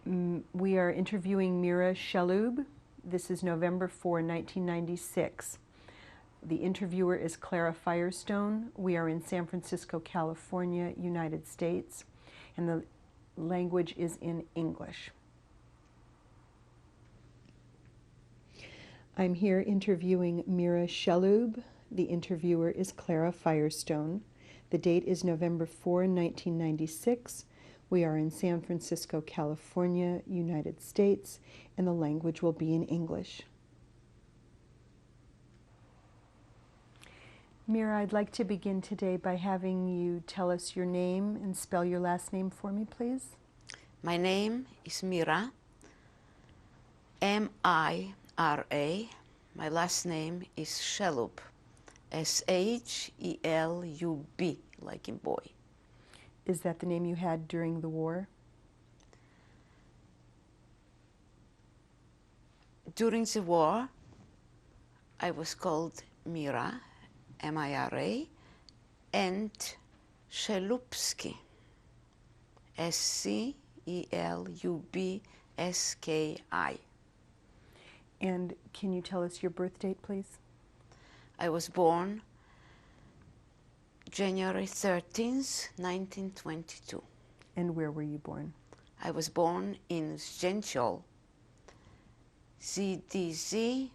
We are interviewing Mira Shalhoub. This is November 4, 1996. The interviewer is Clara Firestone. We are in San Francisco, California, United States, and the language is in English. I'm here interviewing Mira Shalhoub. The interviewer is Clara Firestone. The date is November 4, 1996. We are in San Francisco, California, United States, and the language will be in English. Mira, I'd like to begin today by having you tell us your name and spell your last name for me, please. My name is Mira, M-I-R-A. My last name is Shalhoub, S-H-E-L-U-B, like in boy. Is that the name you had during the war? During the war, I was called Mira, M-I-R-A, and Shelupski, S-C-E-L-U-B-S-K-I. And can you tell us your birth date, please? I was born January 13th, 1922. And where were you born? I was born in Zdzięciol, Z-D-Z-I-E-C-I-O-L,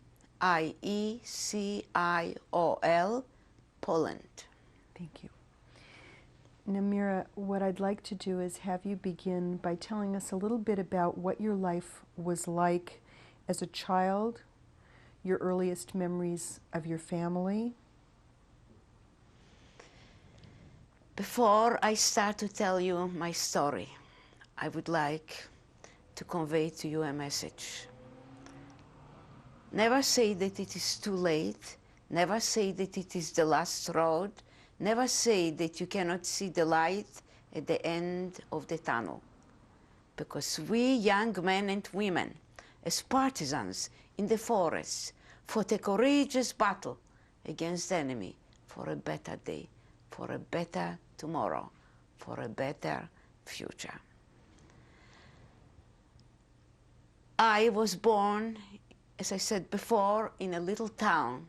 Poland. Thank you. Now, Mira, what I'd like to do is have you begin by telling us a little bit about what your life was like as a child, your earliest memories of your family. Before I start to tell you my story, I would like to convey to you a message. Never say that it is too late. Never say that it is the last road. Never say that you cannot see the light at the end of the tunnel. Because we young men and women, as partisans in the forests, fought a courageous battle against the enemy for a better day, for a better tomorrow, for a better future. I was born, as I said before, in a little town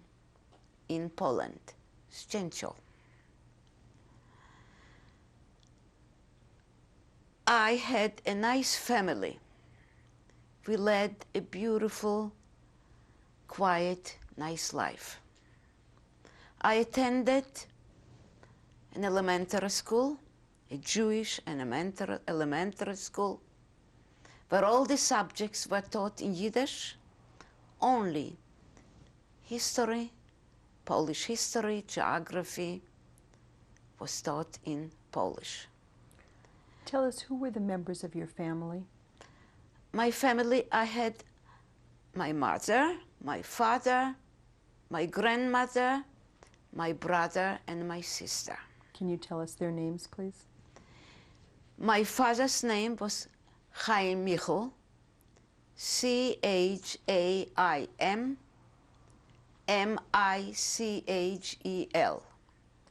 in Poland, Zdzięciol. I had a nice family. We led a beautiful, quiet, nice life. I attended an elementary school, a Jewish elementary school, where all the subjects were taught in Yiddish. Only history, Polish history, geography was taught in Polish. Tell us, who were the members of your family? My family, I had my mother, my father, my grandmother, my brother, and my sister. Can you tell us their names, please? My father's name was Chaim Michel, C-H-A-I-M, M-I-C-H-E-L.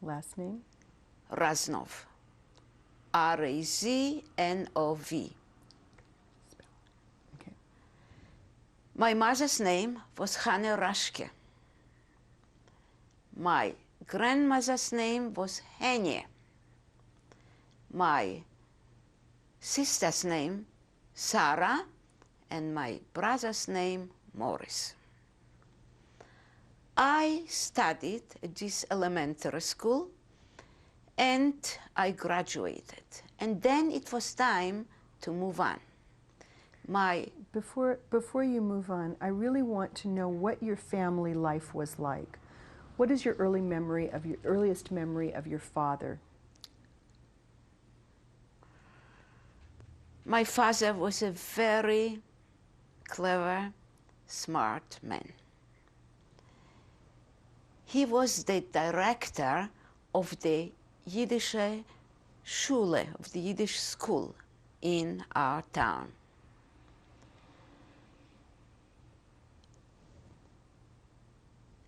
Last name? Raznov, R-A-Z-N-O-V. Okay. My mother's name was Hanne Raschke. My grandmother's name was Henye. My sister's name, Sarah, and my brother's name, Morris. I studied at this elementary school and I graduated. And then it was time to move on. Before you move on, I really want to know what your family life was like. What is your earliest memory of your father? My father was a very clever, smart man. He was the director of the Yiddish Schule, of the Yiddish school in our town.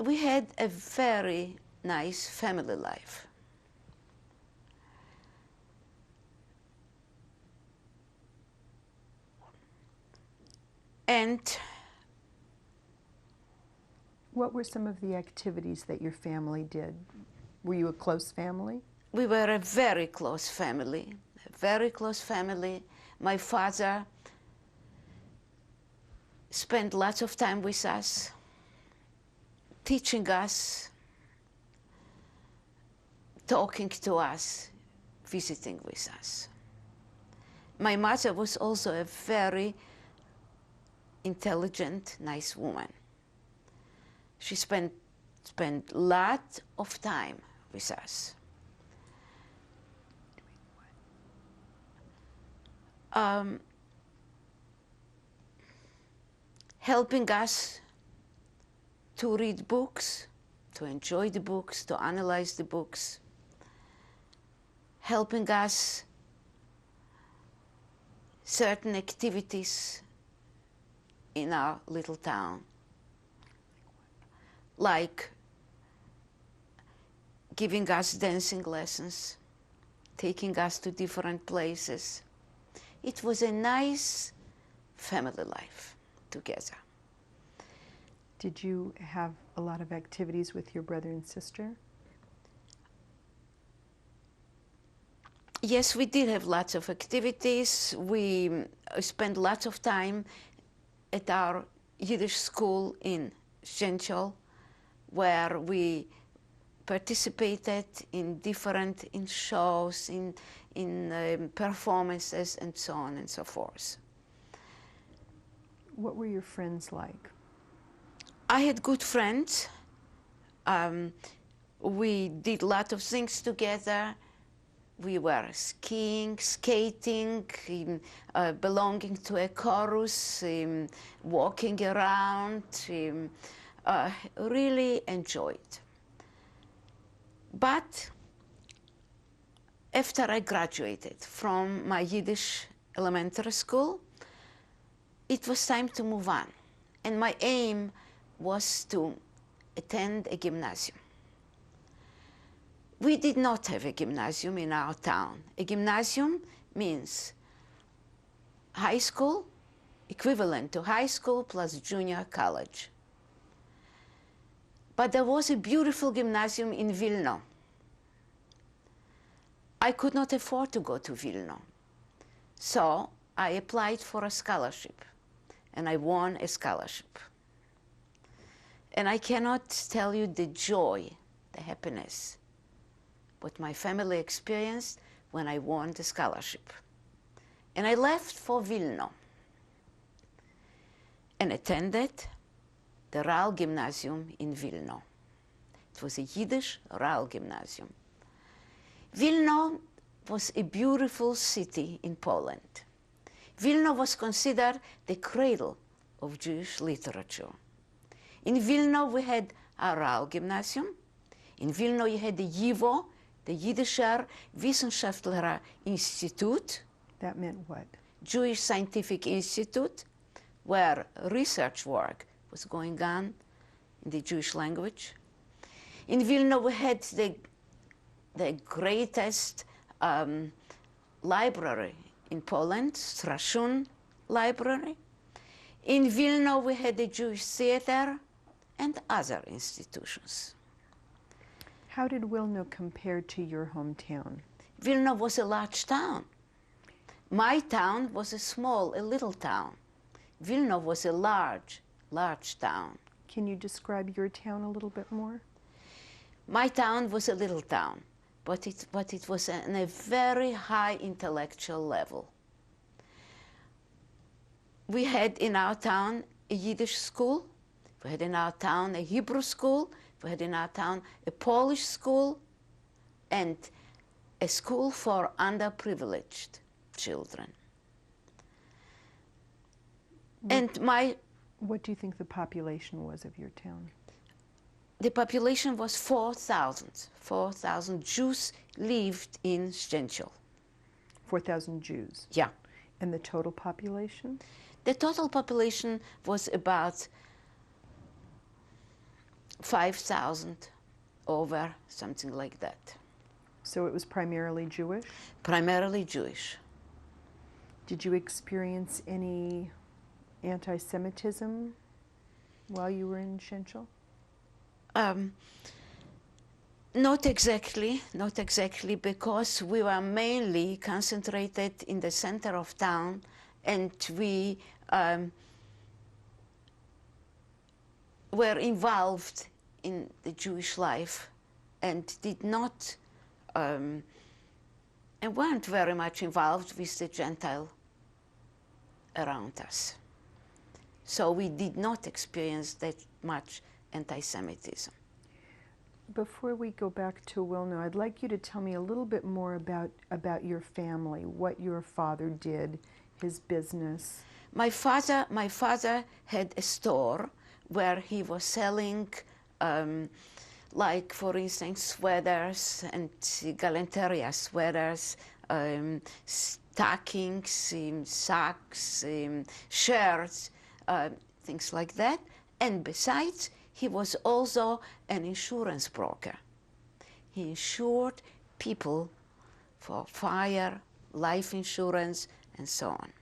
We had a very nice family life. And What were some of the activities that your family did? Were you a close family? we were a very close family, a very close family. My father spent lots of time with us, teaching us, talking to us, visiting with us. My mother was also a very intelligent, nice woman. She spent lot of time with us. Helping us to read books, to enjoy the books, to analyze the books, helping us certain activities in our little town, like giving us dancing lessons, taking us to different places. It was a nice family life together. Did you have a lot of activities with your brother and sister? Yes, we did have lots of activities. We spent lots of time at our Yiddish school in Szczęcioł, where we participated in different shows, in performances, and so on and so forth. What were your friends like? I had good friends. We did a lot of things together. We were skiing, skating, belonging to a chorus, walking around, really enjoyed. But after I graduated from my Yiddish elementary school, it was time to move on. And my aim was to attend a gymnasium. We did not have a gymnasium in our town. A gymnasium means high school, equivalent to high school plus junior college. But there was a beautiful gymnasium in Vilno. I could not afford to go to Vilno. So I applied for a scholarship, and I won a scholarship. And I cannot tell you the joy, the happiness, what my family experienced when I won the scholarship. And I left for Vilno and attended the Real Gymnasium in Vilno. It was a Yiddish Real Gymnasium. Vilno was a beautiful city in Poland. Vilno was considered the cradle of Jewish literature. In Vilno we had a Real Gymnasium. In Vilno you had the YIVO, the Jiddischer Wissenschaftlicher Institut. That meant what? Jewish Scientific Institute, where research work was going on in the Jewish language. In Vilno we had the greatest library in Poland, Straszun Library. In Vilno we had the Jewish theater and other institutions. How did Wilno compare to your hometown? Vilno was a large town. My town was a little town. Vilno was a large town. Can you describe your town a little bit more? My town was a little town, but it was on a very high intellectual level. We had in our town a Yiddish school. We had in our town a Hebrew school. We had in our town a Polish school and a school for underprivileged children. What do you think the population was of your town? The population was 4,000. 4,000 Jews lived in Szczęcioł. 4,000 Jews. Yeah. And the total population? The total population was about 5,000 over, something like that. So it was primarily Jewish? Primarily Jewish. Did you experience any anti-Semitism while you were in Shenshel? Not exactly, because we were mainly concentrated in the center of town, and we were involved in the Jewish life and did not, and weren't very much involved with the Gentile around us. So we did not experience that much anti-Semitism. Before we go back to Wilno, I'd like you to tell me a little bit more about your family, what your father did, his business. My father had a store where he was selling, like, for instance, sweaters and galanteria sweaters, stockings, socks, shirts, things like that. And besides, he was also an insurance broker. He insured people for fire, life insurance, and so on.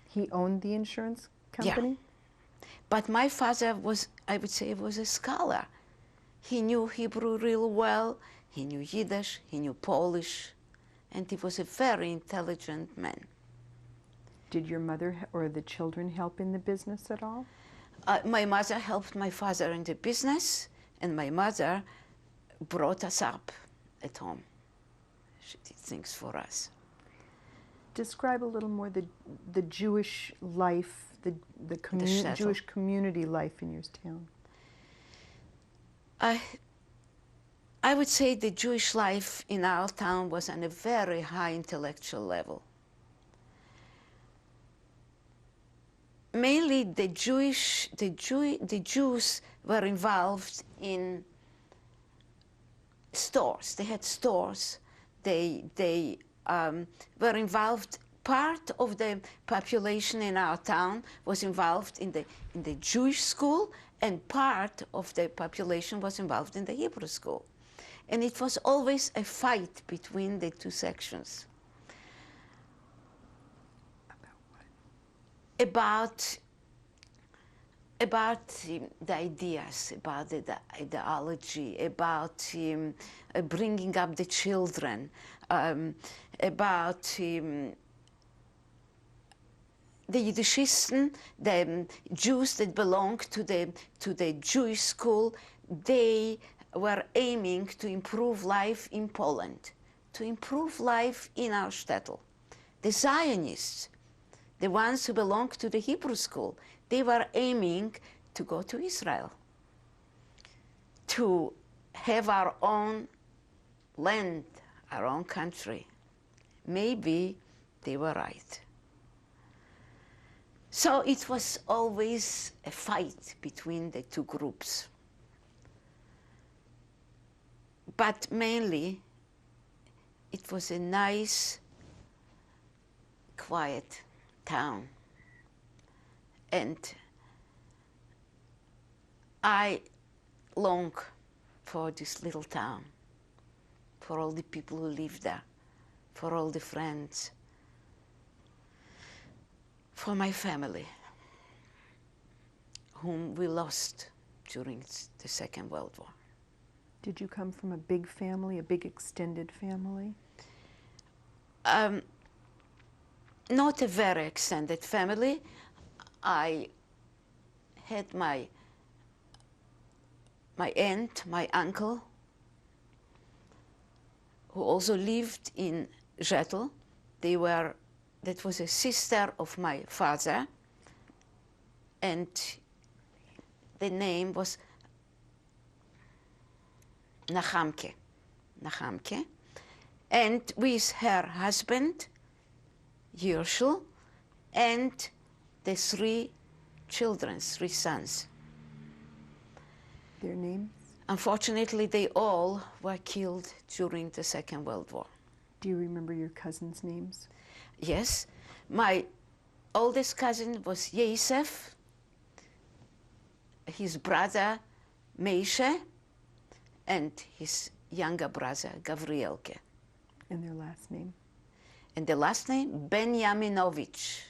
He owned the insurance company? Yeah. But my father was, I would say, was a scholar. He knew Hebrew real well, he knew Yiddish, he knew Polish, and he was a very intelligent man. Did your mother or the children help in the business at all? My mother helped my father in the business, and my mother brought us up at home. She did things for us. Describe a little more the Jewish life, the Jewish community life in your town. I would say the Jewish life in our town was on a very high intellectual level. Mainly the Jews were involved in stores. They had stores. They were involved. Part of the population in our town was involved in the Jewish school, and part of the population was involved in the Hebrew school. And it was always a fight between the two sections. About the ideas, about the ideology, about bringing up the children, about the Yiddishisten, the Jews that belonged to the Jewish school. They were aiming to improve life in Poland, to improve life in our shtetl. The Zionists, the ones who belonged to the Hebrew school, they were aiming to go to Israel, to have our own land, our own country. Maybe they were right. So it was always a fight between the two groups. But mainly, it was a nice, quiet town. And I long for this little town, for all the people who live there, for all the friends, for my family, whom we lost during the Second World War. Did you come from a big family, a big extended family? Not a very extended family. I had my aunt, my uncle, who also lived in Žetl. That was a sister of my father, and the name was Nachamke. And with her husband, Yershel, and the three children, three sons. Their names? Unfortunately, they all were killed during the Second World War. Do you remember your cousins' names? Yes. My oldest cousin was Yosef, his brother Meishe, and his younger brother Gavrielke. And their last name? And the last name, Benjaminovich.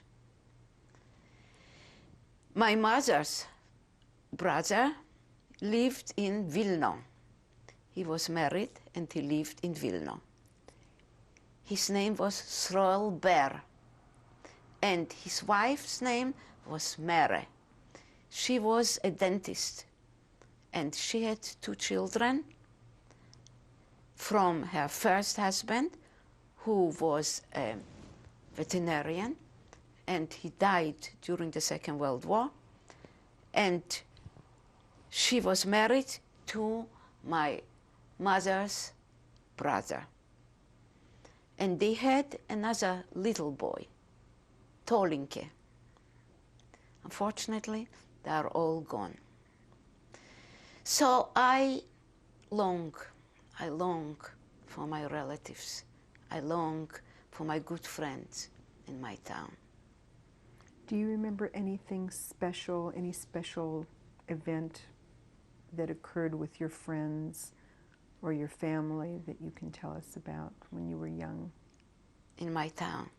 My mother's brother lived in Vilna. He was married and he lived in Vilna. His name was Sroel Ber, and his wife's name was Mere. She was a dentist, and she had 2 children from her first husband, who was a veterinarian, and he died during the Second World War. And she was married to my mother's brother. And they had another little boy, Tolinke. Unfortunately, they are all gone. So I long for my relatives. I long for my good friends in my town. Do you remember anything special, any special event that occurred with your friends or your family that you can tell us about when you were young? In my town?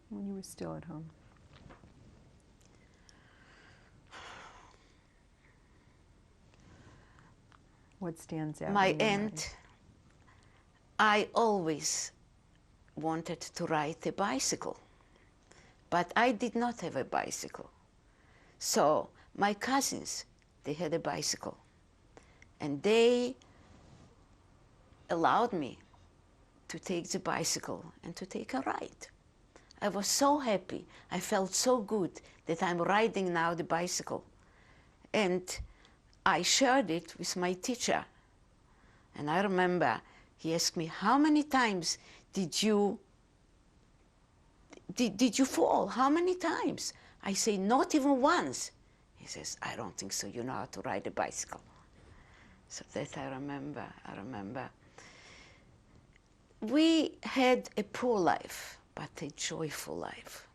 When you were still at home? What stands out? My in your mind? aunt, I always wanted to ride a bicycle, but I did not have a bicycle. So my cousins, they had a bicycle, and they allowed me to take the bicycle and to take a ride. I was so happy. I felt so good that I'm riding now the bicycle. And I shared it with my teacher. And I remember he asked me, how many times did you fall? How many times? I say, not even once. He says, I don't think so. You know how to ride a bicycle. So that I remember. We had a poor life, but a joyful life.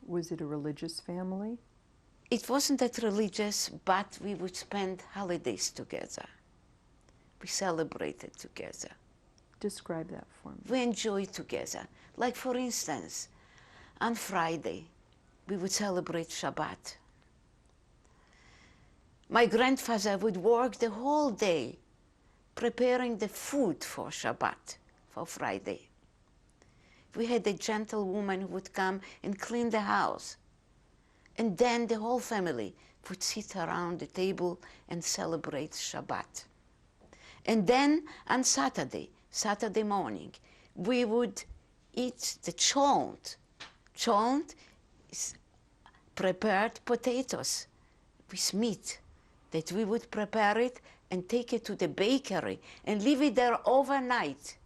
Was it a religious family? It wasn't that religious, but we would spend holidays together. We celebrated together. Describe that for me. We enjoyed together. Like, for instance, on Friday, we would celebrate Shabbat. My grandfather would work the whole day preparing the food for Shabbat, for Friday. We had a gentlewoman who would come and clean the house. And then the whole family would sit around the table and celebrate Shabbat. And then on Saturday morning, we would eat the cholent. Cholent is prepared potatoes with meat, that we would prepare it and take it to the bakery and leave it there overnight.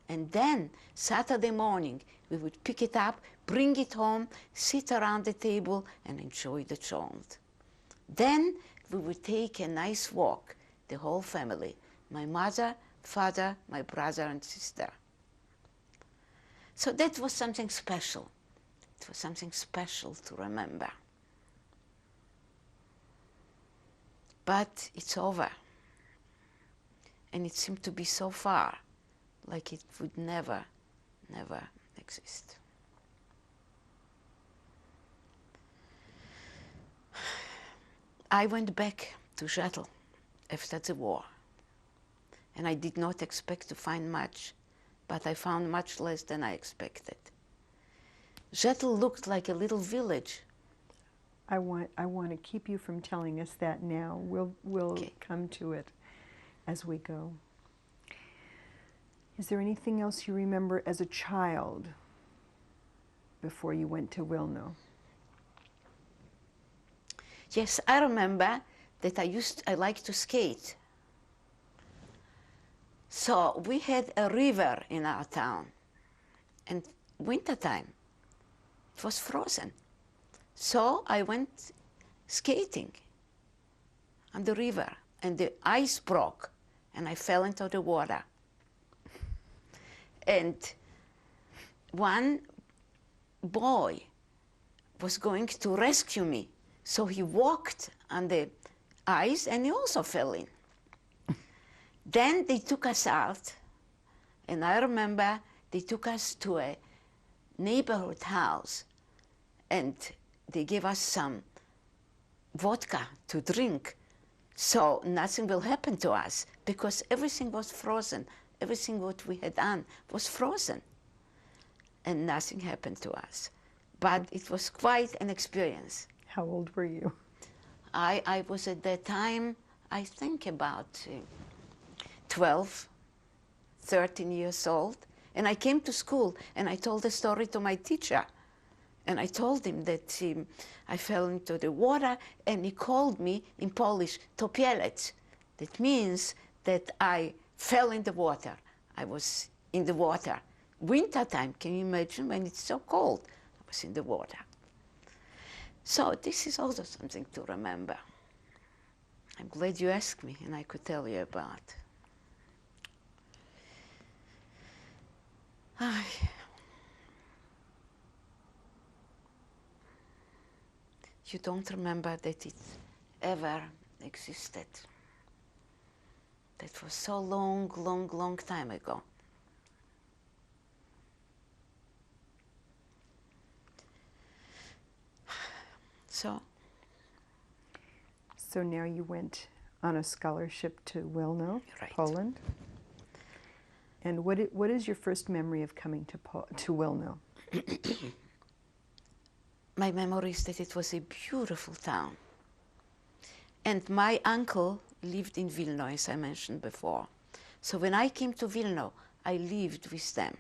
And then Saturday morning, we would pick it up, bring it home, sit around the table and enjoy the cholent. Then we would take a nice walk, the whole family, my mother, father, my brother and sister. So that was something special. It was something special to remember. But it's over. And it seemed to be so far, like it would never exist. I went back to Shetl after the war, and I did not expect to find much, but I found much less than I expected. Shetl looked like a little village. I want to keep you from telling us that now. We'll Okay. come to it as we go. Is there anything else you remember as a child before you went to Wilno? Yes, I remember that I liked to skate. So we had a river in our town, and wintertime, it was frozen. So I went skating on the river, and the ice broke, and I fell into the water. And one boy was going to rescue me, so he walked on the ice, and he also fell in. Then they took us out, and I remember they took us to a neighborhood house, and they gave us some vodka to drink, so nothing will happen to us, because everything was frozen. Everything what we had done was frozen, and nothing happened to us. But it was quite an experience. How old were you? I was at that time, I think about 12, 13 years old, and I came to school and I told the story to my teacher. And I told him that I fell into the water, and he called me in Polish topielec. That means that I fell in the water. I was in the water. Winter time, can you imagine when it's so cold? I was in the water. So this is also something to remember. I'm glad you asked me, and I could tell you about. You don't remember that it ever existed. That was so long, long, long time ago. So now you went on a scholarship to Wilno, Right. Poland. And what is your first memory of coming to Wilno? my memory is that it was a beautiful town. And my uncle lived in Vilno, as I mentioned before. So when I came to Vilno, I lived with them.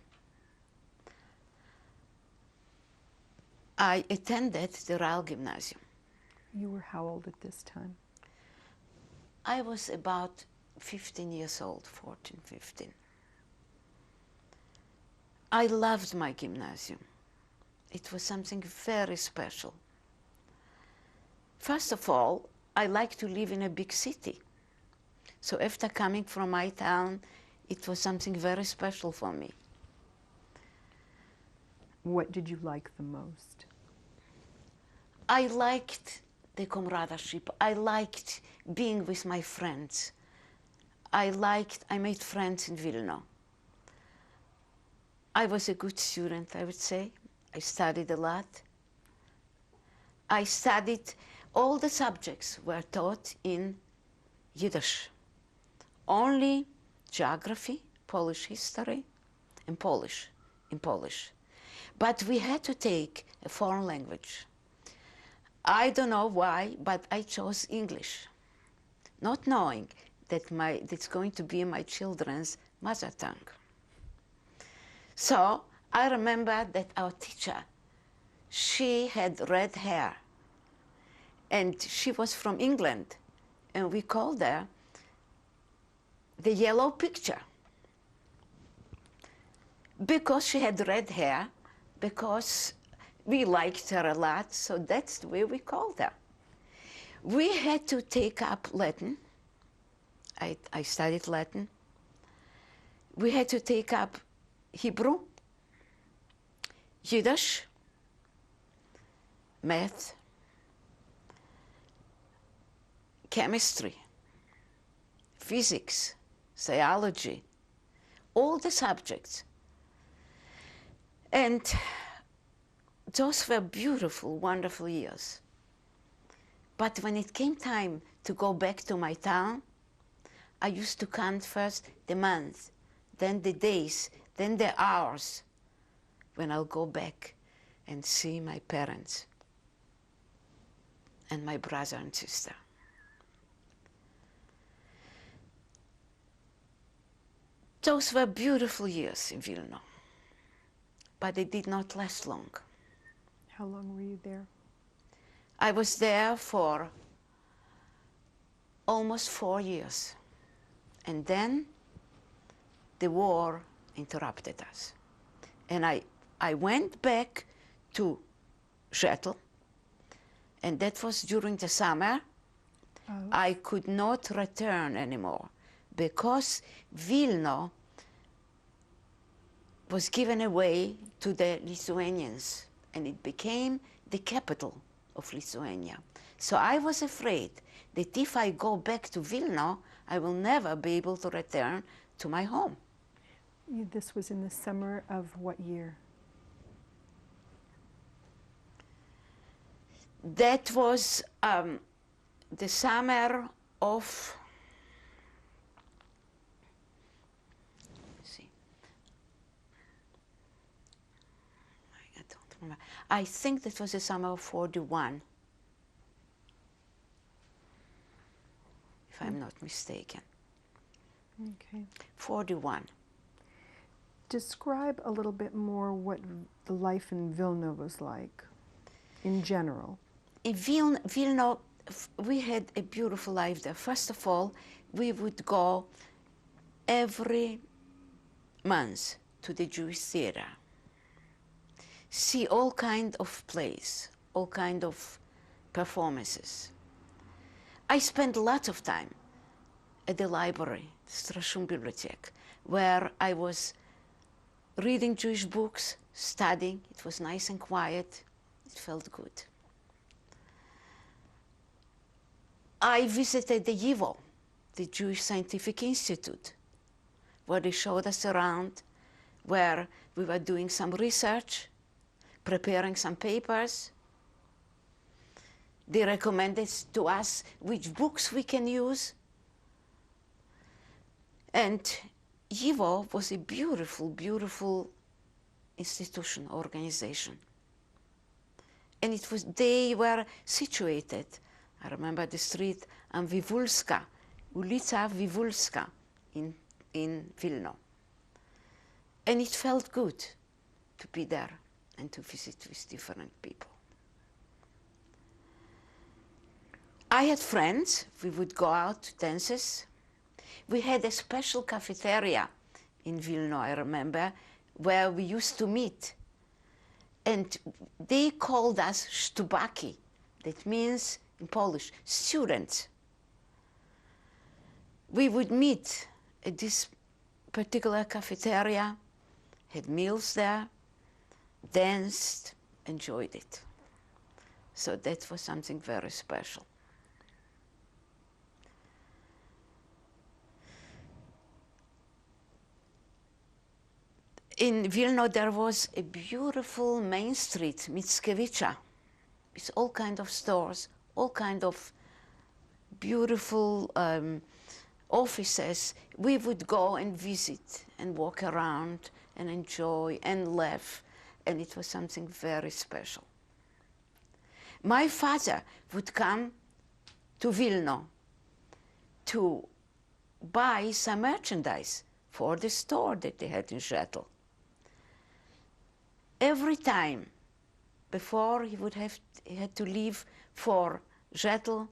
I attended the Real Gymnasium. You were how old at this time? I was about 15 years old, 14, 15. I loved my gymnasium. It was something very special. First of all, I like to live in a big city. So after coming from my town, it was something very special for me. What did you like the most? I liked the comradeship. I liked being with my friends. I made friends in Vilno. I was a good student, I would say. I studied a lot. I studied, all the subjects were taught in Yiddish. Only geography, Polish history, and Polish, in Polish. But we had to take a foreign language. I don't know why, but I chose English, not knowing that it's going to be my children's mother tongue. So I remember that our teacher, she had red hair, and she was from England, and we called her the Yellow Picture, because she had red hair, because we liked her a lot, so that's the way we called her. We had to take up Latin. I studied Latin. We had to take up Hebrew, Yiddish, math, chemistry, physics, biology, all the subjects. And those were beautiful, wonderful years. But when it came time to go back to my town, I used to count first the months, then the days, then the hours, when I'll go back and see my parents and my brother and sister. Those were beautiful years in Vilno, but they did not last long. How long were you there? I was there for almost 4 years. And then the war interrupted us. And I went back to Rzeszów, and that was during the summer. Oh. I could not return anymore because Vilno was given away to the Lithuanians, and it became the capital of Lithuania. So I was afraid that if I go back to Vilno, I will never be able to return to my home. This was in the summer of what year? That was the summer of, see, I don't remember. I think that was the summer of 41, if I'm not mistaken. Okay. 41. Describe a little bit more what the life in Vilna was like, in general. In Vilna, we had a beautiful life there. First of all, we would go every month to the Jewish theater, see all kind of plays, all kind of performances. I spent a lot of time at the library, Strashun Bibliothek, where I was reading Jewish books, studying. It was nice and quiet. It felt good. I visited the YIVO, the Jewish Scientific Institute, where they showed us around, where we were doing some research, preparing some papers. They recommended to us which books we can use. And YIVO was a beautiful, beautiful institution, organization. And they were situated. I remember the street on Vivulska, ulica Vivulska in Vilna. And it felt good to be there and to visit with different people. I had friends. We would go out to dances. We had a special cafeteria in Vilna, I remember, where we used to meet. And they called us sztubaki. That means, in Polish, students. We would meet at this particular cafeteria, had meals there, danced, enjoyed it. So that was something very special. In Vilna, there was a beautiful main street, Mickiewicza, with all kind of stores, all kind of beautiful offices. We would go and visit and walk around and enjoy and laugh, and it was something very special. My father would come to Vilna to buy some merchandise for the store that they had in Rzetel. Every time before he had to leave for Rzetel,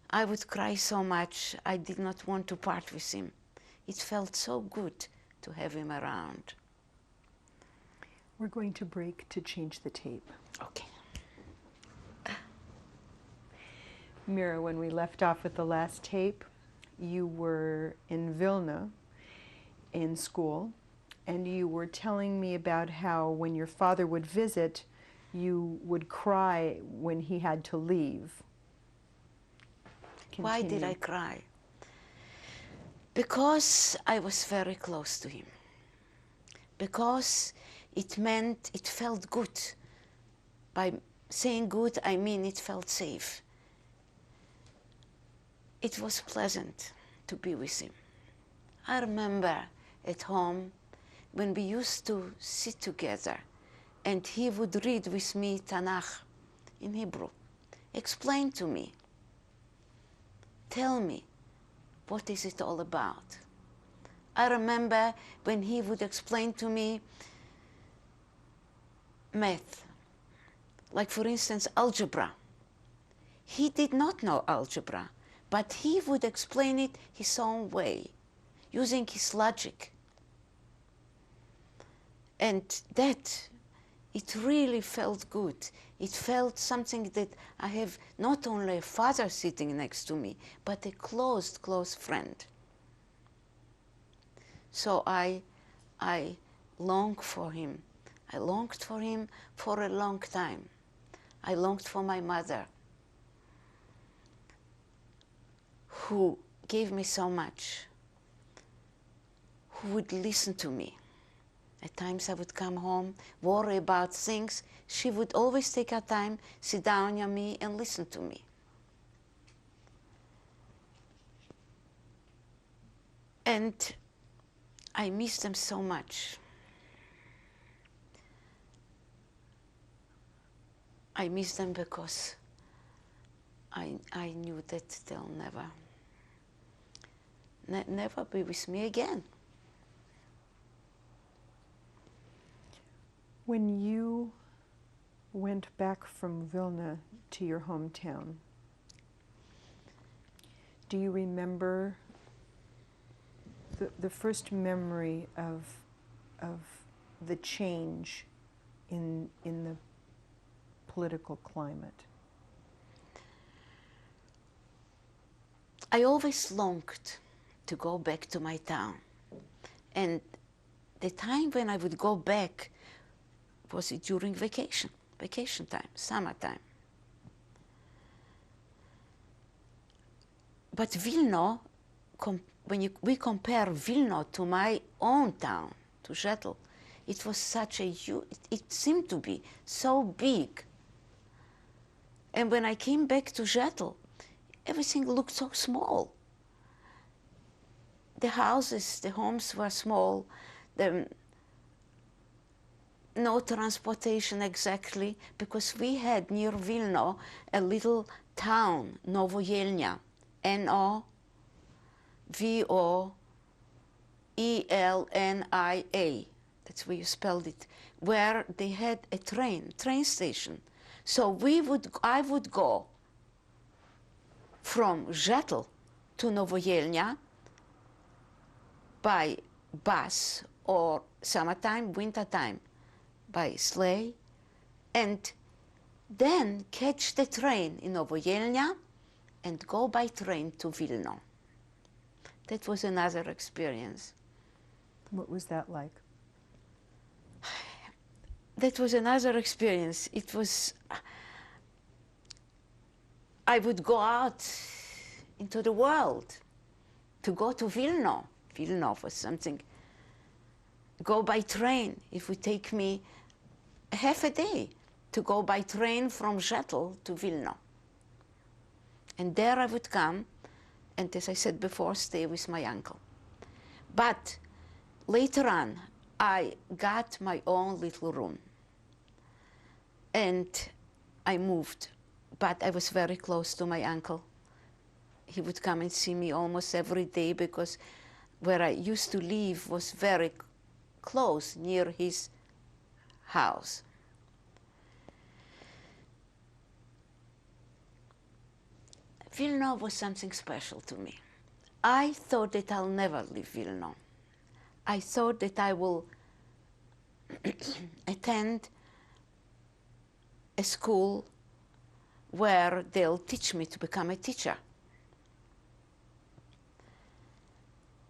I would cry so much. I did not want to part with him. It felt so good to have him around. We're going to break to change the tape. Okay. Mira, when we left off with the last tape, you were in Vilna in school, and you were telling me about how when your father would visit, you would cry when he had to leave. Why did I cry? Because I was very close to him. Because it meant, it felt good. By saying good, I mean it felt safe. It was pleasant to be with him. I remember at home when we used to sit together and he would read with me Tanakh in Hebrew, explain to me, tell me, what is it all about? I remember when he would explain to me math, like for instance algebra. He did not know algebra, but he would explain it his own way, using his logic. And that, it really felt good. It felt something that I have not only a father sitting next to me, but a close, close friend. So I longed for him. I longed for him for a long time. I longed for my mother, who gave me so much, who would listen to me, At times I would come home, worry about things. She would always take her time, sit down near me and listen to me. And I miss them so much. I miss them because I knew that they'll never be with me again. When you went back from Vilna to your hometown, do you remember the first memory of the change in the political climate? I always longed to go back to my town. And the time when I would go back was during vacation time, summertime. But Vilna, when we compare Vilna to my own town, to Žetl, it was such a huge, it seemed to be so big. And when I came back to Žetl, everything looked so small. The houses, the homes were small, no transportation exactly, because we had near Vilna a little town, Novojelnya, Novoelnia. That's where you spelled it, where they had a train station. So I would go from Žetl to Novojelnya by bus, or summertime, wintertime, by sleigh, and then catch the train in Novojelnya and go by train to Vilna. That was another experience. What was that like? That was another experience. It was, I would go out into the world to go to Vilna. Vilna was something. Go by train. It would take me half a day to go by train from Žetl to Vilna. And there I would come, and as I said before, stay with my uncle. But later on, I got my own little room. And I moved, but I was very close to my uncle. He would come and see me almost every day, because where I used to live was very close, near his house. Vilna was something special to me. I thought that I'll never leave Vilna. I thought that I will attend a school where they'll teach me to become a teacher.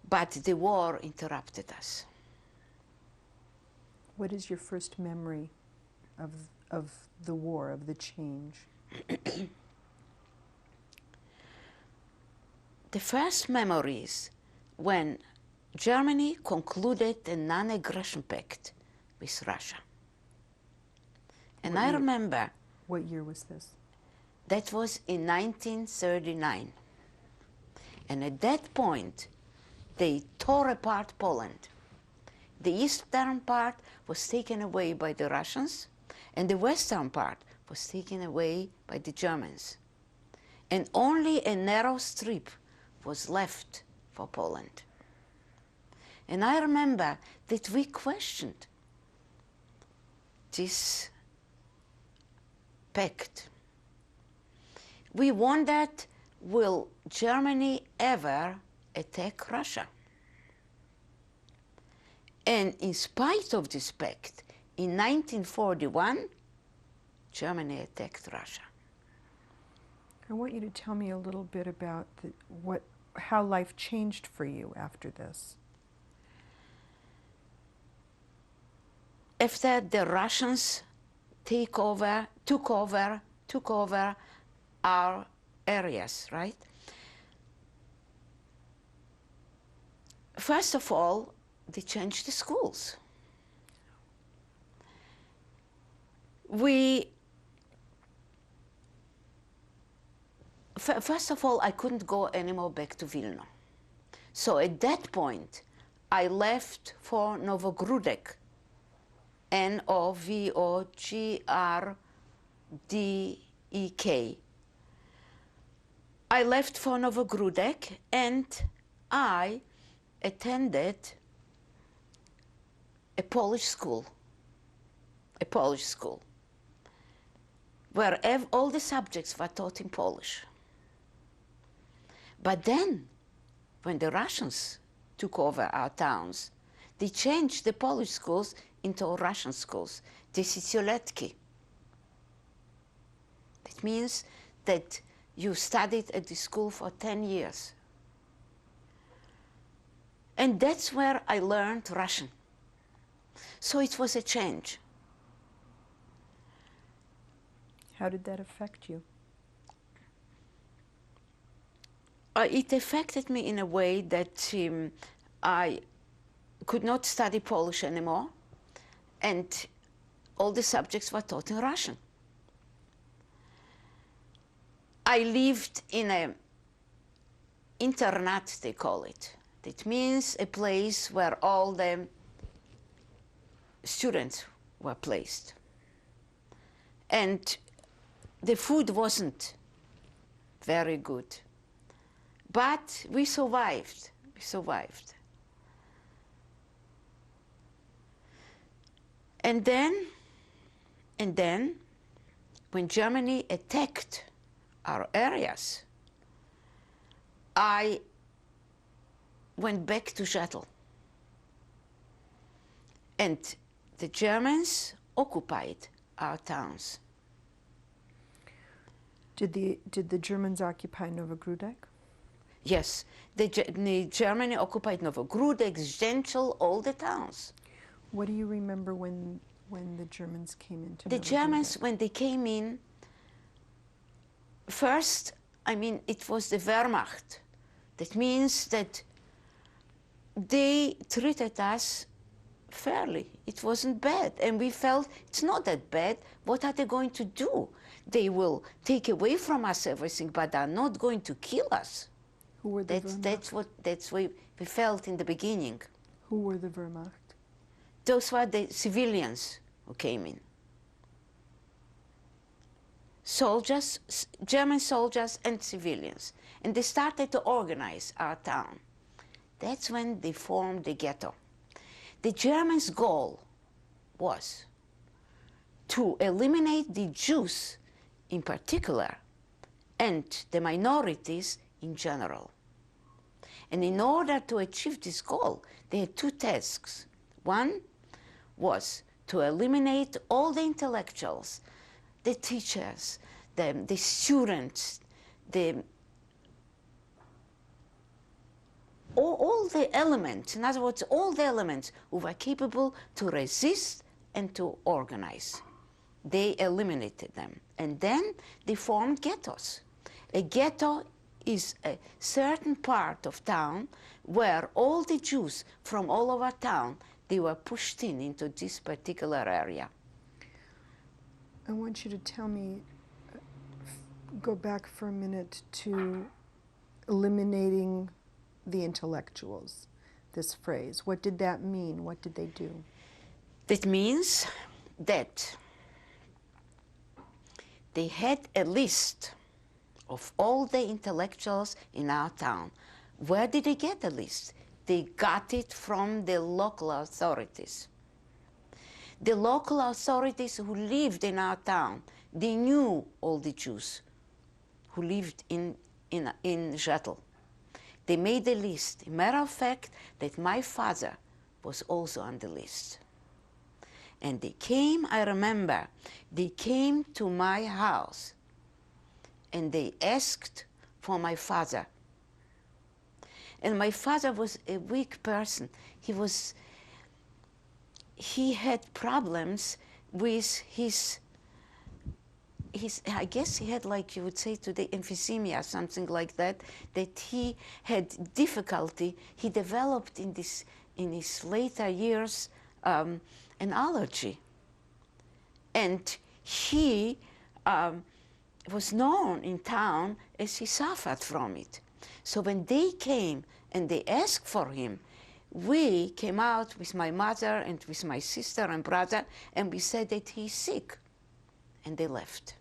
But the war interrupted us. What is your first memory of the war, of the change? The first memory is when Germany concluded a non-aggression pact with Russia. And I remember... What year was this? That was in 1939. And at that point, they tore apart Poland. The eastern part was taken away by the Russians, and the western part was taken away by the Germans. And only a narrow strip was left for Poland. And I remember that we questioned this pact. We wondered, will Germany ever attack Russia? And in spite of this pact, in 1941, Germany attacked Russia. I want you to tell me a little bit about how life changed for you after this. After the Russians took over our areas, right? First of all, they changed the schools. we, first of all, I couldn't go anymore back to Vilna. So at that point, I left for Novogrudek, Novogrodek. I left for Novogrudek and I attended a Polish school, where all the subjects were taught in Polish. But then, when the Russians took over our towns, they changed the Polish schools into Russian schools, the Tysioletki. It means that you studied at the school for 10 years. And that's where I learned Russian. So it was a change. How did that affect you? It affected me in a way that I could not study Polish anymore, and all the subjects were taught in Russian. I lived in an internat, they call it. That means a place where all the students were placed. And the food wasn't very good. But we survived. We survived. And then, when Germany attacked our areas, I went back to Zettel. And the Germans occupied our towns. Did the Germans occupy Novogrudek? Yes, Germany occupied Novogrudek, Zdenchel, all the towns. What do you remember when the Germans came into The Novogrudek? Germans, when they came in, first, I mean, it was the Wehrmacht. That means that they treated us fairly. It wasn't bad. And we felt it's not that bad. What are they going to do? They will take away from us everything, but are not going to kill us. Who were the Wehrmacht? That's what we felt in the beginning. Who were the Wehrmacht? Those were the civilians who came in. Soldiers, German soldiers and civilians. And they started to organize our town. That's when they formed the ghetto. The Germans' goal was to eliminate the Jews in particular and the minorities in general. And in order to achieve this goal, they had two tasks. One was to eliminate all the intellectuals, the teachers, the students, all the elements, in other words, all the elements who were capable to resist and to organize. They eliminated them. And then they formed ghettos. A ghetto is a certain part of town where all the Jews from all over town, they were pushed into this particular area. I want you to tell me, go back for a minute to eliminating the intellectuals, this phrase. What did that mean? What did they do? That means that they had a list of all the intellectuals in our town. Where did they get the list? They got it from the local authorities. The local authorities who lived in our town, they knew all the Jews who lived in Zettel. They made a list. A matter of fact, that my father was also on the list. And they came, I remember, they came to my house and they asked for my father. And my father was a weak person. He had problems with his, I guess he had, like you would say today, emphysema, something like that, that he had difficulty. He developed in his later years an allergy. And he was known in town as he suffered from it. So when they came and they asked for him, we came out with my mother and with my sister and brother, and we said that he's sick. And they left.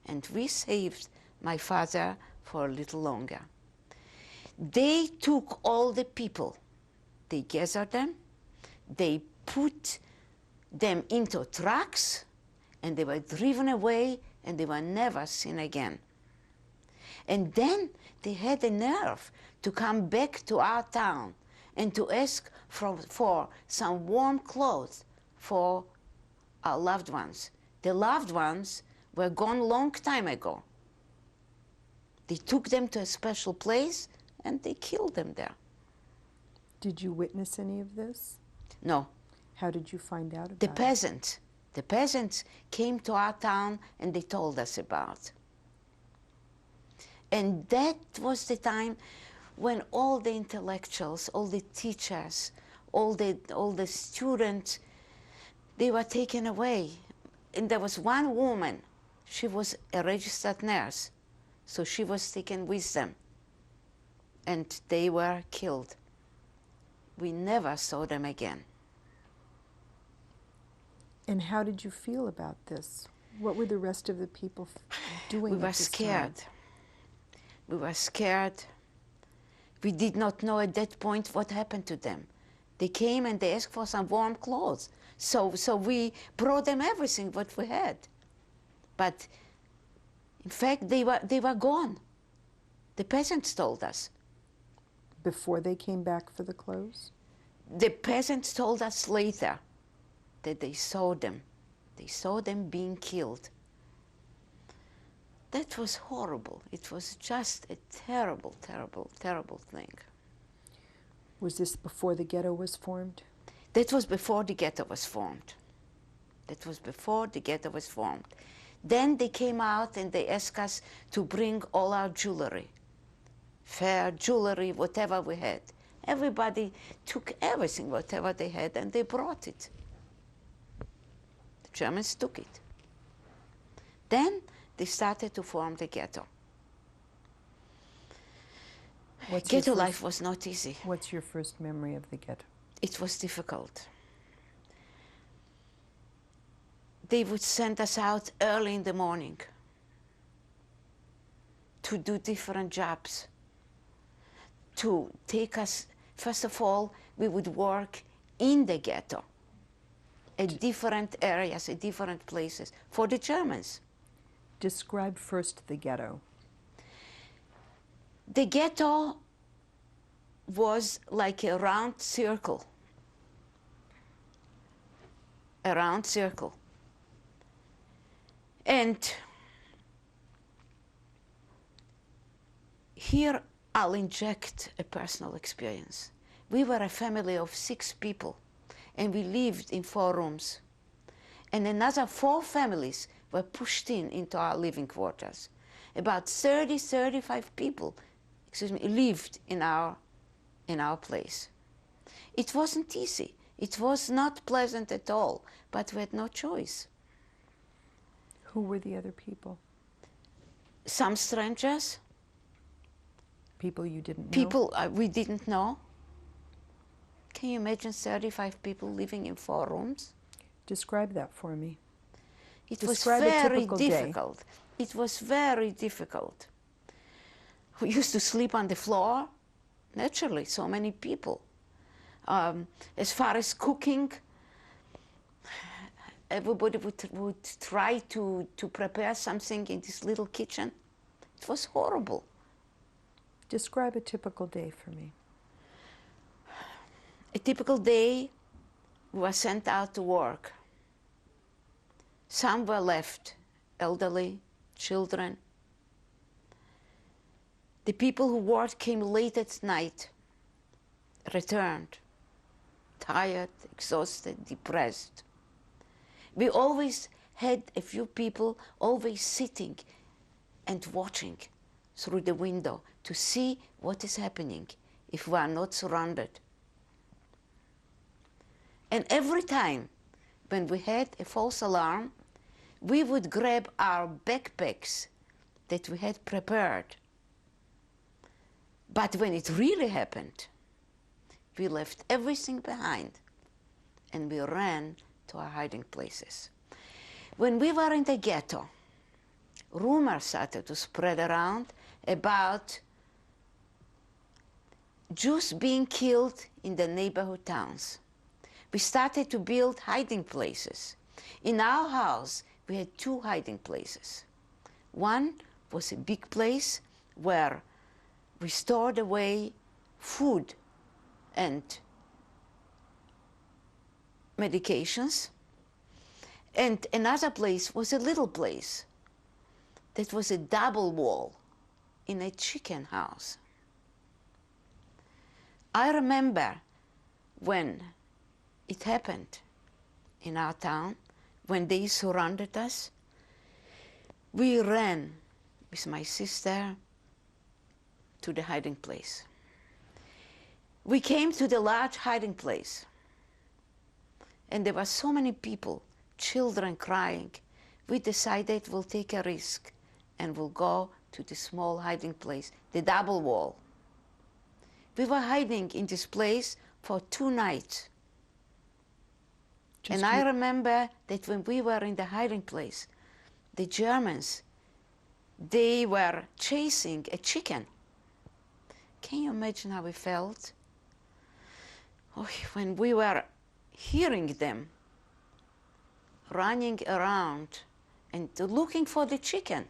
And we saved my father for a little longer. They took all the people, they gathered them, they put them into trucks, and they were driven away, and they were never seen again. And then they had the nerve to come back to our town and to ask for some warm clothes for our loved ones. The loved ones were gone a long time ago. They took them to a special place and they killed them there. Did you witness any of this? No. How did you find out about The it? The peasants came to our town and they told us about. And that was the time when all the intellectuals, all the teachers, all the students, they were taken away. And there was one woman, she was a registered nurse, so she was taken with them. And they were killed. We never saw them again. And how did you feel about this? What were the rest of the people doing? We were scared. We were scared. We did not know at that point what happened to them. They came and they asked for some warm clothes. So we brought them everything what we had. But in fact, they were gone. The peasants told us. Before they came back for the clothes? The peasants told us later that they saw them. They saw them being killed. That was horrible. It was just a terrible, terrible, terrible thing. Was this before the ghetto was formed? That was before the ghetto was formed. That was before the ghetto was formed. Then they came out and they asked us to bring all our jewelry. Fair jewelry, whatever we had. Everybody took everything, whatever they had, and they brought it. The Germans took it. Then they started to form the ghetto. Ghetto life was not easy. What's your first memory of the ghetto? It was difficult. They would send us out early in the morning to do different jobs, to take us, first of all, we would work in the ghetto, at different areas, at different places, for the Germans. Describe first the ghetto. The ghetto was like a round circle. A round circle. And here I'll inject a personal experience. We were a family of 6 people, and we lived in 4 rooms. And another 4 families were pushed into our living quarters. About 30, 35 people, lived in our place. It wasn't easy. It was not pleasant at all, but we had no choice. Who were the other people? Some strangers. People you didn't know? People we didn't know. Can you imagine 35 people living in 4 rooms? Describe that for me. It was Describe a very typical day. difficult. It was very difficult. We used to sleep on the floor, naturally, so many people. As far as cooking, everybody would try to prepare something in this little kitchen. It was horrible. Describe a typical day for me. A typical day, we were sent out to work. Some were left, elderly, children. The people who worked came late at night, returned, tired, exhausted, depressed. We always had a few people always sitting and watching through the window to see what is happening if we are not surrounded. And every time when we had a false alarm, we would grab our backpacks that we had prepared. But when it really happened, we left everything behind and we ran to our hiding places. When we were in the ghetto, rumors started to spread around about Jews being killed in the neighborhood towns. We started to build hiding places. In our house, we had 2 hiding places. One was a big place where we stored away food and medications. And another place was a little place that was a double wall in a chicken house. I remember when it happened in our town, when they surrounded us, we ran with my sister to the hiding place. We came to the large hiding place, and there were so many people, children crying. We decided we'll take a risk and we'll go to the small hiding place, the double wall. We were hiding in this place for 2 nights. And I remember that when we were in the hiding place, the Germans, they were chasing a chicken. Can you imagine how we felt? Oh, when we were hearing them running around and looking for the chicken.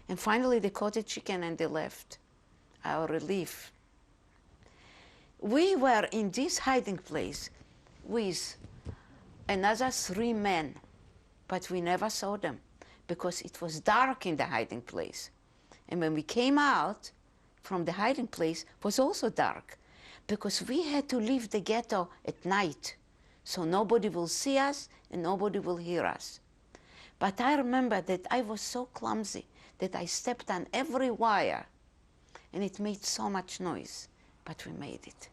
And finally they caught the chicken and they left. Our relief. We were in this hiding place with another 3 men, but we never saw them because it was dark in the hiding place. And when we came out from the hiding place, it was also dark because we had to leave the ghetto at night so nobody will see us and nobody will hear us. But I remember that I was so clumsy that I stepped on every wire and it made so much noise, but we made it.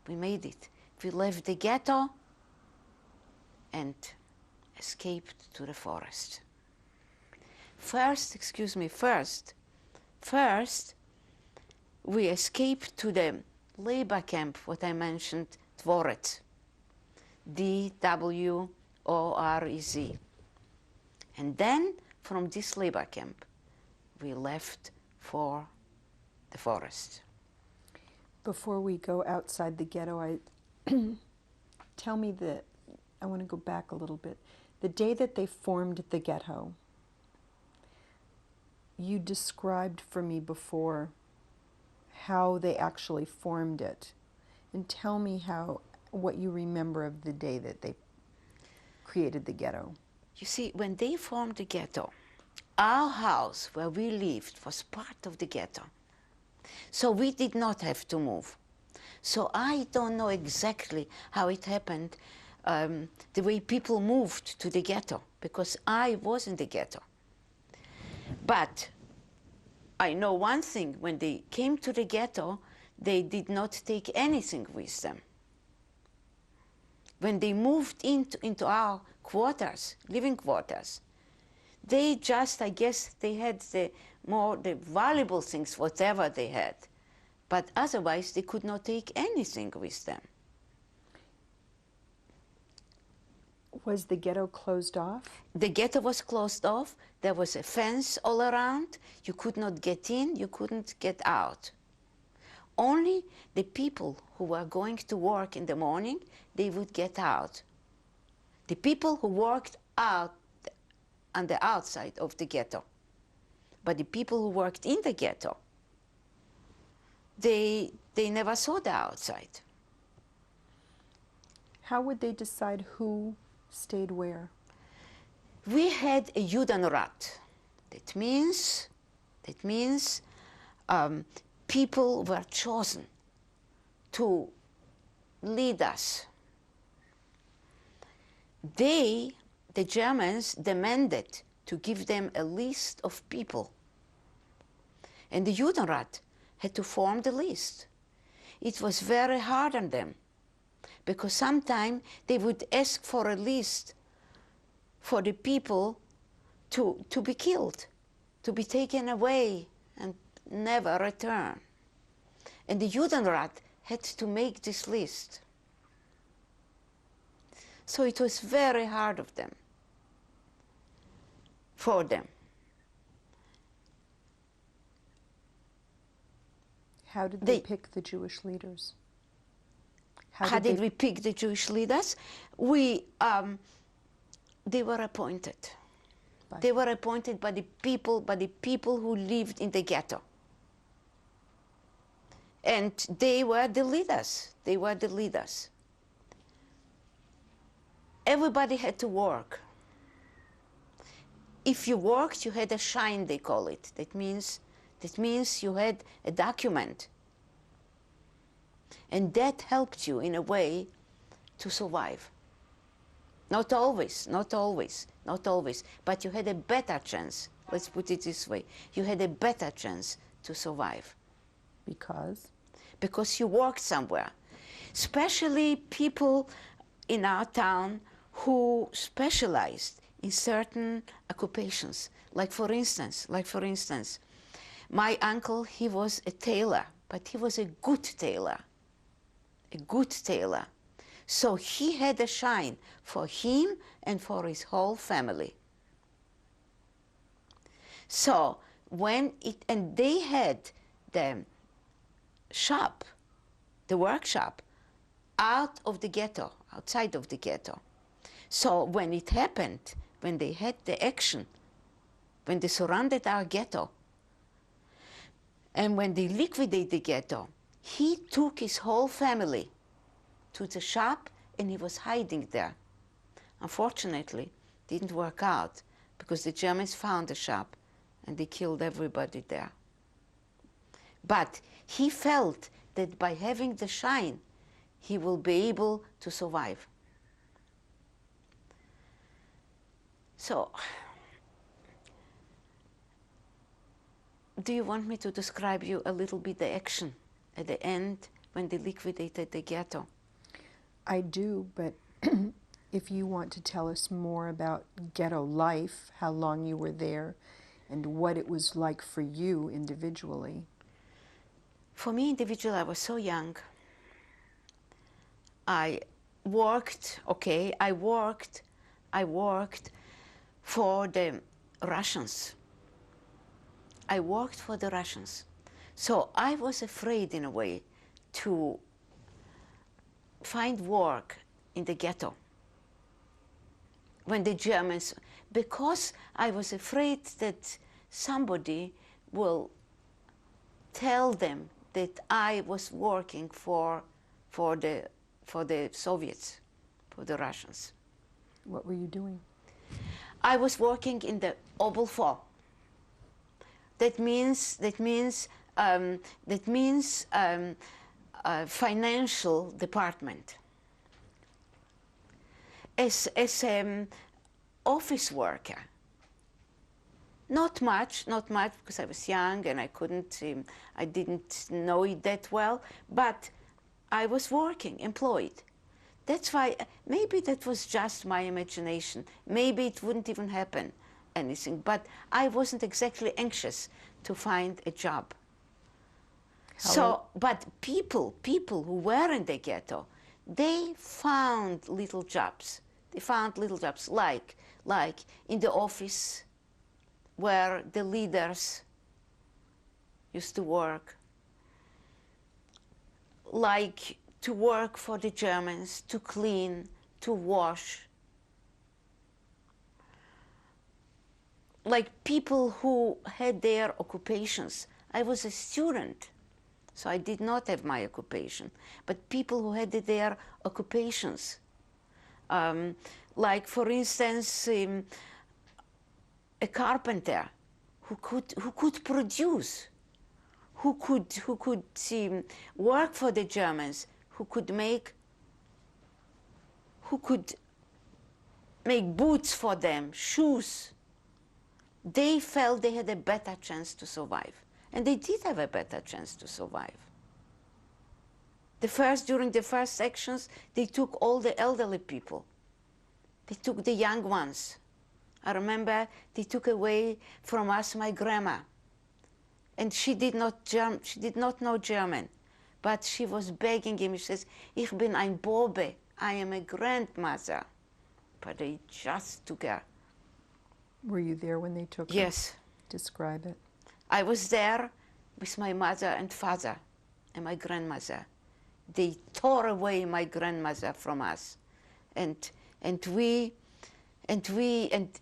We made it. We left the ghetto and escaped to the forest. First, we escaped to the labor camp, what I mentioned, Dvorec, D-W-O-R-E-Z. And then from this labor camp, we left for the forest. Before we go outside the ghetto, I want to go back a little bit. The day that they formed the ghetto, you described for me before how they actually formed it. And tell me what you remember of the day that they created the ghetto. You see, when they formed the ghetto, our house where we lived was part of the ghetto. So we did not have to move. So I don't know exactly how it happened, the way people moved to the ghetto, because I was in the ghetto. But I know one thing, when they came to the ghetto, they did not take anything with them. When they moved into our quarters, living quarters, they just, I guess, they had the valuable things, whatever they had. But otherwise, they could not take anything with them. Was the ghetto closed off? The ghetto was closed off. There was a fence all around. You could not get in, you couldn't get out. Only the people who were going to work in the morning, they would get out. The people who worked out on the outside of the ghetto. But the people who worked in the ghetto, they never saw the outside. How would they decide who stayed where? We had a Judenrat. That means people were chosen to lead us. The Germans demanded to give them a list of people. And the Judenrat had to form the list. It was very hard on them, because sometimes they would ask for a list for the people to be killed, to be taken away and never return. And the Judenrat had to make this list. So it was very hard of them, for them. How did they pick the Jewish leaders? How did we pick the Jewish leaders? They were appointed. They were appointed by the people who lived in the ghetto. And they were the leaders. They were the leaders. Everybody had to work. If you worked, you had a shine, they call it. That means you had a document. And that helped you in a way to survive. Not always, not always, not always, but you had a better chance. Let's put it this way. You had a better chance to survive. Because? Because you worked somewhere. Especially people in our town who specialized in certain occupations. Like for instance, my uncle, he was a tailor, but he was a good tailor. A good tailor. So he had a shine for him and for his whole family. So and they had the shop, the workshop, out of the ghetto, outside of the ghetto. So when it happened, when they had the action, when they surrounded our ghetto, and when they liquidated the ghetto, he took his whole family to the shop and he was hiding there. Unfortunately, it didn't work out because the Germans found the shop and they killed everybody there. But he felt that by having the shine, he will be able to survive. So, do you want me to describe you a little bit the action at the end when they liquidated the ghetto? I do, but if you want to tell us more about ghetto life, how long you were there, and what it was like for you individually. For me individually, I was so young. I worked for the Russians. I worked for the Russians. So I was afraid in a way to find work in the ghetto when the Germans, because I was afraid that somebody will tell them that I was working for the Soviets, for the Russians. What were you doing? I was working in the Oblfo. That means financial department. As office worker. Not much, because I was young and I didn't know it that well, but I was working, employed. That's why, maybe that was just my imagination. Maybe it wouldn't even happen, anything, but I wasn't exactly anxious to find a job. But people who were in the ghetto, they found little jobs. They found little jobs like in the office where the leaders used to work, like to work for the Germans, to clean, to wash. Like people who had their occupations. I was a student, so I did not have my occupation, but people who had their occupations. Like, for instance, a carpenter who could produce, who could work for the Germans, who could make boots for them, shoes. They felt they had a better chance to survive. And they did have a better chance to survive. During the first actions, they took all the elderly people. They took the young ones. I remember they took away from us my grandma. And she did not know German. But she was begging him. She says, "Ich bin ein Bobe. I am a grandmother." But they just took her. Were you there when they took her? Yes. Describe it. I was there with my mother and father and my grandmother. They tore away my grandmother from us. And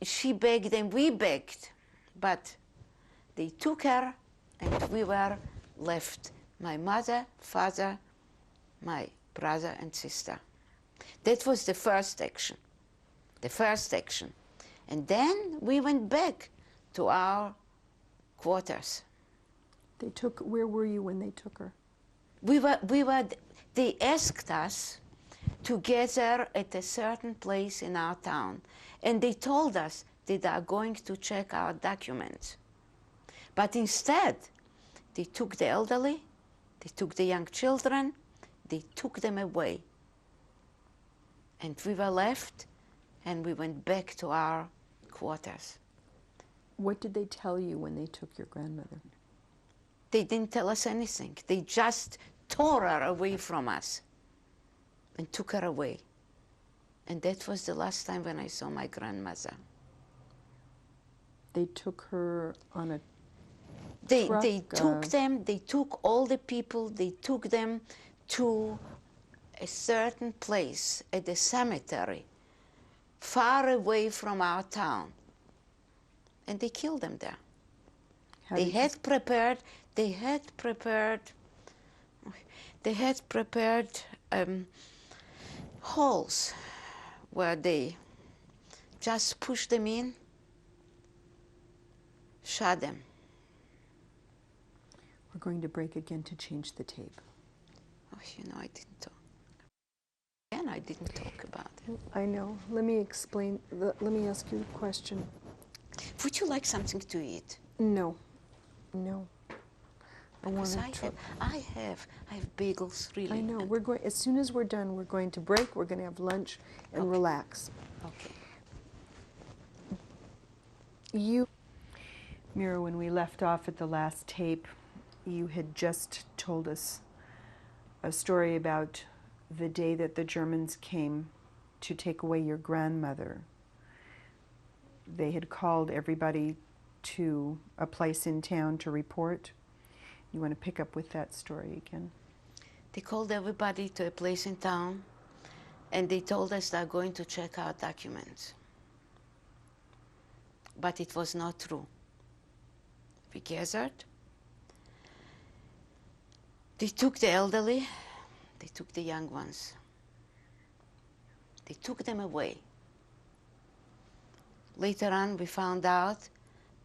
she begged and we begged. But they took her and we were left. My mother, father, my brother and sister. That was the first action. The first action. And then we went back to our quarters. Where were you when they took her? They asked us to gather at a certain place in our town. And they told us that they are going to check our documents. But instead, they took the elderly, they took the young children, they took them away. And we were left, and we went back to our quarters. What did they tell you when they took your grandmother? They didn't tell us anything. They just tore her away from us and took her away. And that was the last time when I saw my grandmother. They took her on a They truck, they took all the people, they took them to a certain place at the cemetery, far away from our town. And they killed them there. They had prepared holes where they just pushed them in, shot them. We're going to break again to change the tape. Oh, I didn't talk. Again, I didn't talk about it. I know. Let me explain. Let me ask you a question. Would you like something to eat? No. No. Because I have bagels, really. I know. We're going. As soon as we're done, we're going to break. We're going to have lunch and relax. Okay. Mira, when we left off at the last tape, you had just told us a story about the day that the Germans came to take away your grandmother. They had called everybody to a place in town to report. You want to pick up with that story again? They called everybody to a place in town, and they told us they're going to check our documents. But it was not true. We gathered. They took the elderly, they took the young ones. They took them away. Later on, we found out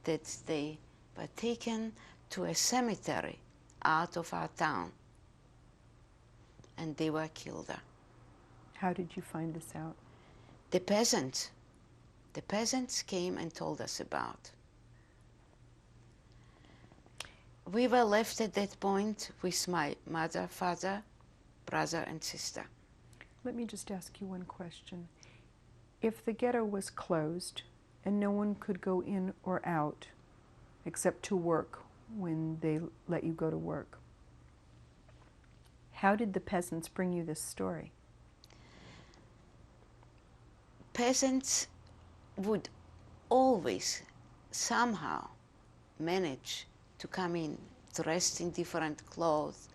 that they were taken to a cemetery out of our town, and they were killed there. How did you find this out? The peasants came and told us about. We were left at that point with my mother, father, brother, and sister. Let me just ask you one question. If the ghetto was closed and no one could go in or out except to work when they let you go to work, how did the peasants bring you this story? Peasants would always somehow manage to come in dressed in different clothes,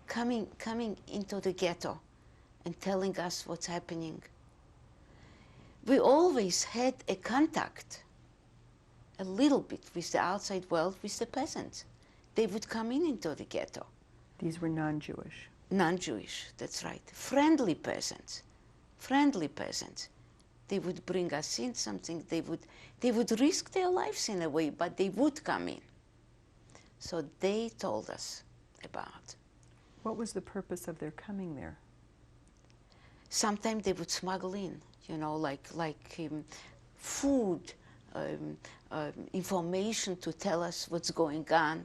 coming into the ghetto and telling us what's happening. We always had a contact, a little bit, with the outside world, with the peasants. They would come into the ghetto. These were non-Jewish. Non-Jewish, that's right. Friendly peasants. Friendly peasants. They would bring us in something. They would risk their lives in a way, but they would come in. So they told us about. What was the purpose of their coming there? Sometimes they would smuggle in, like food, information to tell us what's going on.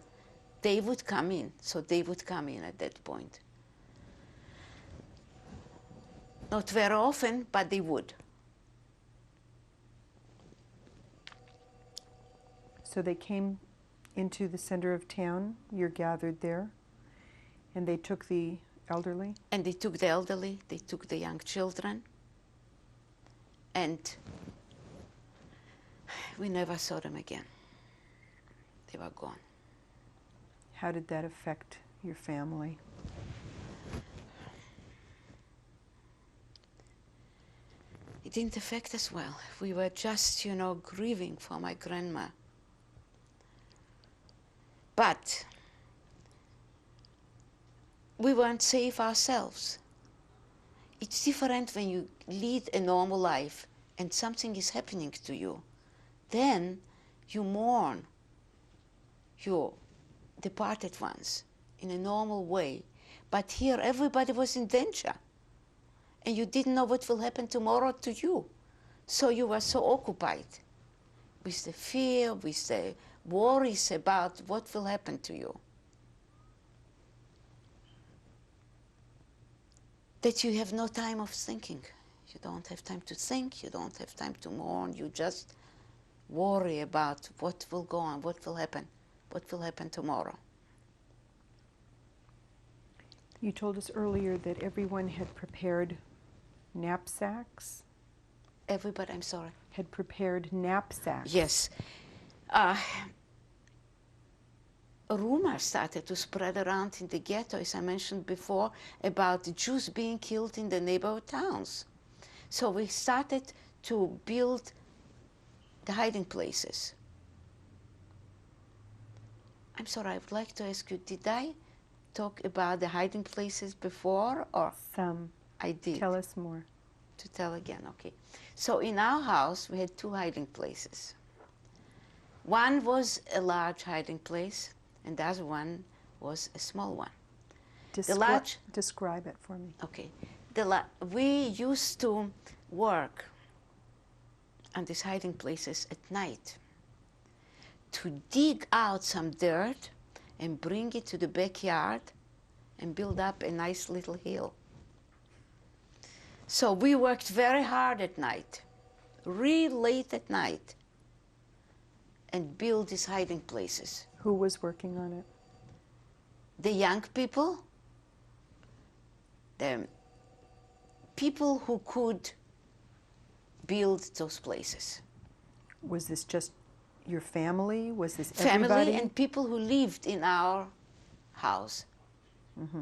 They would come in, so they would come in at that point. Not very often, but they would. So they came into the center of town, you're gathered there, and they took the elderly? And they took the elderly, they took the young children, and we never saw them again. They were gone. How did that affect your family? It didn't affect us well. We were just, you know, grieving for my grandma. But we weren't safe ourselves. It's different when you lead a normal life and something is happening to you. Then you mourn your departed ones in a normal way. But here everybody was in danger. And you didn't know what will happen tomorrow to you. So you were so occupied with the fear, with the worries about what will happen to you, that you have no time of thinking. You don't have time to think, you don't have time to mourn, you just worry about what will go on, what will happen tomorrow. You told us earlier that everyone had prepared knapsacks? Everybody, I'm sorry. Had prepared knapsacks. Yes. A rumor started to spread around in the ghetto, as I mentioned before, about the Jews being killed in the neighborhood towns. So we started to build the hiding places. I'm sorry, I would like to ask you, did I talk about the hiding places before, or? Some. I did. Tell us more. To tell again, okay. So in our house, we had two hiding places. One was a large hiding place, and the other one was a small one. Describe it for me. Okay. We used to work on these hiding places at night to dig out some dirt and bring it to the backyard and build up a nice little hill. So we worked very hard at night, real late at night, and built these hiding places. Who was working on it? The young people, the people who could build those places. Was this just your family? Was this Family everybody? and people who lived in our house. Mm-hmm.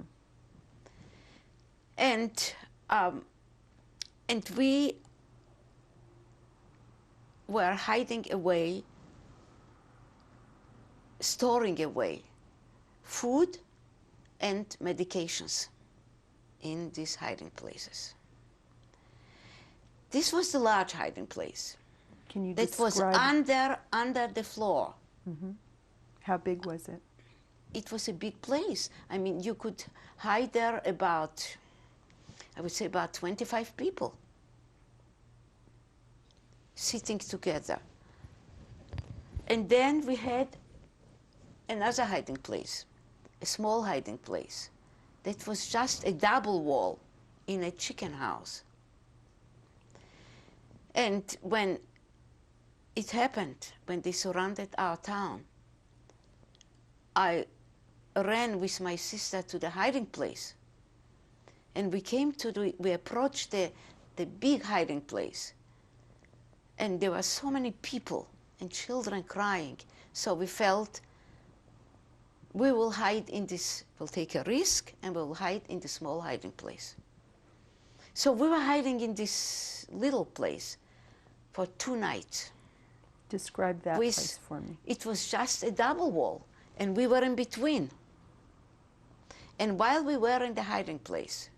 And we were hiding away, storing away food and medications in these hiding places. This was the large hiding place. Can you That was describe? under the floor. Mm-hmm. How big was it? It was a big place. I mean, you could hide there about, I would say about 25 people sitting together. And then we had another hiding place, a small hiding place, that was just a double wall in a chicken house. And when it happened, when they surrounded our town, I ran with my sister to the hiding place. And we approached the big hiding place. And there were so many people and children crying. So we felt we will hide in this, we'll take a risk and we'll hide in the small hiding place. So we were hiding in this little place for 2 nights. Describe that place for me. It was just a double wall, and we were in between. And while we were in the hiding place,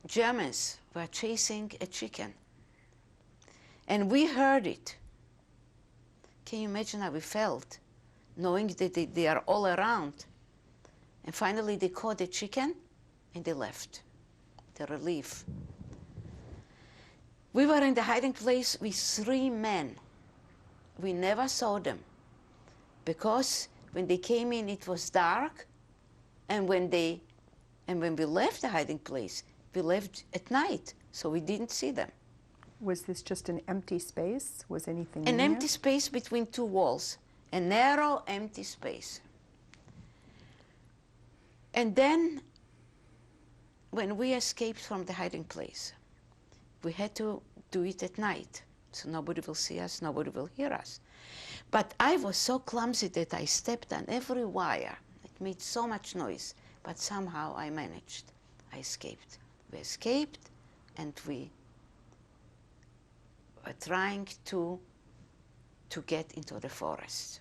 Germans were chasing a chicken. And we heard it. Can you imagine how we felt, knowing that they are all around? And finally they caught the chicken and they left. The relief. We were in the hiding place with 3 men. We never saw them, because when they came in it was dark, and when we left the hiding place, we left at night, so we didn't see them. Was this just an empty space? Was anything An in empty there? space between two walls, a narrow, empty space. And then, when we escaped from the hiding place, we had to do it at night, so nobody will see us, nobody will hear us. But I was so clumsy that I stepped on every wire. It made so much noise, but somehow I managed. I escaped. We escaped, and we were trying to get into the forest.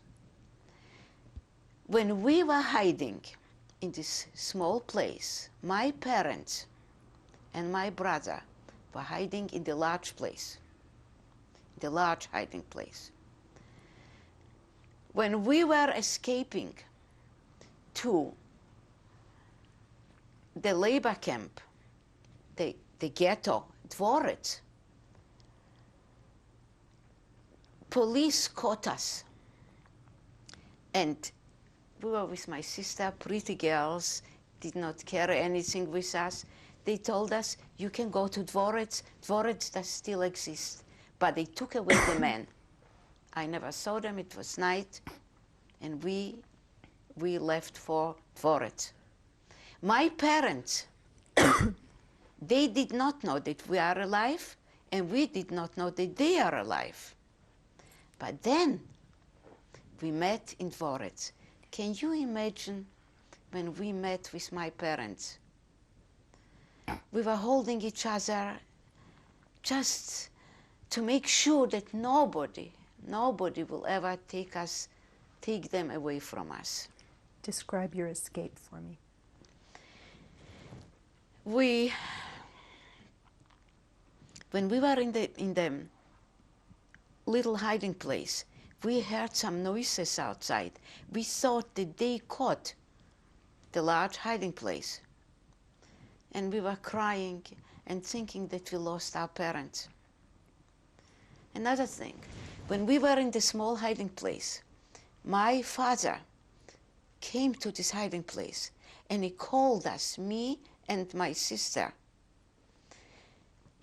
When we were hiding in this small place, my parents and my brother were hiding in the large place, the large hiding place. When we were escaping to the labor camp, the ghetto, Dvorets, police caught us. And we were with my sister, pretty girls, did not carry anything with us. They told us, you can go to Dvorets. Dvorets does still exist. But they took away the men. I never saw them, it was night, and we left for Dvorets. My parents, they did not know that we are alive, and we did not know that they are alive. But then we met in Dvorets. Can you imagine when we met with my parents? We were holding each other just to make sure that nobody will ever take them away from us. Describe your escape for me. When we were in the little hiding place, we heard some noises outside. We thought that they caught the large hiding place. And we were crying and thinking that we lost our parents. Another thing, when we were in the small hiding place, my father came to this hiding place and he called us, me and my sister.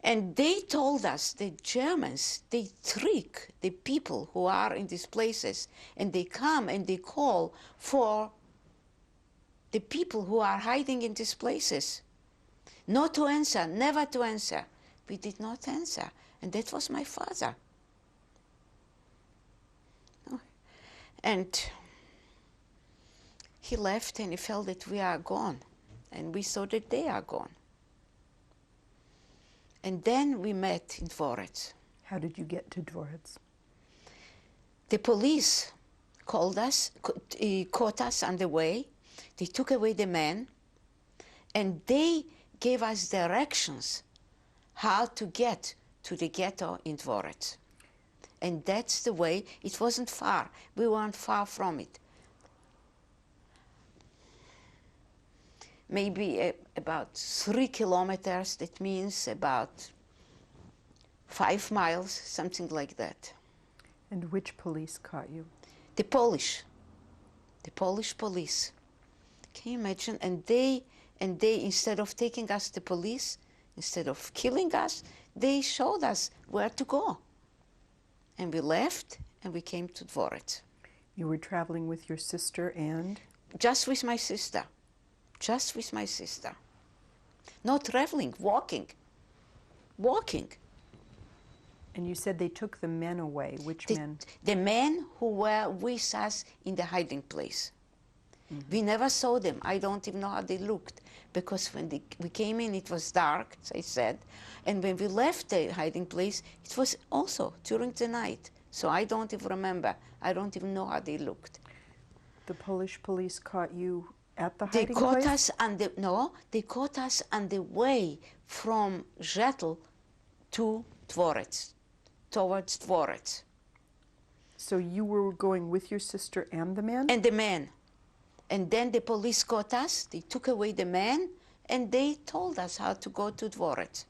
And they told us that Germans, they trick the people who are in these places, and they come and they call for the people who are hiding in these places. Not to answer, never to answer. We did not answer, and that was my father. And he left and he felt that we are gone, and we saw that they are gone. And then we met in Dvorets. How did you get to Dvorets? The police called us, caught us on the way. They took away the men, and they gave us directions how to get to the ghetto in Dvorets. And that's the way. It wasn't far. We weren't far from it. Maybe about 3 kilometers, that means about 5 miles, something like that. And which police caught you? The Polish police. Can you imagine? And they, instead of taking us to police, instead of killing us, they showed us where to go. And we left, and we came to Dvorets. You were traveling with your sister and? Just with my sister. Just with my sister. Not traveling, walking. Walking. And you said they took the men away. Which men? The men who were with us in the hiding place. Mm-hmm. We never saw them. I don't even know how they looked. Because when we came in, it was dark, as I said. And when we left the hiding place, it was also during the night. So I don't even remember. I don't even know how they looked. The Polish police caught you at the They hiding caught place? us on the, no, they caught us on the way from Žetl to Dvorets, towards Dvorets. So you were going with your sister and the man? And the man. And then the police caught us, they took away the man, and they told us how to go to Dvorets.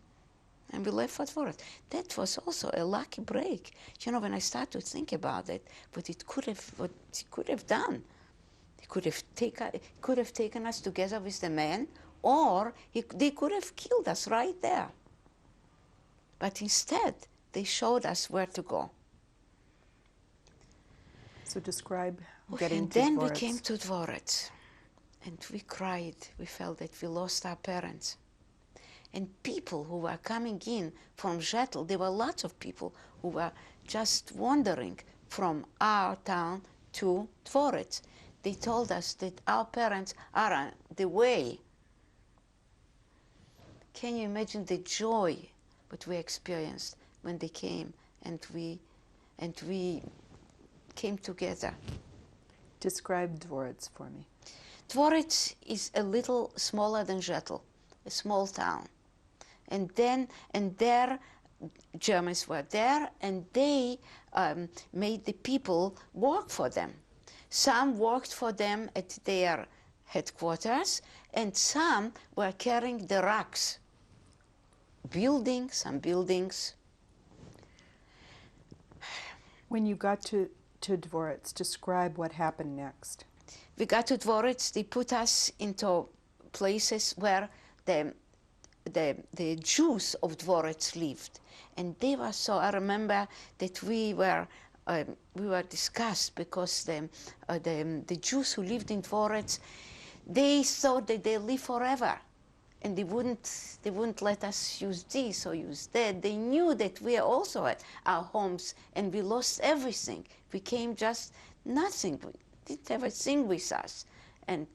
And we left for Dvorets. That was also a lucky break. You know, when I start to think about it, what he could have done. He could have taken us together with the man, or they could have killed us right there. But instead, they showed us where to go. So describe getting And to then we Dvorets. came to Dvorets, and we cried. We felt that we lost our parents. And people who were coming in from Zhetl, there were lots of people who were just wandering from our town to Dvorets. They told us that our parents are on the way. Can you imagine the joy that we experienced when they came and we came together? Describe Dvorets for me. Dvorets is a little smaller than Zhetl, a small town. And there, Germans were there, and they made the people work for them. Some worked for them at their headquarters, and some were carrying the racks, building some buildings. When you got to Dvorets, describe what happened next. We got to Dvorets, they put us into places where the Jews of Dvorets lived. And they were so, I remember that we were discussed because the Jews who lived in Dvorets, they thought that they live forever. And they wouldn't let us use this or use that. They knew that we also had our homes and we lost everything. We came just nothing. We didn't have a thing with us. And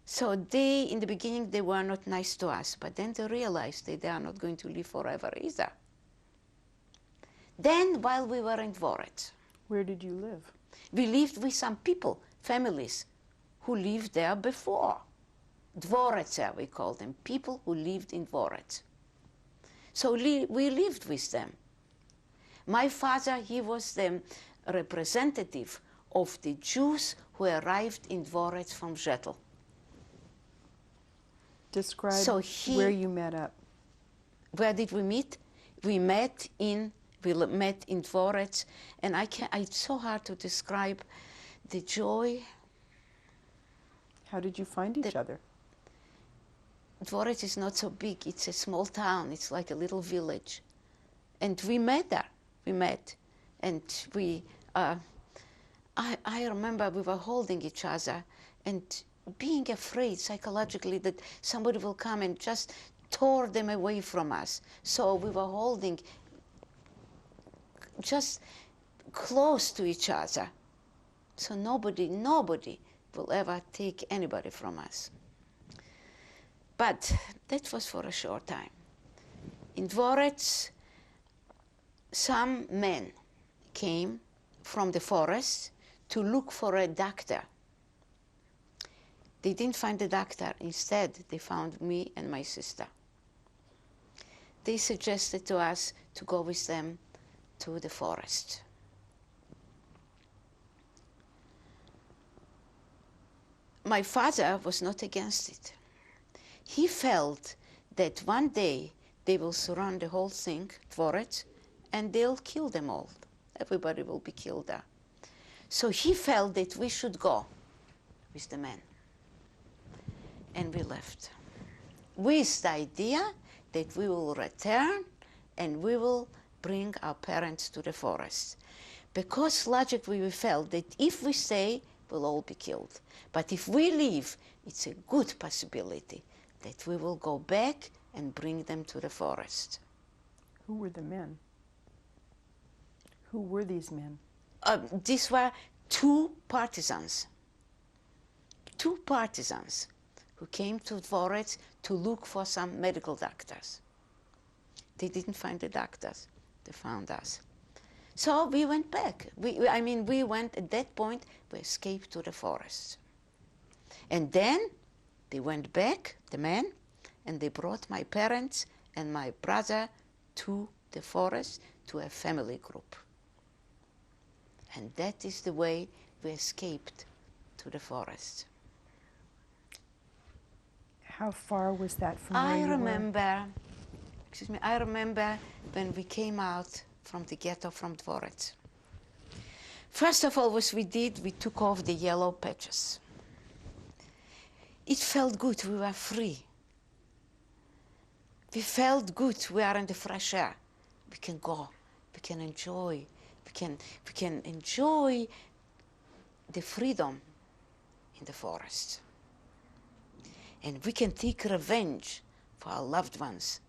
so they, in the beginning, they were not nice to us, but then they realized that they are not going to live forever either. Then, while we were in Dvorets, Where did you live? we lived with some people, families, who lived there before. Dvoretzer, we call them, people who lived in Dvorets. So we lived with them. My father, he was the representative of the Jews who arrived in Dvorets from Zhetl. Describe So where you met up. Where did we meet? We met in Dvorets, and it's so hard to describe the joy. How did you find each other? Dvorets is not so big. It's a small town. It's like a little village. And we met there. We met. And I remember we were holding each other and being afraid psychologically that somebody will come and just tore them away from us. So we were holding just close to each other. So nobody will ever take anybody from us. But that was for a short time. In Dvorets, some men came from the forest to look for a doctor. They didn't find the doctor. Instead, they found me and my sister. They suggested to us to go with them to the forest. My father was not against it. He felt that one day they will surround the whole thing, Dvorets, and they'll kill them all. Everybody will be killed there. So he felt that we should go with the men. And we left with the idea that we will return and we will bring our parents to the forest. Because logically we felt that if we stay, we'll all be killed. But if we leave, it's a good possibility that we will go back and bring them to the forest. Who were the men? Who were these men? These were two partisans who came to Dvorets to look for some medical doctors. They didn't find the doctors. They found us. So we went back. We went at that point, we escaped to the forest. And then they went back, the men, and they brought my parents and my brother to the forest, to a family group. And that is the way we escaped to the forest. How far was that from where I you were? remember when we came out from the ghetto from Dvorets. First of all, what we did, we took off the yellow patches. It felt good, we were free. We felt good, we are in the fresh air. we can go, we can enjoy, we can enjoy the freedom in the forest. And we can take revenge for our loved ones.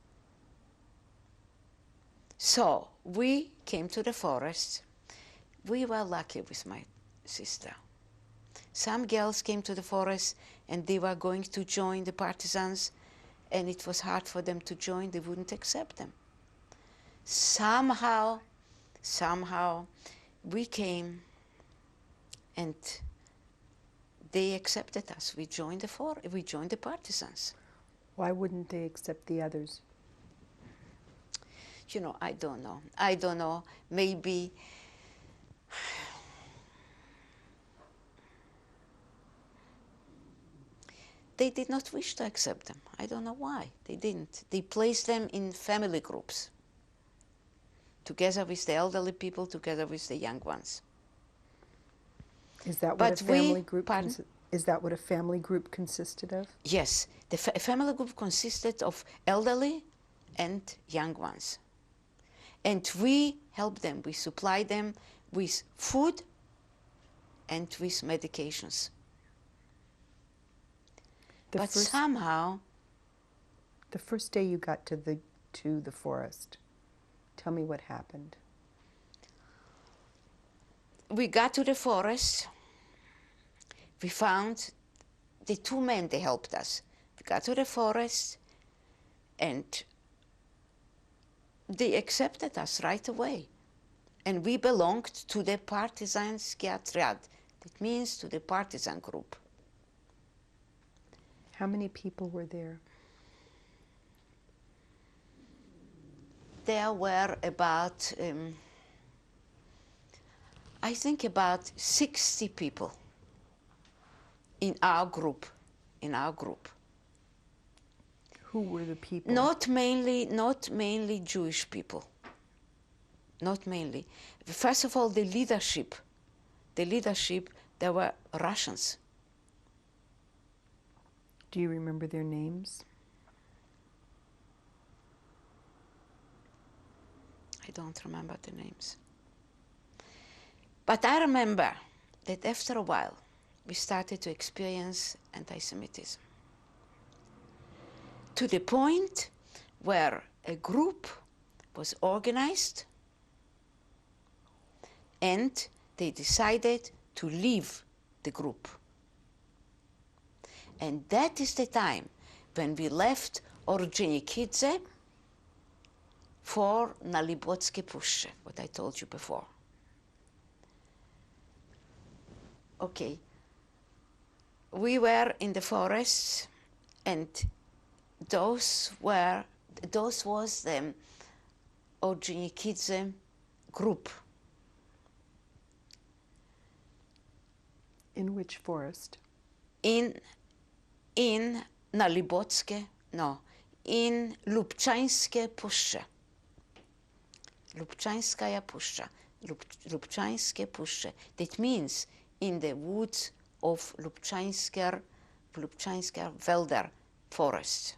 So we came to the forest. We were lucky with my sister. Some girls came to the forest and they were going to join the partisans, and it was hard for them to join. They wouldn't accept them. Somehow we came and they accepted us. We joined the partisans. Why wouldn't they accept the others? You know, I don't know. Maybe they did not wish to accept them. I don't know why. They didn't. They placed them in family groups, together with the elderly people, together with the young ones. Is that what But a family we- group? pardon? Is that what a family group consisted of? Yes, the family group consisted of elderly and young ones. And we help them, we supply them with food and with medications. The But first, somehow, the first day you got to the forest, tell me what happened. we got to the forest. We found the two men, they helped us. We got to the forest and they accepted us right away. And we belonged to the Partizanski Otrяд. That means to the partisan group. How many people were there? There were about, I think about 60 people in our group. Who were the people? Not mainly Jewish people. Not mainly. First of all, the leadership, there were Russians. Do you remember their names? I don't remember the names. But I remember that after a while, we started to experience anti-Semitism. To the point where a group was organized and they decided to leave the group. And that is the time when we left Ordzhonikidze for Nalibotsky Puszcze, what I told you before. Okay. We were in the forests, and those was the Ordzhonikidze group. In which forest? In Nalibotskie, no, in Lubchańskie Puszcze. Lubchańskaja Puszcza. Lubchańskie Puszcze. That means in the woods of Lubchańsker Wälder forest.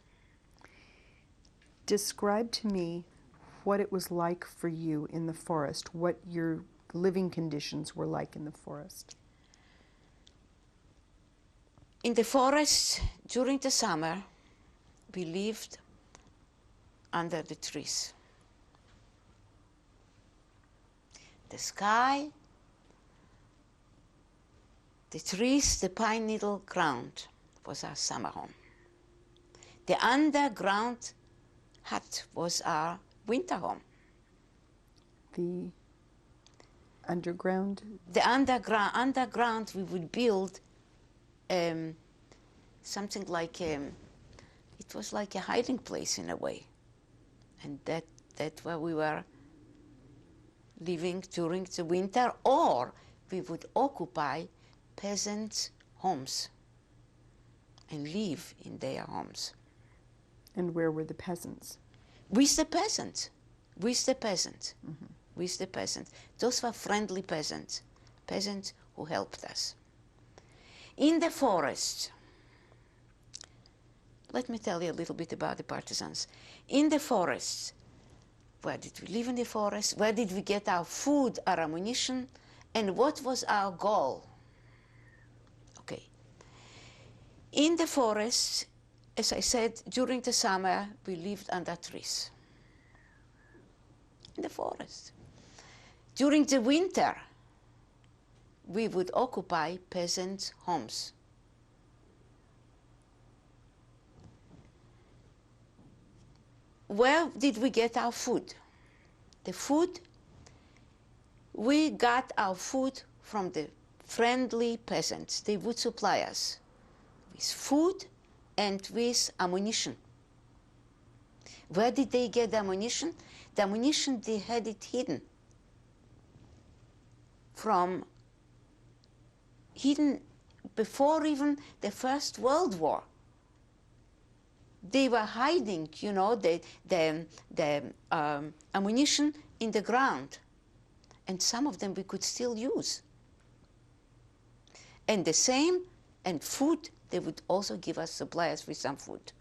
Describe to me what it was like for you in the forest, what your living conditions were like in the forest. In the forest, during the summer, we lived under the trees. The sky, the trees, the pine needle ground was our summer home. The underground hut was our winter home. The underground? The underground we would build something like, it was like a hiding place in a way. And that's where we were living during the winter, or we would occupy peasants' homes and live in their homes. And where were the peasants? With the peasants. Those were friendly peasants who helped us. In the forest, let me tell you a little bit about the partisans. In the forest, Where did we live in the forest? Where did we get our food, our ammunition? And what was our goal? Okay. In the forest, as I said, during the summer, we lived under trees. In the forest. During the winter, we would occupy peasants' homes. Where did we get our food? The food, we got our food from the friendly peasants. They would supply us with food and with ammunition. Where did they get the ammunition? The ammunition, they had it hidden. Hidden before even the First World War. They were hiding, you know, the ammunition in the ground. And some of them we could still use. And the same, and food, they would also give us supplies with some food.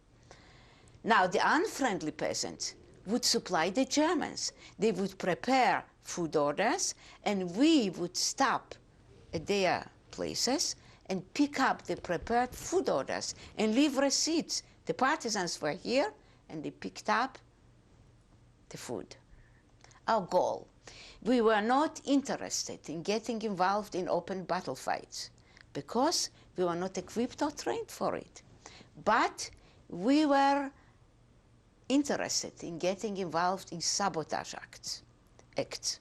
Now, the unfriendly peasants would supply the Germans. They would prepare food orders, and we would stop at their places and pick up the prepared food orders and leave receipts. The partisans were here, and they picked up the food. Our goal. We were not interested in getting involved in open battle fights because we were not equipped or trained for it. But we were interested in getting involved in sabotage acts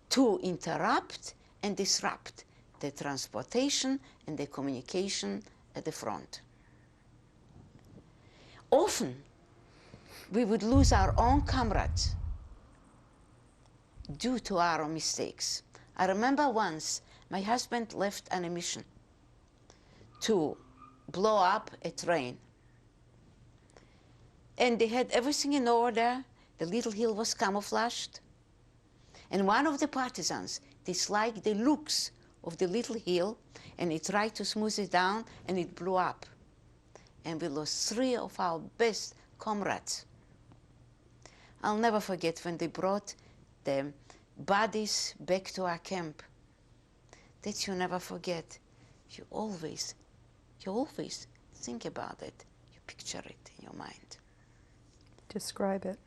to interrupt and disrupt the transportation and the communication at the front. Often, we would lose our own comrades due to our mistakes. I remember once my husband left on a mission to blow up a train. And they had everything in order. The little hill was camouflaged. And one of the partisans disliked the looks of the little hill, and he tried to smooth it down, and it blew up. And we lost 3 of our best comrades. I'll never forget when they brought the bodies back to our camp. That you never forget. You always think about it. You picture it in your mind. Describe it.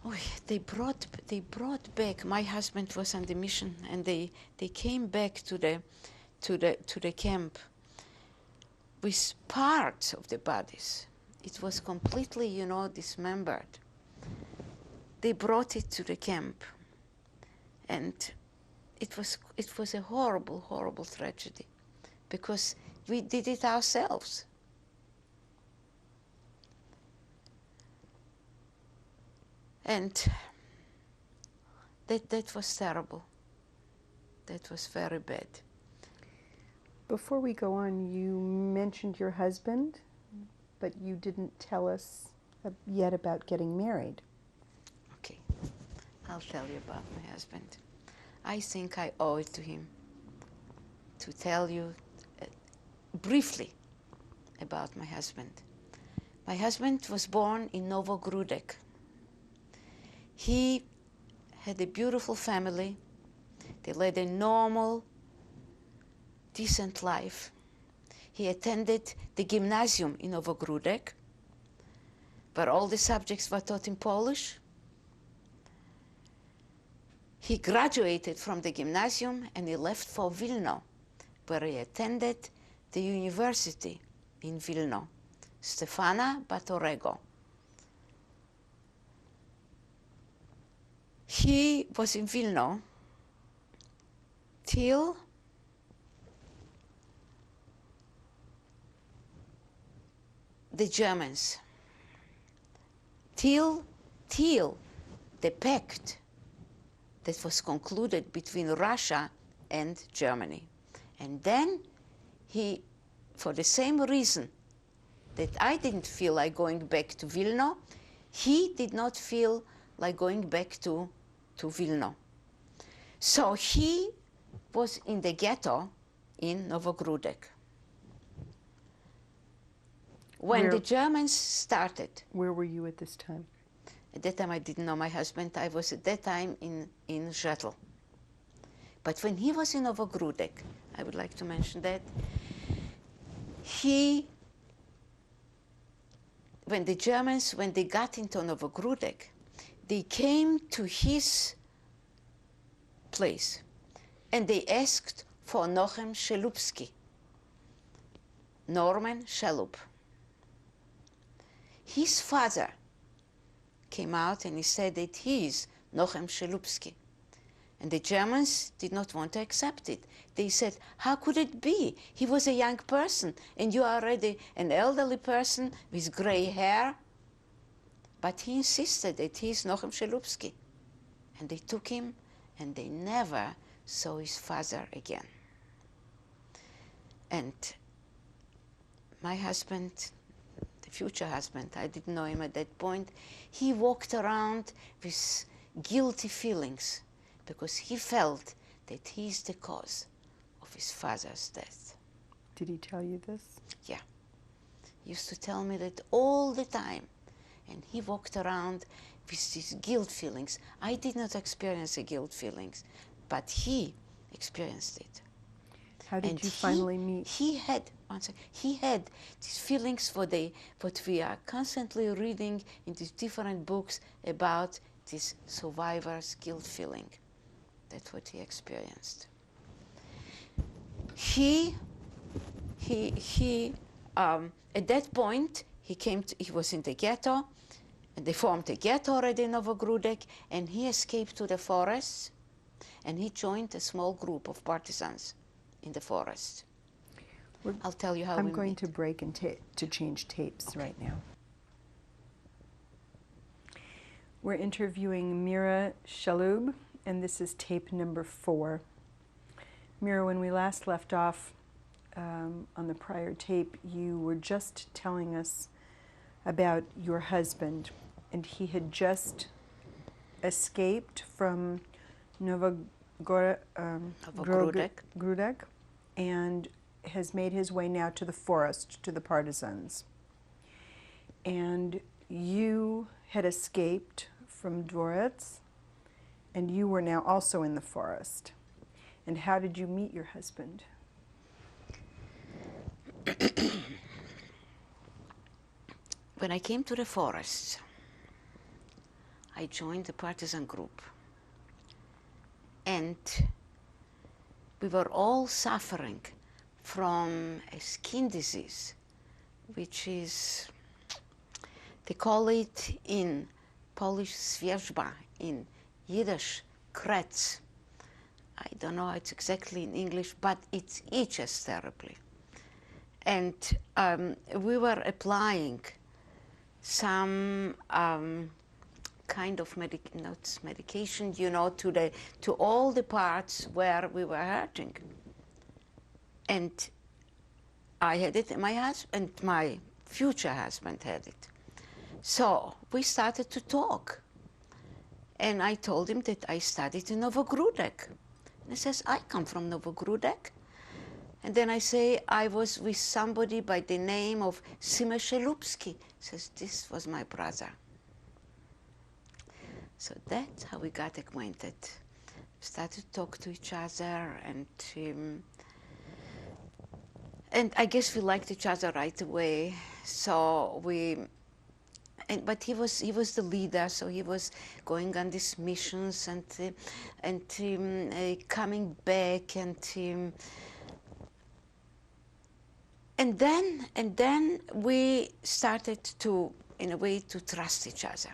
Oh, they brought back. My husband was on the mission, and they came back to the camp with parts of the bodies. It was completely, you know, dismembered. They brought it to the camp, and it was a horrible, horrible tragedy, because we did it ourselves. And that was terrible. That was very bad. Before we go on, you mentioned your husband, but you didn't tell us yet about getting married. Okay, I'll tell you about my husband. I think I owe it to him to tell you briefly about my husband. My husband was born in Novogrudek. He had a beautiful family. They led a normal, decent life. He attended the gymnasium in Novogrudek, where all the subjects were taught in Polish. He graduated from the gymnasium and he left for Vilno, where he attended the university in Vilno, Stefana Batorego. He was in Vilno till the Germans, till the pact that was concluded between Russia and Germany. And then he, for the same reason that I didn't feel like going back to Vilno, he did not feel like going back to Vilno. So he was in the ghetto in Novogrudek. When the Germans started. Where were you at this time? At that time I didn't know my husband. I was at that time in Zhetl. But when he was in Novogrudek, I would like to mention that, when the Germans, when they got into Novogrudek, they came to his place and they asked for Nochem Shelupski, Norman Shelub. His father came out and he said that he is Nochem Shelupski. And the Germans did not want to accept it. They said, how could it be? He was a young person, and you are already an elderly person with gray hair. But he insisted that he is Nochem Shelupski. And they took him, and they never saw his father again. And my husband, the future husband, I didn't know him at that point, he walked around with guilty feelings, because he felt that he is the cause of his father's death. Did he tell you this? Yeah. He used to tell me that all the time. And he walked around with these guilt feelings. I did not experience the guilt feelings, but he experienced it. How did you finally meet? He had these feelings for what we are constantly reading in these different books about this survivor's guilt feeling. That's what he experienced. At that point, he was in the ghetto, and they formed a ghetto already in Novogrudek, and he escaped to the forests, and he joined a small group of partisans in the forest. I'll tell you how we I'm going met. to break and to change tapes right now. We're interviewing Mira Shelub, and this is tape number 4. Mira, when we last left off on the prior tape, you were just telling us about your husband, and he had just escaped from Novogrudek and has made his way now to the forest, to the partisans. And you had escaped from Dvorets, and you were now also in the forest. And how did you meet your husband? When I came to the forest, I joined the partisan group. And we were all suffering from a skin disease, which is, they call it in Polish zwierzba, in Yiddish kretz. I don't know how it's exactly in English, but it itches terribly. And we were applying some kind of medication, you know, to all the parts where we were hurting. And I had it, and my future husband had it. So we started to talk. And I told him that I studied in Novogrudek. And he says, I come from Novogrudek. And then I say, I was with somebody by the name of Sima Shelupski. He says, this was my brother. So that's how we got acquainted. We started to talk to each other, and I guess we liked each other right away. So but he was the leader, so he was going on these missions and coming back, and then we started to, in a way, to trust each other,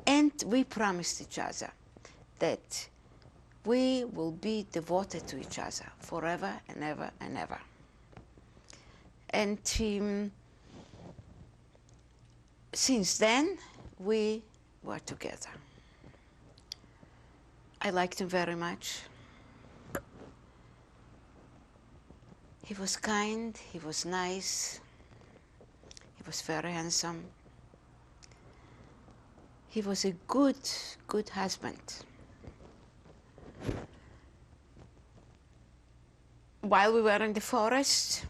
and we promised each other that we will be devoted to each other forever and ever and ever. And since then, we were together. I liked him very much. He was kind, he was nice, he was very handsome. He was a good husband. While we were in the forest,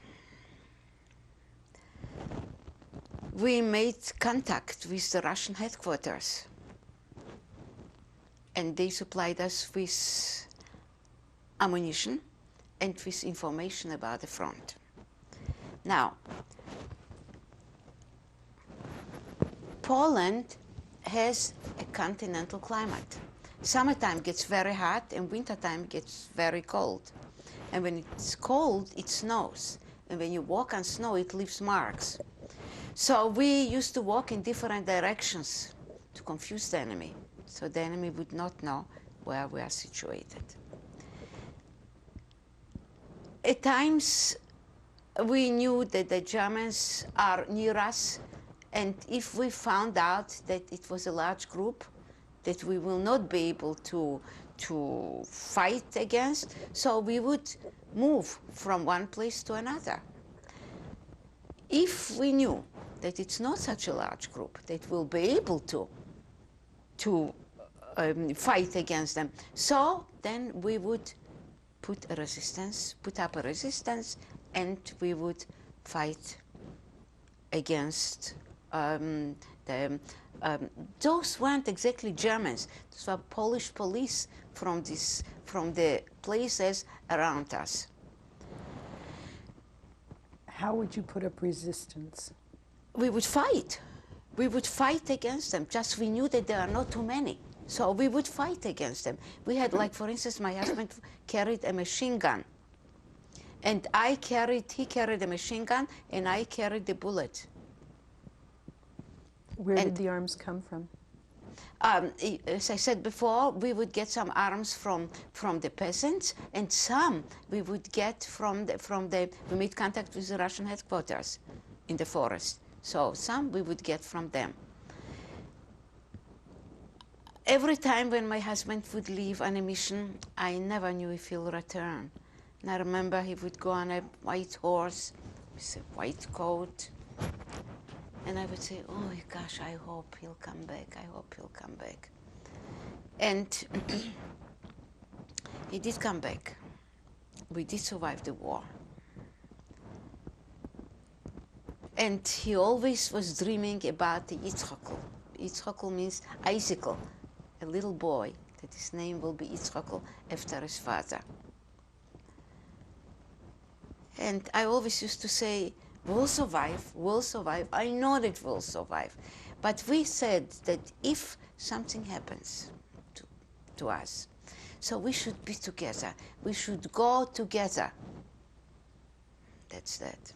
we made contact with the Russian headquarters. and they supplied us with ammunition and with information about the front. Now, Poland has a continental climate. Summertime gets very hot and wintertime gets very cold. And when it's cold, it snows. And when you walk on snow, it leaves marks. So we used to walk in different directions to confuse the enemy, so the enemy would not know where we are situated. At times, we knew that the Germans are near us, and if we found out that it was a large group that we will not be able to fight against, so we would move from one place to another. If we knew that it's not such a large group that will be able to fight against them, so then we would put up a resistance, and we would fight against those weren't exactly Germans. Those were Polish police from the places around us. How would you put up resistance? We would fight. We would fight against them. Just we knew that there are not too many. So we would fight against them. We had, like, for instance, my husband carried a machine gun. And he carried a machine gun, and I carried the bullet. Where did the arms come from? As I said before, we would get some arms from the peasants, and some we would get we made contact with the Russian headquarters in the forest. So some we would get from them. Every time when my husband would leave on a mission, I never knew if he'll return. And I remember he would go on a white horse with a white coat. And I would say, oh gosh, I hope he'll come back. I hope he'll come back. And he did come back. We did survive the war. And he always was dreaming about the Yitzchakl. Yitzchakl means icicle, a little boy, that his name will be Yitzchakl after his father. And I always used to say, we'll survive, we'll survive. I know that we'll survive. But we said that if something happens to us, so we should be together. We should go together. That's that.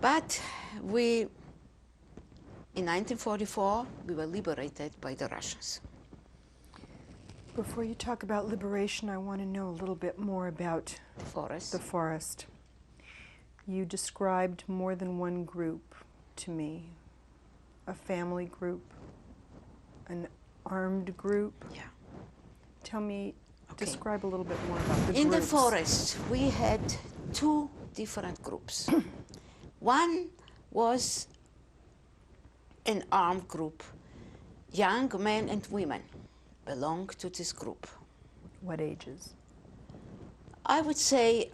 But in 1944, we were liberated by the Russians. Before you talk about liberation, I want to know a little bit more about The forest. the forest. You described more than one group to me. A family group, an armed group. Yeah. Tell me, Okay. describe a little bit more about the In the groups. forest, we had two different groups. One was an armed group. Young men and women belonged to this group. What ages? I would say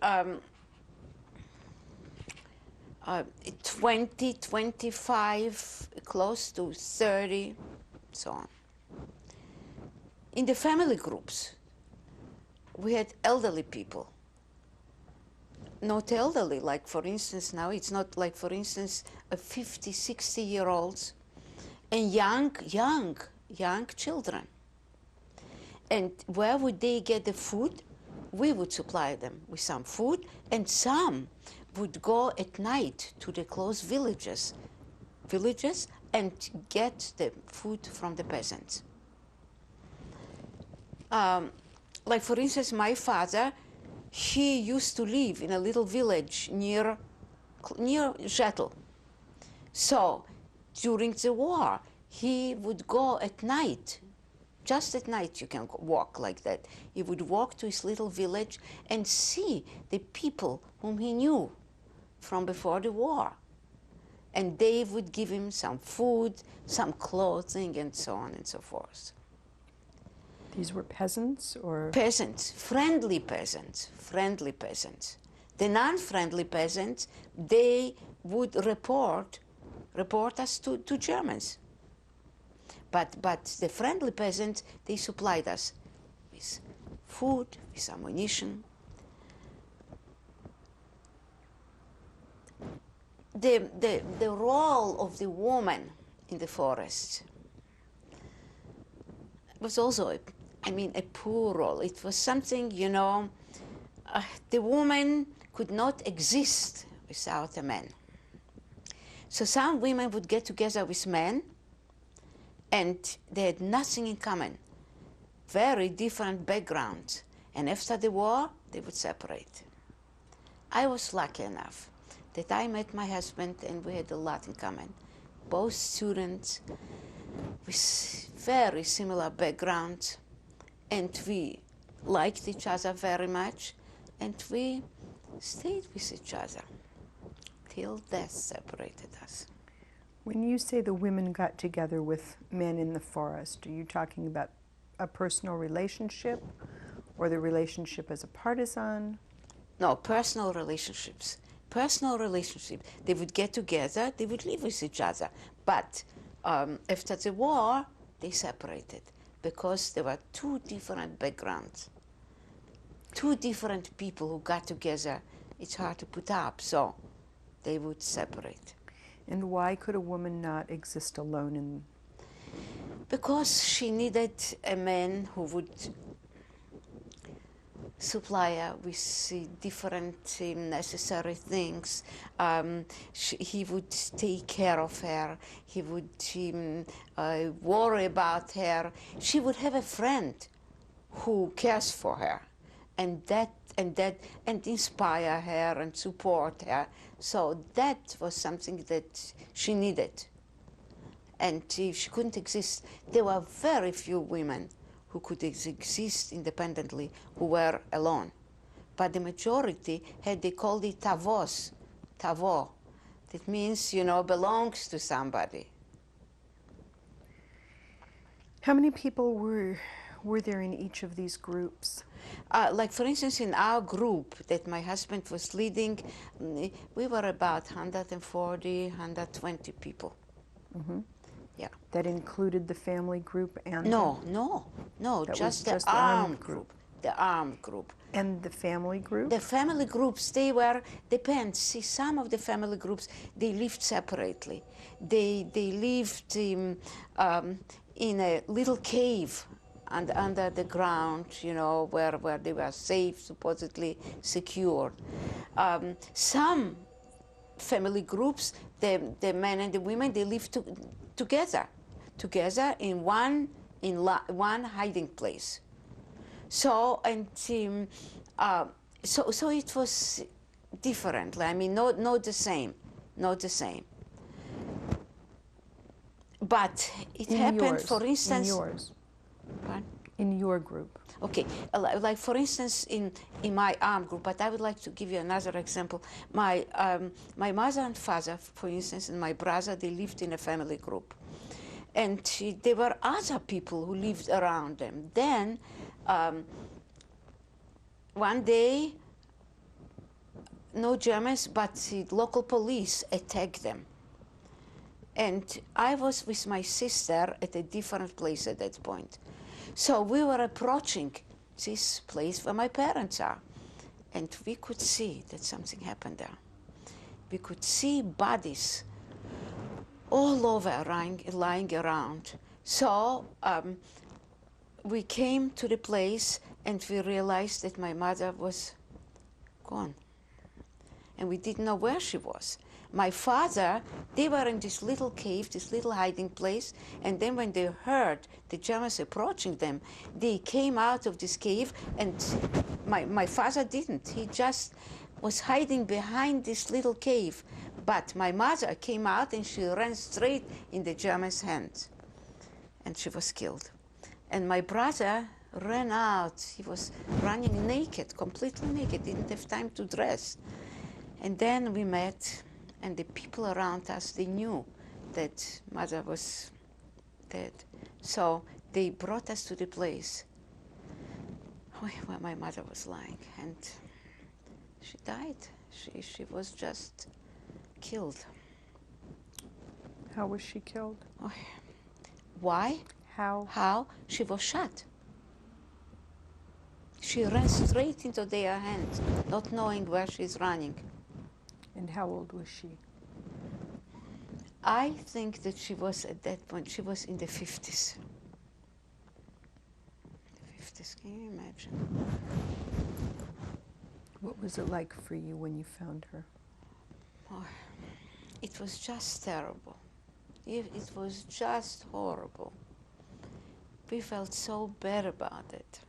20, 25, close to 30, so on. In the family groups, we had elderly people. Not elderly, like, for instance, now it's not like, for instance, a 50, 60-year-olds, and young children. And where would they get the food? We would supply them with some food, and some would go at night to the close villages and get the food from the peasants. Like, for instance, my father, he used to live in a little village near Zhetl. So during the war, he would go at night. Just at night you can walk like that. He would walk to his little village and see the people whom he knew from before the war. And they would give him some food, some clothing, and so on and so forth. These were peasants or? Peasants, friendly peasants, friendly peasants. The non-friendly peasants, they would report us to Germans. But the friendly peasants, they supplied us with food, with ammunition. The role of the woman in the forest was also, a poor role. It was something, the woman could not exist without a man. So some women would get together with men, and they had nothing in common, very different backgrounds. And after the war, they would separate. I was lucky enough that I met my husband and we had a lot in common. Both students with very similar backgrounds, and we liked each other very much, and we stayed with each other till death separated us. When you say the women got together with men in the forest, are you talking about a personal relationship or the relationship as a partisan? No, personal relationships. Personal relationships. They would get together, they would live with each other. But after the war, they separated because there were two different backgrounds. Two different people who got together. It's hard to put up, so they would separate. And why could a woman not exist alone in? Because she needed a man who would supply her with different necessary things. He would take care of her. He would worry about her. She would have a friend who cares for her, and inspire her and support her. So that was something that she needed. And if she couldn't exist, there were very few women who could exist independently, who were alone. But the majority they called it tavos, tavo. That means, belongs to somebody. How many people were there in each of these groups? Like, for instance, in our group that my husband was leading, we were about 140, 120 people. Mm-hmm. Yeah. That included the family group and No, just the armed group. The armed group. And the family group? The family groups, depends. See, some of the family groups, they lived separately. They lived in a little cave under the ground, where they were safe, supposedly secure. Some family groups, the men and the women, they lived together in one hiding place. So so it was different. Not the same. But it happened, for instance. In yours. Pardon? In your group. Okay, like for instance, in my armed group, but I would like to give you another example. My mother and father, for instance, and my brother, they lived in a family group. And there were other people who lived around them. Then, one day, no Germans, but the local police attacked them. And I was with my sister at a different place at that point. So we were approaching this place where my parents are. And we could see that something happened there. We could see bodies all over lying around. So we came to the place and we realized that my mother was gone. And we didn't know where she was. My father, they were in this little cave, this little hiding place, and then when they heard the Germans approaching them, they came out of this cave, and my father didn't. He just was hiding behind this little cave. But my mother came out and she ran straight in the Germans' hands, and she was killed. And my brother ran out. He was running naked, completely naked, didn't have time to dress. And then we met, and the people around us, they knew that mother was dead. So they brought us to the place where my mother was lying, and she died. She was just killed. How was she killed? Why? How? How? She was shot. She ran straight into their hands, not knowing where she's running. And how old was she? I think that she was, at that point, she was in the 50s. 50s, can you imagine? What was it like for you when you found her? Oh, it was just terrible. It was just horrible. We felt so bad about it.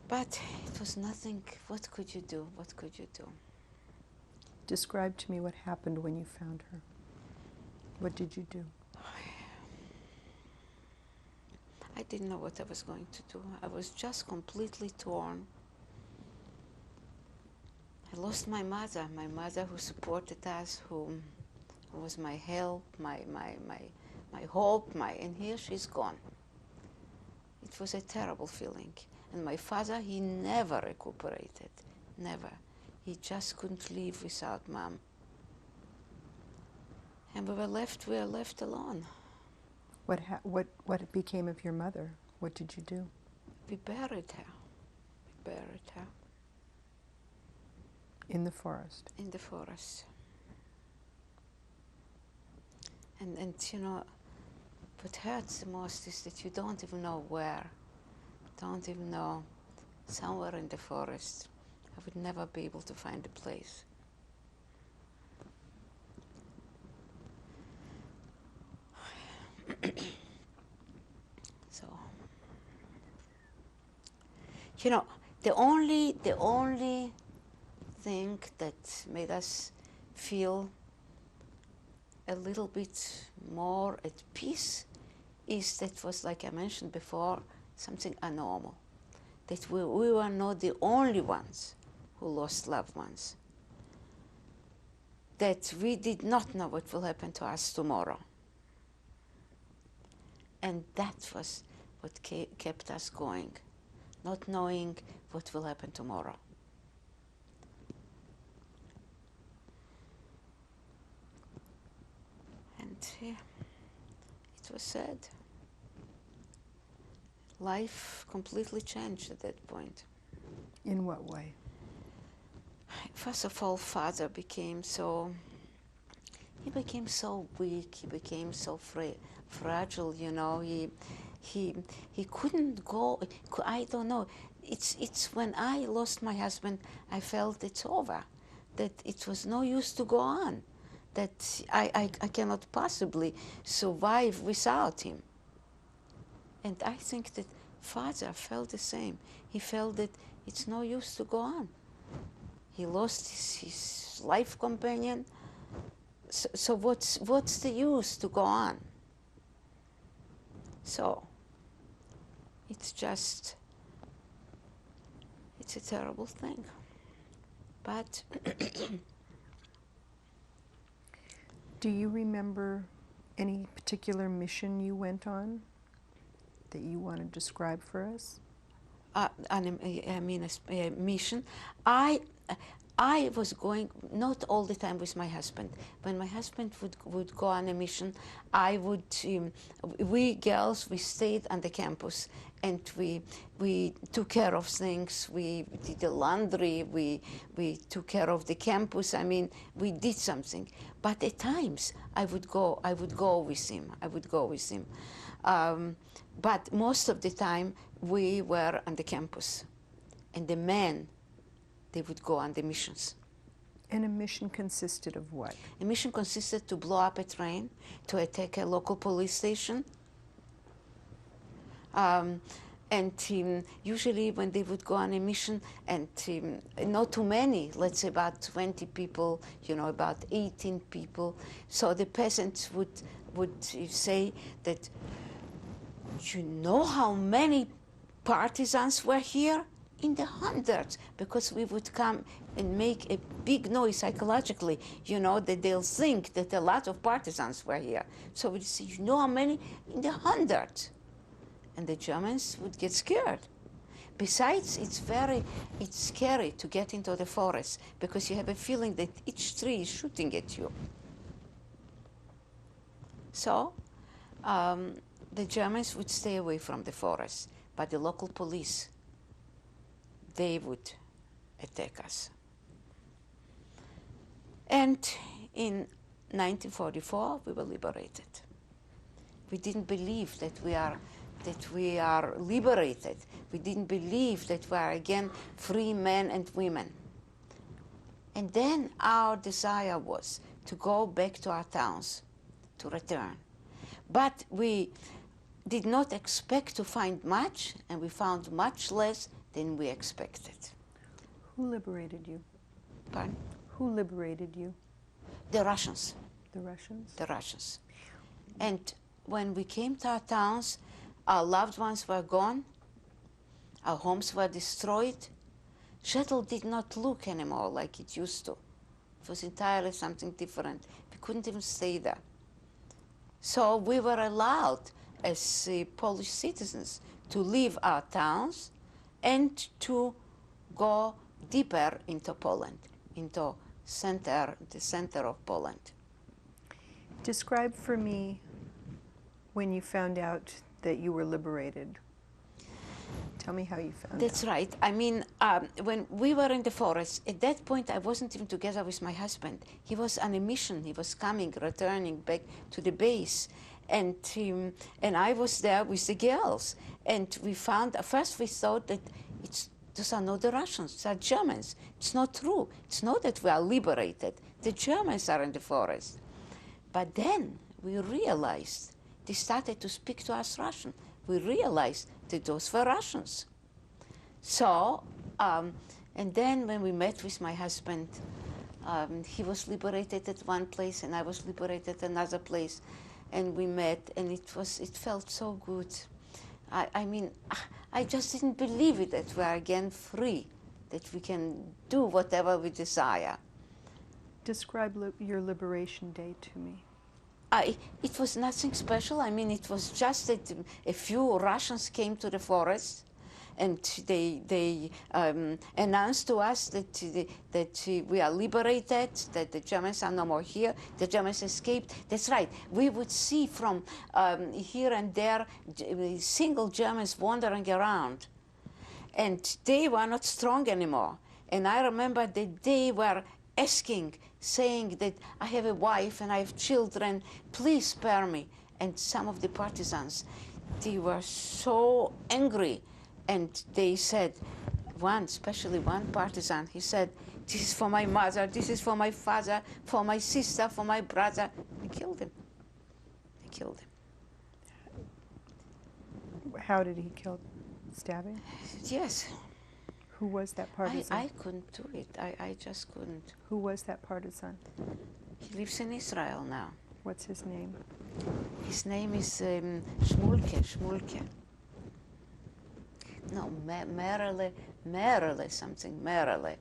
But it was nothing. What could you do? What could you do? Describe to me what happened when you found her. What did you do? I didn't know what I was going to do. I was just completely torn. I lost my mother who supported us, who was my help, my hope, and here she's gone. It was a terrible feeling. And my father, he never recuperated, never. He just couldn't live without Mom. And we were left alone. What became of your mother? What did you do? We buried her. We buried her. In the forest? In the forest. And you know, what hurts the most is that you don't even know where. Don't even know. Somewhere in the forest. I would never be able to find a place. So, you know, the only thing that made us feel a little bit more at peace is that was, like I mentioned before, something abnormal. That we were not the only ones who lost loved ones. That we did not know what will happen to us tomorrow. And that was what kept us going, not knowing what will happen tomorrow. And yeah, it was sad. Life completely changed at that point. In what way? First of all, Father became so weak, he became so fragile, you know, he couldn't go, I don't know, it's when I lost my husband, I felt it's over, that it was no use to go on, that I cannot possibly survive without him. And I think that Father felt the same. He felt that it's no use to go on. He lost his life companion. So what's the use to go on? So it's a terrible thing. But Do you remember any particular mission you went on that you want to describe for us? I mean, a mission. I was going not all the time with my husband. When my husband would go on a mission, I would. We girls, we stayed on the campus, and we took care of things. We did the laundry. We took care of the campus. I mean, we did something. But at times, I would go with him. I would go with him. But most of the time, we were on the campus, and the men, they would go on the missions. And a mission consisted of what? A mission consisted to blow up a train, to attack a local police station. And usually when they would go on a mission, and not too many, let's say about 20 people, you know, about 18 people. So the peasants would say that, you know how many partisans were here? In the hundreds, because we would come and make a big noise psychologically, you know, that they'll think that a lot of partisans were here. So we'd say, you know how many? In the hundreds. And the Germans would get scared. Besides, it's scary to get into the forest, because you have a feeling that each tree is shooting at you. So the Germans would stay away from the forest, but the local police, they would attack us. And in 1944, we were liberated. We didn't believe that we are liberated. We didn't believe that we are again free men and women. And then our desire was to go back to our towns, to return. But we did not expect to find much, and we found much less than we expected. Who liberated you? Pardon? Who liberated you? The Russians. The Russians? The Russians. And when we came to our towns, our loved ones were gone, our homes were destroyed. Shtetl did not look anymore like it used to. It was entirely something different. We couldn't even stay there. So we were allowed as Polish citizens to leave our towns and to go deeper into Poland, into the center of Poland. Describe for me when you found out that you were liberated. Tell me how you found out. That's right. I mean, when we were in the forest, at that point I wasn't even together with my husband. He was on a mission. He was returning back to the base. And I was there with the girls. And we found, at first we thought that those are not the Russians, these are Germans. It's not true. It's not that we are liberated. The Germans are in the forest. But then we realized, they started to speak to us Russian. We realized that those were Russians. So, and then when we met with my husband, he was liberated at one place and I was liberated at another place. And we met, and it felt so good. I mean, I just didn't believe it, that we are again free, that we can do whatever we desire. Describe your liberation day to me. It was nothing special. I mean, it was just that a few Russians came to the forest, and they announced to us that we are liberated, that the Germans are no more here, the Germans escaped. That's right. We would see from here and there single Germans wandering around, and they were not strong anymore. And I remember that they were asking, saying that I have a wife and I have children, please spare me. And some of the partisans, they were so angry. And they said, especially one partisan, he said, this is for my mother, this is for my father, for my sister, for my brother. They killed him. They killed him. How did he kill? Stabbing? Yes. Who was that partisan? I couldn't do it. I just couldn't. Who was that partisan? He lives in Israel now. What's his name? His name is Shmulke. No, Merele something, Merele.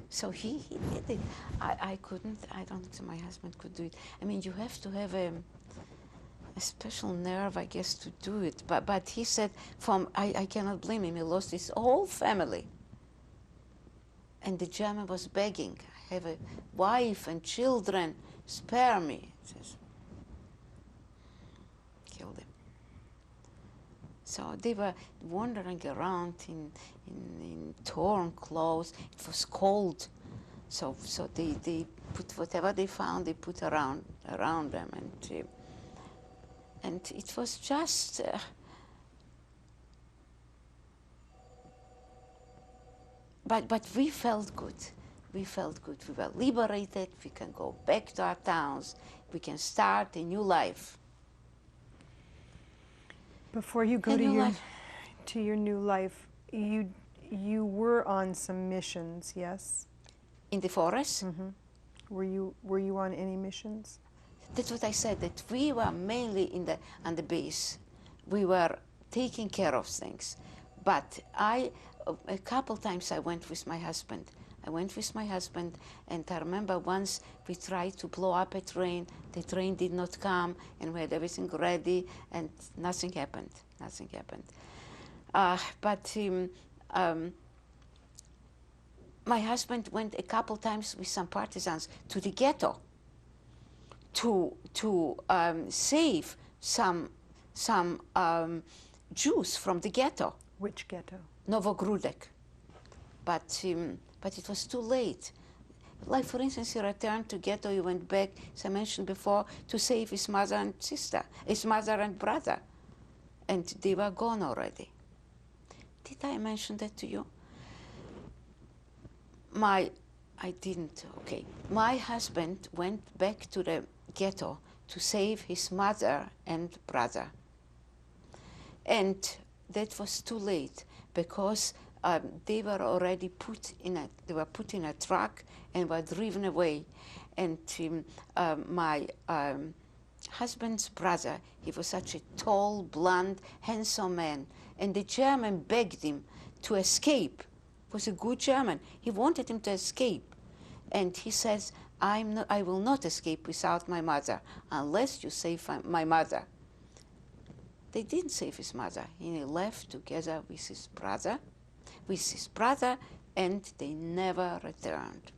So he did it. I couldn't. I don't think my husband could do it. I mean, you have to have a special nerve, I guess, to do it. But he said, I cannot blame him. He lost his whole family. And the German was begging, I have a wife and children, spare me. He says, killed him. So they were wandering around in torn clothes. It was cold. So they put whatever they found, they put around them. And it was just... But we felt good. We felt good. We were liberated. We can go back to our towns. We can start a new life. Before you go to your new life, you were on some missions, yes? In the forest? Mm-hmm. Were you on any missions? That's what I said, that we were mainly on the base. We were taking care of things. But a couple times I went with my husband. And I remember once we tried to blow up a train. The train did not come, and we had everything ready, and nothing happened. My husband went a couple times with some partisans to the ghetto to save some Jews from the ghetto, Which ghetto? Novogrudek. But it was too late. Like, for instance, he returned to ghetto, he went back, as I mentioned before, to save his mother and sister, his mother and brother. And they were gone already. Did I mention that to you? I didn't, okay. My husband went back to the ghetto to save his mother and brother. And that was too late, because they were already put in a truck and were driven away. And my husband's brother, he was such a tall, blonde, handsome man, and the German begged him to escape. Was a good German. He wanted him to escape. And he says, I will not escape without my mother, unless you save my mother. They didn't save his mother. He left together with his brother, and they never returned.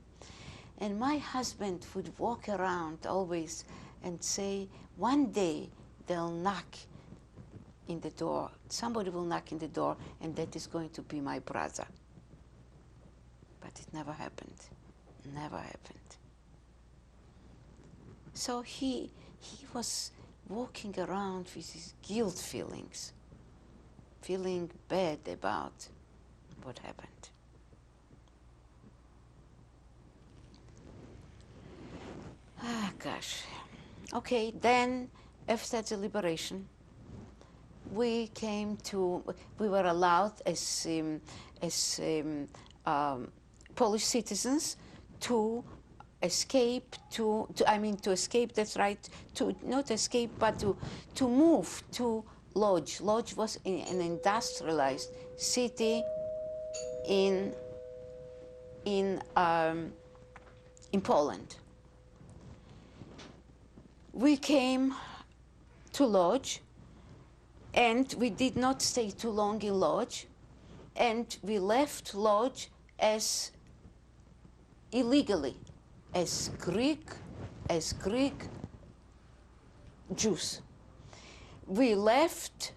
And my husband would walk around always and say, one day they'll knock in the door. Somebody will knock in the door, and that is going to be my brother. But it never happened. Never happened. So he was walking around with his guilt feelings, feeling bad about what happened. Ah, gosh. Okay, then after the liberation, we were allowed as Polish citizens to escape, to escape, that's right, to not escape, but to move to Lodz. Lodz was an industrialized city in Poland. We came to Lodz, and we did not stay too long in Lodz, and we left Lodz as illegally, as Greek Jews. We left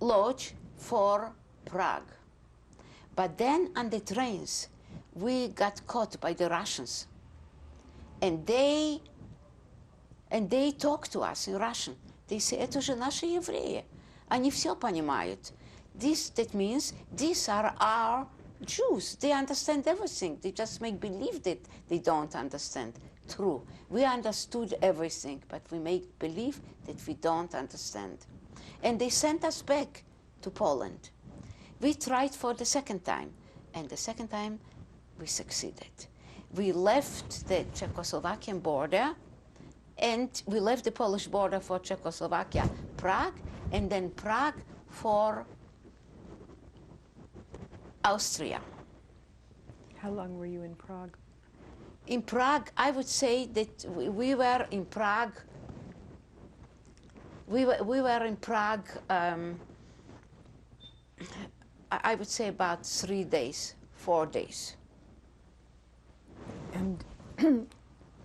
Lodz for Prague. But then on the trains, we got caught by the Russians. And they talked to us in Russian. They say, это же наши евреи. Они все понимают. That means these are our Jews. They understand everything. They just make believe that they don't understand. True. We understood everything, but we make believe that we don't understand. And they sent us back to Poland. We tried for the second time, and the second time we succeeded. We left the Czechoslovakian border, and we left the Polish border for Czechoslovakia, Prague, and then Prague for Austria. How long were you in Prague? In Prague, I would say that we were in Prague. We were in Prague. I would say about 3 days, 4 days. And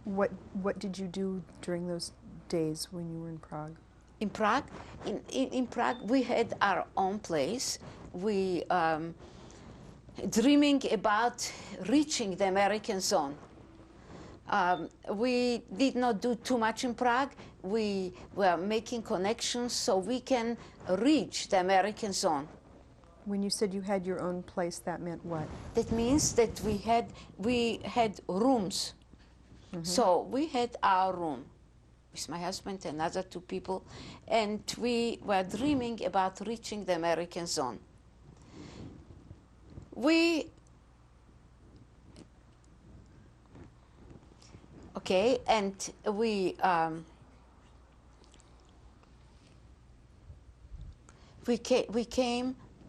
what did you do during those days when you were in Prague? In Prague, in Prague, we had our own place. We dreaming about reaching the American zone. We did not do too much in Prague. We were making connections so we can reach the American zone. When you said you had your own place, that meant what? That means that we had rooms. Mm-hmm. So we had our room with my husband and other 2 people, and we were dreaming about reaching the American zone. We came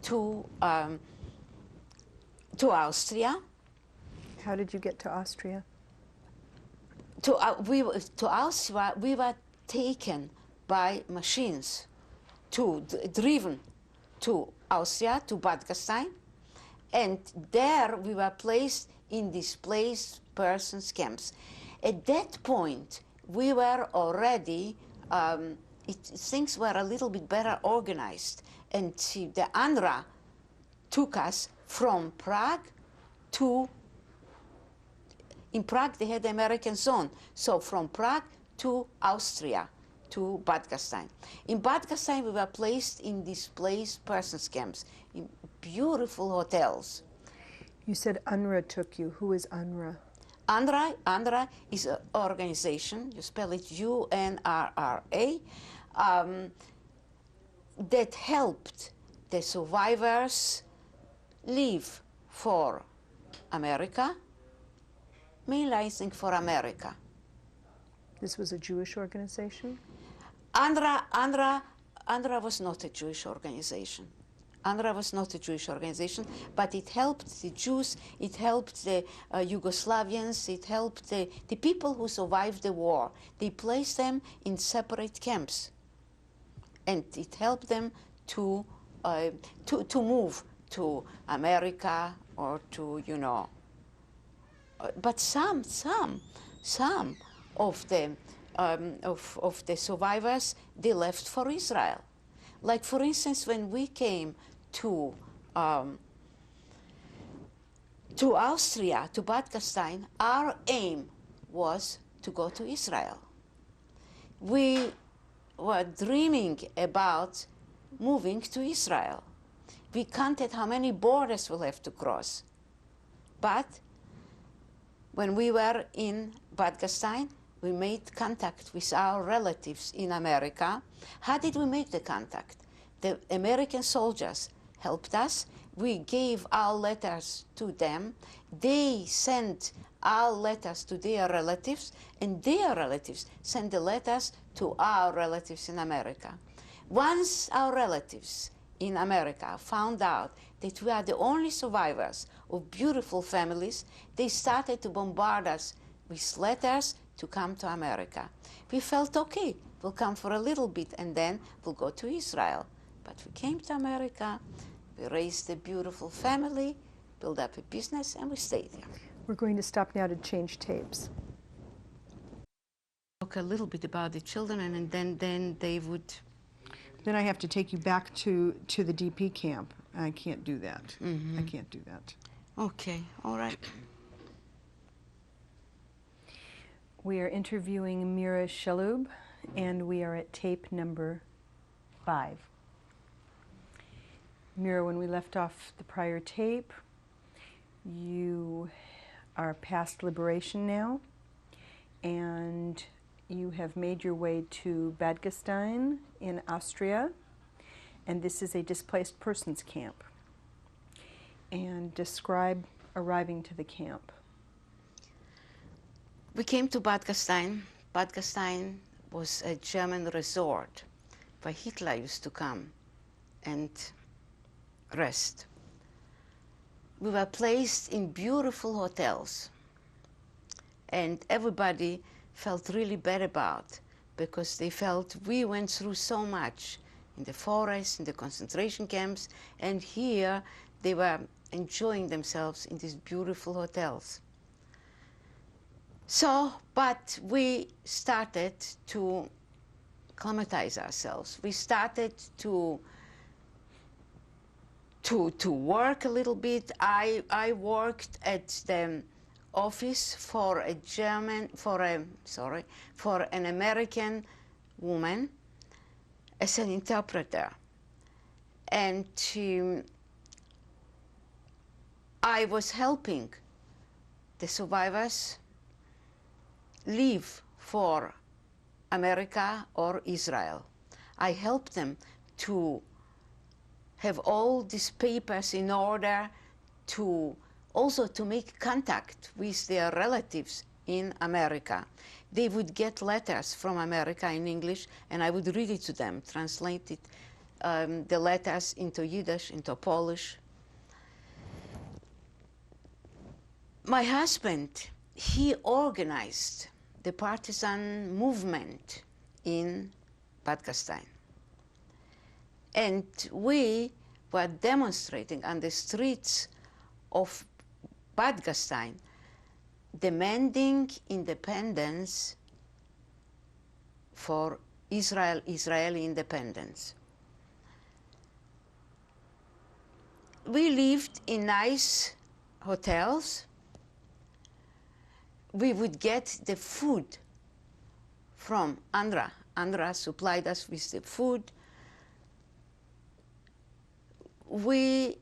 to Austria. How did you get to Austria? To Austria, we were taken by machines, driven to Austria, to Bad Gastein, and there we were placed in displaced persons camps. At that point, we were already, things were a little bit better organized. And the UNRWA took us from Prague to, in Prague they had the American zone, so from Prague to Austria, to Bad Gastein. In Bad Gastein we were placed in displaced persons camps, in beautiful hotels. You said UNRWA took you. Who is UNRWA? UNRWA is an organization, you spell it UNRRA, that helped the survivors leave for America, mainly I think for America. This was a Jewish organization? UNRWA was not a Jewish organization. UNRWA was not a Jewish organization, but it helped the Jews, it helped the Yugoslavians, it helped the people who survived the war. They placed them in separate camps, and it helped them to move to America or to, you know. But some of the survivors, they left for Israel. Like, for instance, when we came to Austria, to Bad Gastein, our aim was to go to Israel. We were dreaming about moving to Israel. We counted how many borders we'll have to cross. But when we were in Bad Gastein, we made contact with our relatives in America. How did we make the contact? The American soldiers helped us. We gave our letters to them. They sent our letters to their relatives, and their relatives sent the letters to our relatives in America. Once our relatives in America found out that we are the only survivors of beautiful families, they started to bombard us with letters to come to America. We felt, okay, we'll come for a little bit and then we'll go to Israel. But we came to America, we raised a beautiful family, built up a business, and we stayed here. We're going to stop now to change tapes. Talk a little bit about the children, and then they would... Then I have to take you back to the DP camp. I can't do that. I can't do that. Okay, all right. We are interviewing Mira Shalhoub, and we are at tape number 5. Mira, when we left off the prior tape, you are past liberation now, and you have made your way to Bad Gastein in Austria, and this is a displaced persons camp. And describe arriving to the camp. We came to Bad Gastein. Bad Gastein was a German resort where Hitler used to come and rest. We were placed in beautiful hotels, and everybody felt really bad about, because they felt we went through so much in the forest, in the concentration camps, and here they were enjoying themselves in these beautiful hotels. So, but we started to acclimatize ourselves. We started to work a little bit. I worked at the office for an American woman as an interpreter, and I was helping the survivors leave for America or Israel. I helped them to have all these papers in order, to also to make contact with their relatives in America. They would get letters from America in English, and I would read it to them, translate it, the letters into Yiddish, into Polish. My husband, he organized the partisan movement in Bad Gastein. And we were demonstrating on the streets of Bad Gastein, demanding independence for Israeli independence. We lived in nice hotels. We would get the food from UNRWA. UNRWA supplied us with the food. We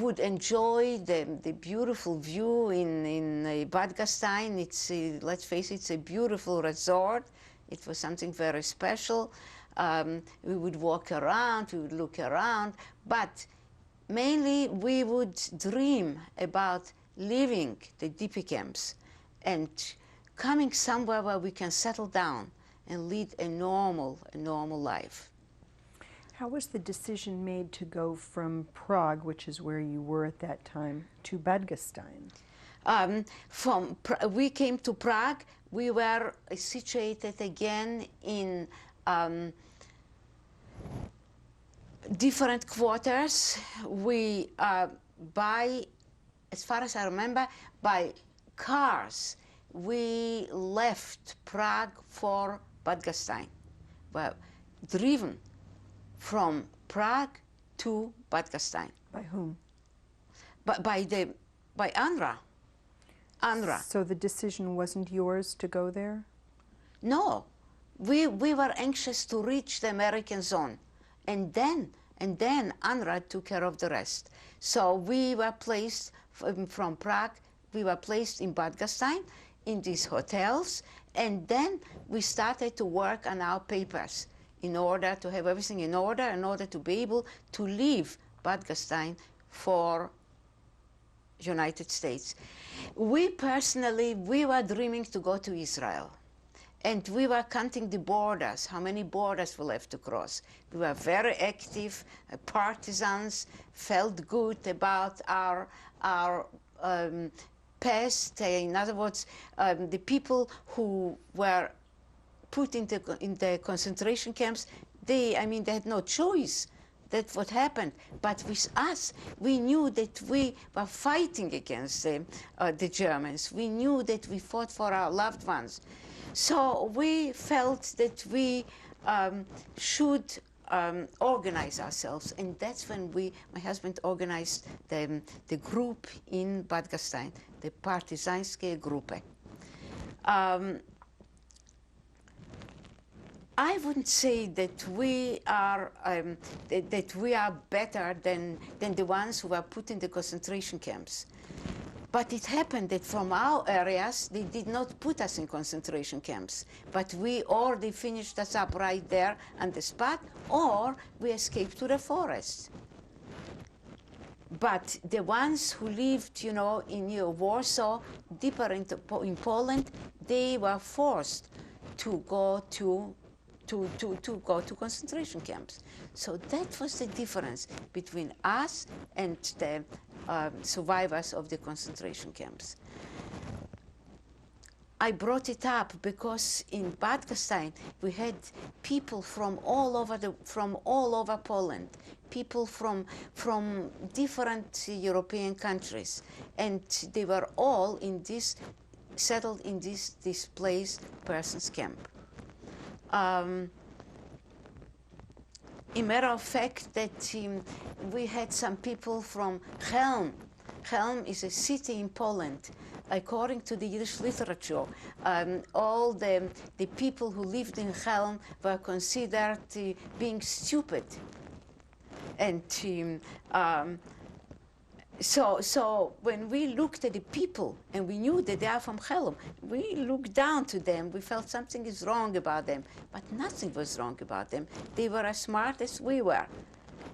would enjoy the beautiful view in Bad Gastein. It's let's face it, it's a beautiful resort. It was something very special. We would walk around, we would look around, but mainly we would dream about leaving the DP camps and coming somewhere where we can settle down and lead a normal life. How was the decision made to go from Prague, which is where you were at that time, to Bad Gastein? We came to Prague. We were situated again in different quarters. We, as far as I remember, by cars, we left Prague for Bad Gastein. Well, driven from Prague to Bad Gastein. By whom? By UNRWA. UNRWA. So the decision wasn't yours to go there? No, we were anxious to reach the American zone, and then UNRWA took care of the rest. So we were placed from Prague. We were placed in Bad Gastein in these hotels, and then we started to work on our papers in order to have everything in order to be able to leave Bad Gastein for United States. We personally, we were dreaming to go to Israel. And we were counting the borders, how many borders we left to cross. We were very active, partisans, felt good about our past. In other words, the people who were put in the concentration camps, they had no choice. That's what happened. But with us, we knew that we were fighting against the Germans. We knew that we fought for our loved ones. So we felt that we should organize ourselves. And that's when my husband organized the group in Bad Gastein, the Partisanskie Gruppe. I wouldn't say that we are better than the ones who were put in the concentration camps. But it happened that from our areas, they did not put us in concentration camps. But or they finished us up right there on the spot, or we escaped to the forest. But the ones who lived, in Warsaw, deeper in Poland, they were forced to go to concentration camps. So that was the difference between us and the survivors of the concentration camps. I brought it up because in Bad Gastein we had people from all over Poland, people from different European countries, and they were all settled in this displaced persons camp. In matter of fact, that we had some people from Chelm. Chelm is a city in Poland. According to the Yiddish literature, all the people who lived in Chelm were considered being stupid. And so when we looked at the people and we knew that they are from Chelm, we looked down to them. We felt something is wrong about them, but nothing was wrong about them. They were as smart as we were.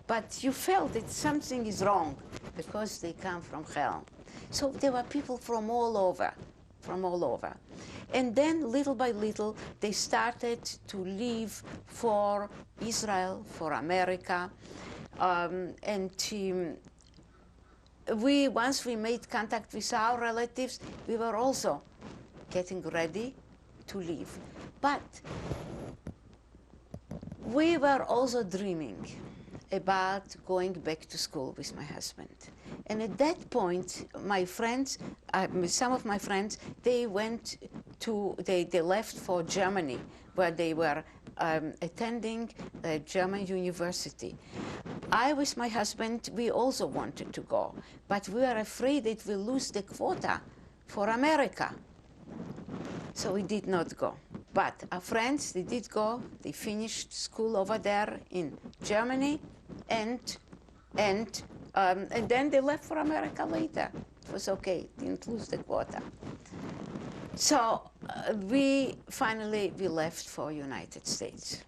But you felt that something is wrong because they come from Chelm. So there were people from all over. And then little by little, they started to leave for Israel, for America. Once we made contact with our relatives, we were also getting ready to leave. But we were also dreaming about going back to school with my husband. And at that point, my friends, some of my friends, they went they left for Germany, where they were attending a German university. I, with my husband, we also wanted to go, but we were afraid that we'll lose the quota for America. So we did not go. But our friends, they did go. They finished school over there in Germany, and then they left for America later. It was okay, didn't lose the quota. So we left for United States.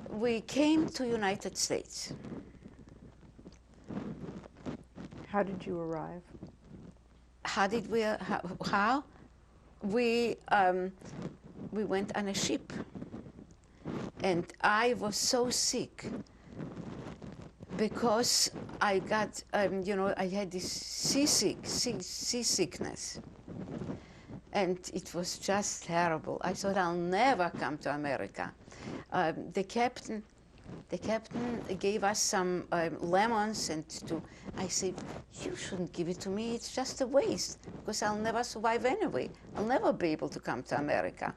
We came to United States. How did you arrive? How did we? How? We went on a ship, and I was so sick because I got, I had this seasickness, and it was just terrible. I thought I'll never come to America. The captain gave us some lemons, and I said, you shouldn't give it to me. It's just a waste, because I'll never survive anyway. I'll never be able to come to America.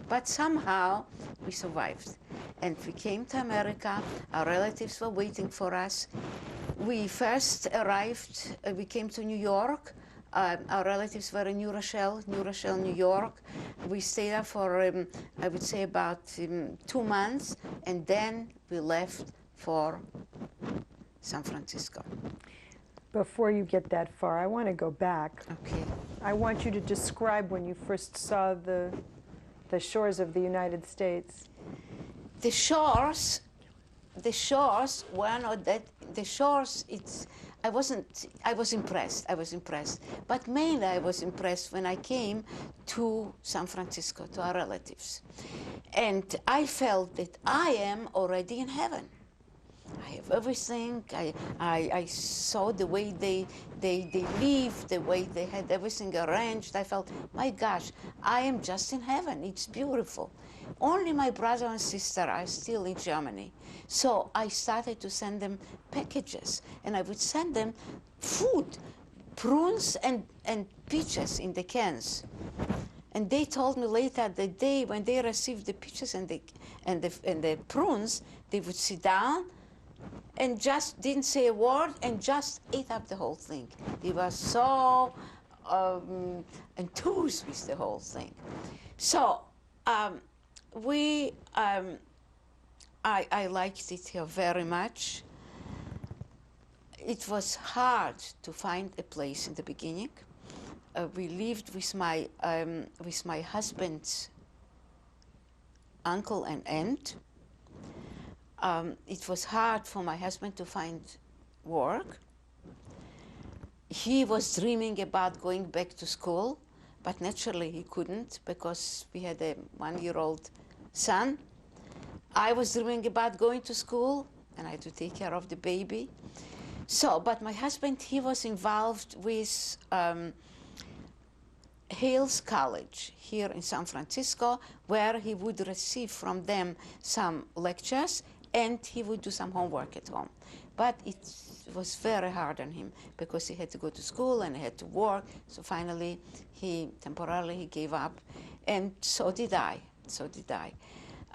But somehow we survived, and we came to America. Our relatives were waiting for us. We first arrived. We came to New York. Our relatives were in New Rochelle, New York. We stayed there for, I would say, about 2 months, and then we left for San Francisco. Before you get that far, I want to go back. Okay. I want you to describe when you first saw the shores of the United States. The shores were not that. The shores, I was impressed. But mainly I was impressed when I came to San Francisco, to our relatives. And I felt that I am already in heaven. I have everything. I saw the way they lived, the way they had everything arranged. I felt, my gosh, I am just in heaven. It's beautiful. Only my brother and sister are still in Germany. So I started to send them packages, and I would send them food, prunes and peaches in the cans. And they told me later that when they received the peaches and the prunes, they would sit down and just didn't say a word and just ate up the whole thing. They were so enthused with the whole thing. So I liked it here very much. It was hard to find a place in the beginning. We lived with my husband's uncle and aunt. It was hard for my husband to find work. He was dreaming about going back to school, but naturally he couldn't because we had a 1-year-old son. I was dreaming about going to school, and I had to take care of the baby. So, but my husband, he was involved with Hales College here in San Francisco, where he would receive from them some lectures, and he would do some homework at home. But it was very hard on him because he had to go to school and he had to work. So finally, he gave up, and so did I.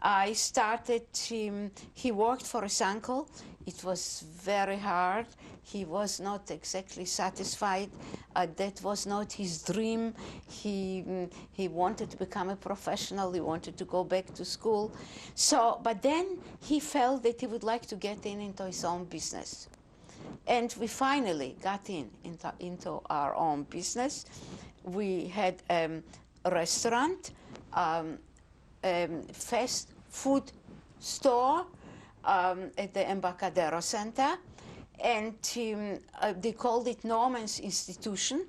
I started, he worked for his uncle. It was very hard. He was not exactly satisfied. That was not his dream. He wanted to become a professional. He wanted to go back to school. So, but then he felt that he would like to get into his own business. And we finally got into our own business. We had a restaurant, fast food store at the Embarcadero Center, and they called it Norman's Institution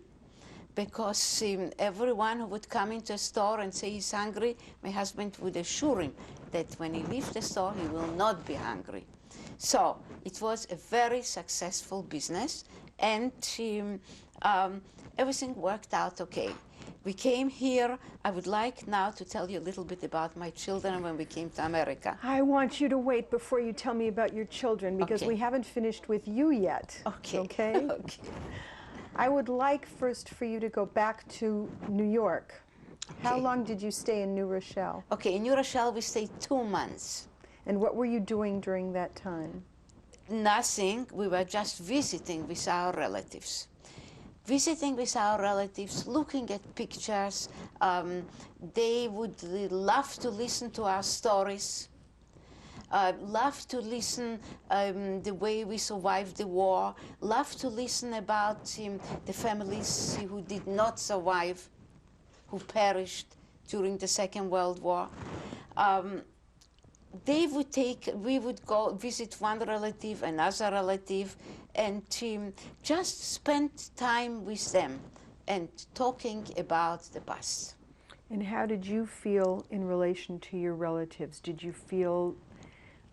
because everyone who would come into a store and say he's hungry, my husband would assure him that when he leaves the store, he will not be hungry. So it was a very successful business, and everything worked out okay. We came here. I would like now to tell you a little bit about my children when we came to America. I want you to wait before you tell me about your children because Okay. we haven't finished with you yet. Okay. Okay? Okay. I would like first for you to go back to New York. How Okay. long did you stay in New Rochelle? Okay, in New Rochelle we stayed 2 months. And what were you doing during that time? Nothing, we were just visiting with our relatives. Visiting with our relatives, looking at pictures. They would love to listen to our stories. Love to listen the way we survived the war. Love to listen about the families who did not survive, who perished during the Second World War. We would go visit one relative, another relative, and just spend time with them and talking about the past. And how did you feel in relation to your relatives? Did you feel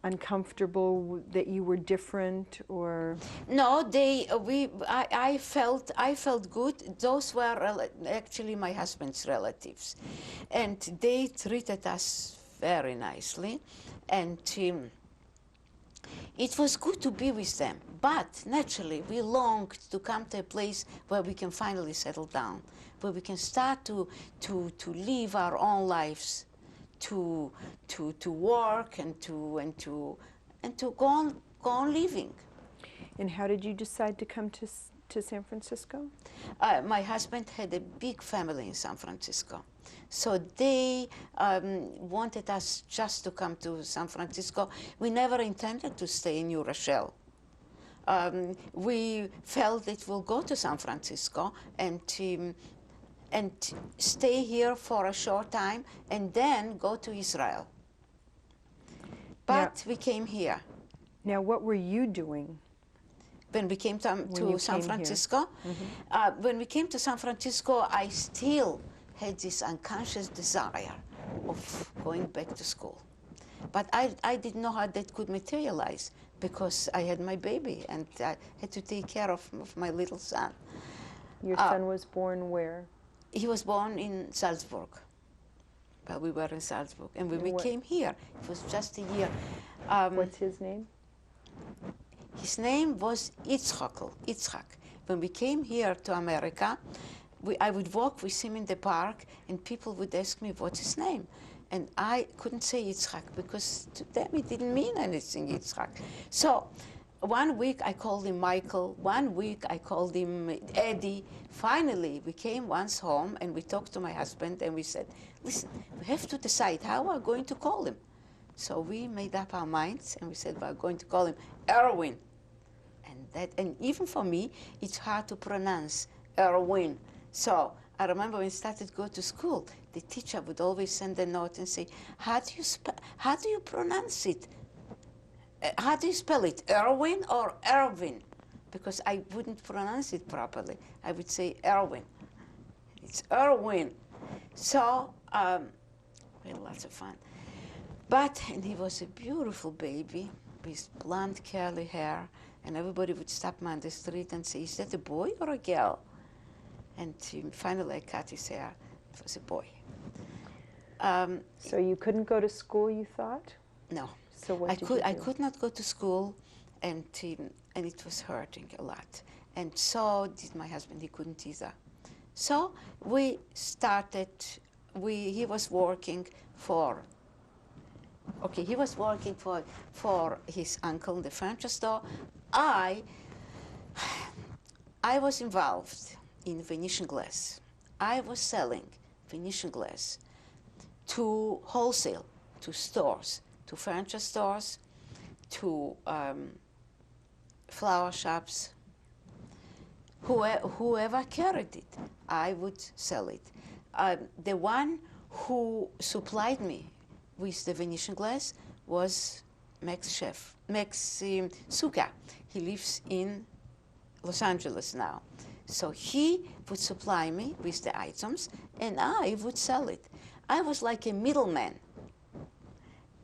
uncomfortable that you were different, or? No, I felt good. Those were actually my husband's relatives, and they treated us very nicely, and it was good to be with them. But naturally, we longed to come to a place where we can finally settle down, where we can start to live our own lives, to work and to go on living. And how did you decide to come to San Francisco? My husband had a big family in San Francisco, so they wanted us just to come to San Francisco. We never intended to stay in New Rochelle. We felt that we'll go to San Francisco and stay here for a short time and then go to Israel. But we came here. Now, what were you doing? When we came to San Francisco, when we came to San Francisco, I still had this unconscious desire of going back to school. But I didn't know how that could materialize because I had my baby and I had to take care of my little son. Your son was born where? He was born in Salzburg. Well, we were in Salzburg. And when we came here, it was just a year. What's his name? His name was Yitzhak. When we came here to America, I would walk with him in the park, and people would ask me, what's his name? And I couldn't say Yitzhak because to them it didn't mean anything, Yitzhak. So 1 week I called him Michael, 1 week I called him Eddie. Finally, we came once home and we talked to my husband and we said, listen, we have to decide how we're going to call him. So we made up our minds and we said we're going to call him Erwin. And even for me, it's hard to pronounce Erwin. So I remember when I started to go to school, the teacher would always send a note and say, how do you pronounce it? How do you spell it, Erwin or Erwin? Because I wouldn't pronounce it properly. I would say Erwin. It's Erwin. So we had lots of fun. And he was a beautiful baby with blonde curly hair, and everybody would stop me on the street and say, is that a boy or a girl? And finally I cut his hair. It was a boy. So you couldn't go to school, you thought? No. So what did you do? I could not go to school, and it was hurting a lot. And so did my husband. He couldn't either. So we started. He was working for. Okay, he was working for his uncle in the furniture store. I was involved in Venetian glass. I was selling Venetian glass to wholesale, to stores, to furniture stores, to flower shops, whoever carried it, I would sell it. The one who supplied me with the Venetian glass was Max Suka. He lives in Los Angeles now. So he would supply me with the items and I would sell it. I was like a middleman.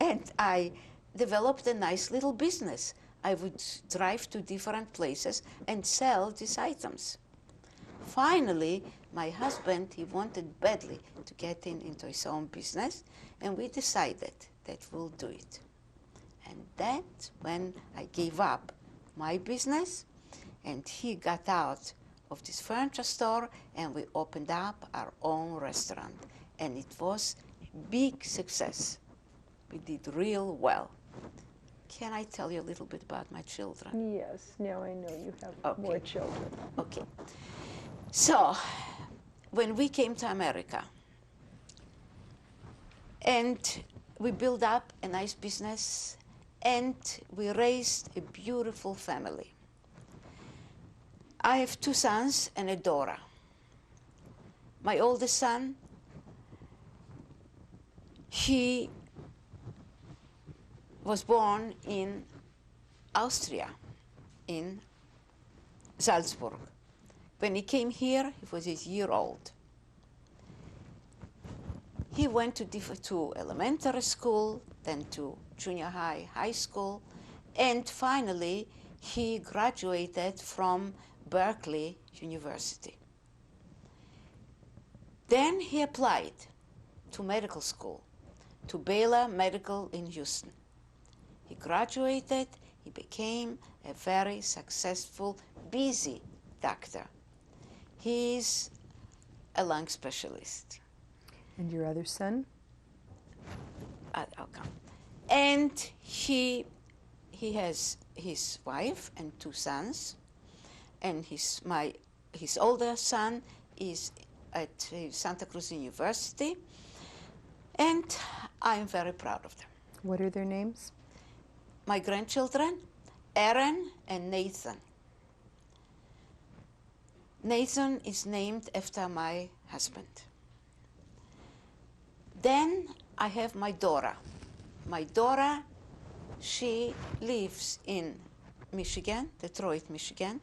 And I developed a nice little business. I would drive to different places and sell these items. Finally, my husband, he wanted badly to get into his own business, and we decided that we'll do it. And that's when I gave up my business, and he got out of this furniture store, and we opened up our own restaurant. And it was a big success. We did real well. Can I tell you a little bit about my children? Yes, now I know you have more children. Okay. So, when we came to America, and we built up a nice business, and we raised a beautiful family. I have 2 sons and a daughter. My oldest son, he was born in Austria, in Salzburg. When he came here, he was a year old. He went to elementary school, then to junior high, high school, and finally he graduated from Berkeley University. Then he applied to medical school, to Baylor Medical in Houston. He graduated, he became a very successful, busy doctor. He's a lung specialist. And your other son? I'll come. And he has his wife and 2 sons, and his older son is at Santa Cruz University, and I'm very proud of them. What are their names? My grandchildren, Aaron and Nathan. Nathan is named after my husband. Then I have my daughter. My daughter, she lives in Michigan, Detroit, Michigan.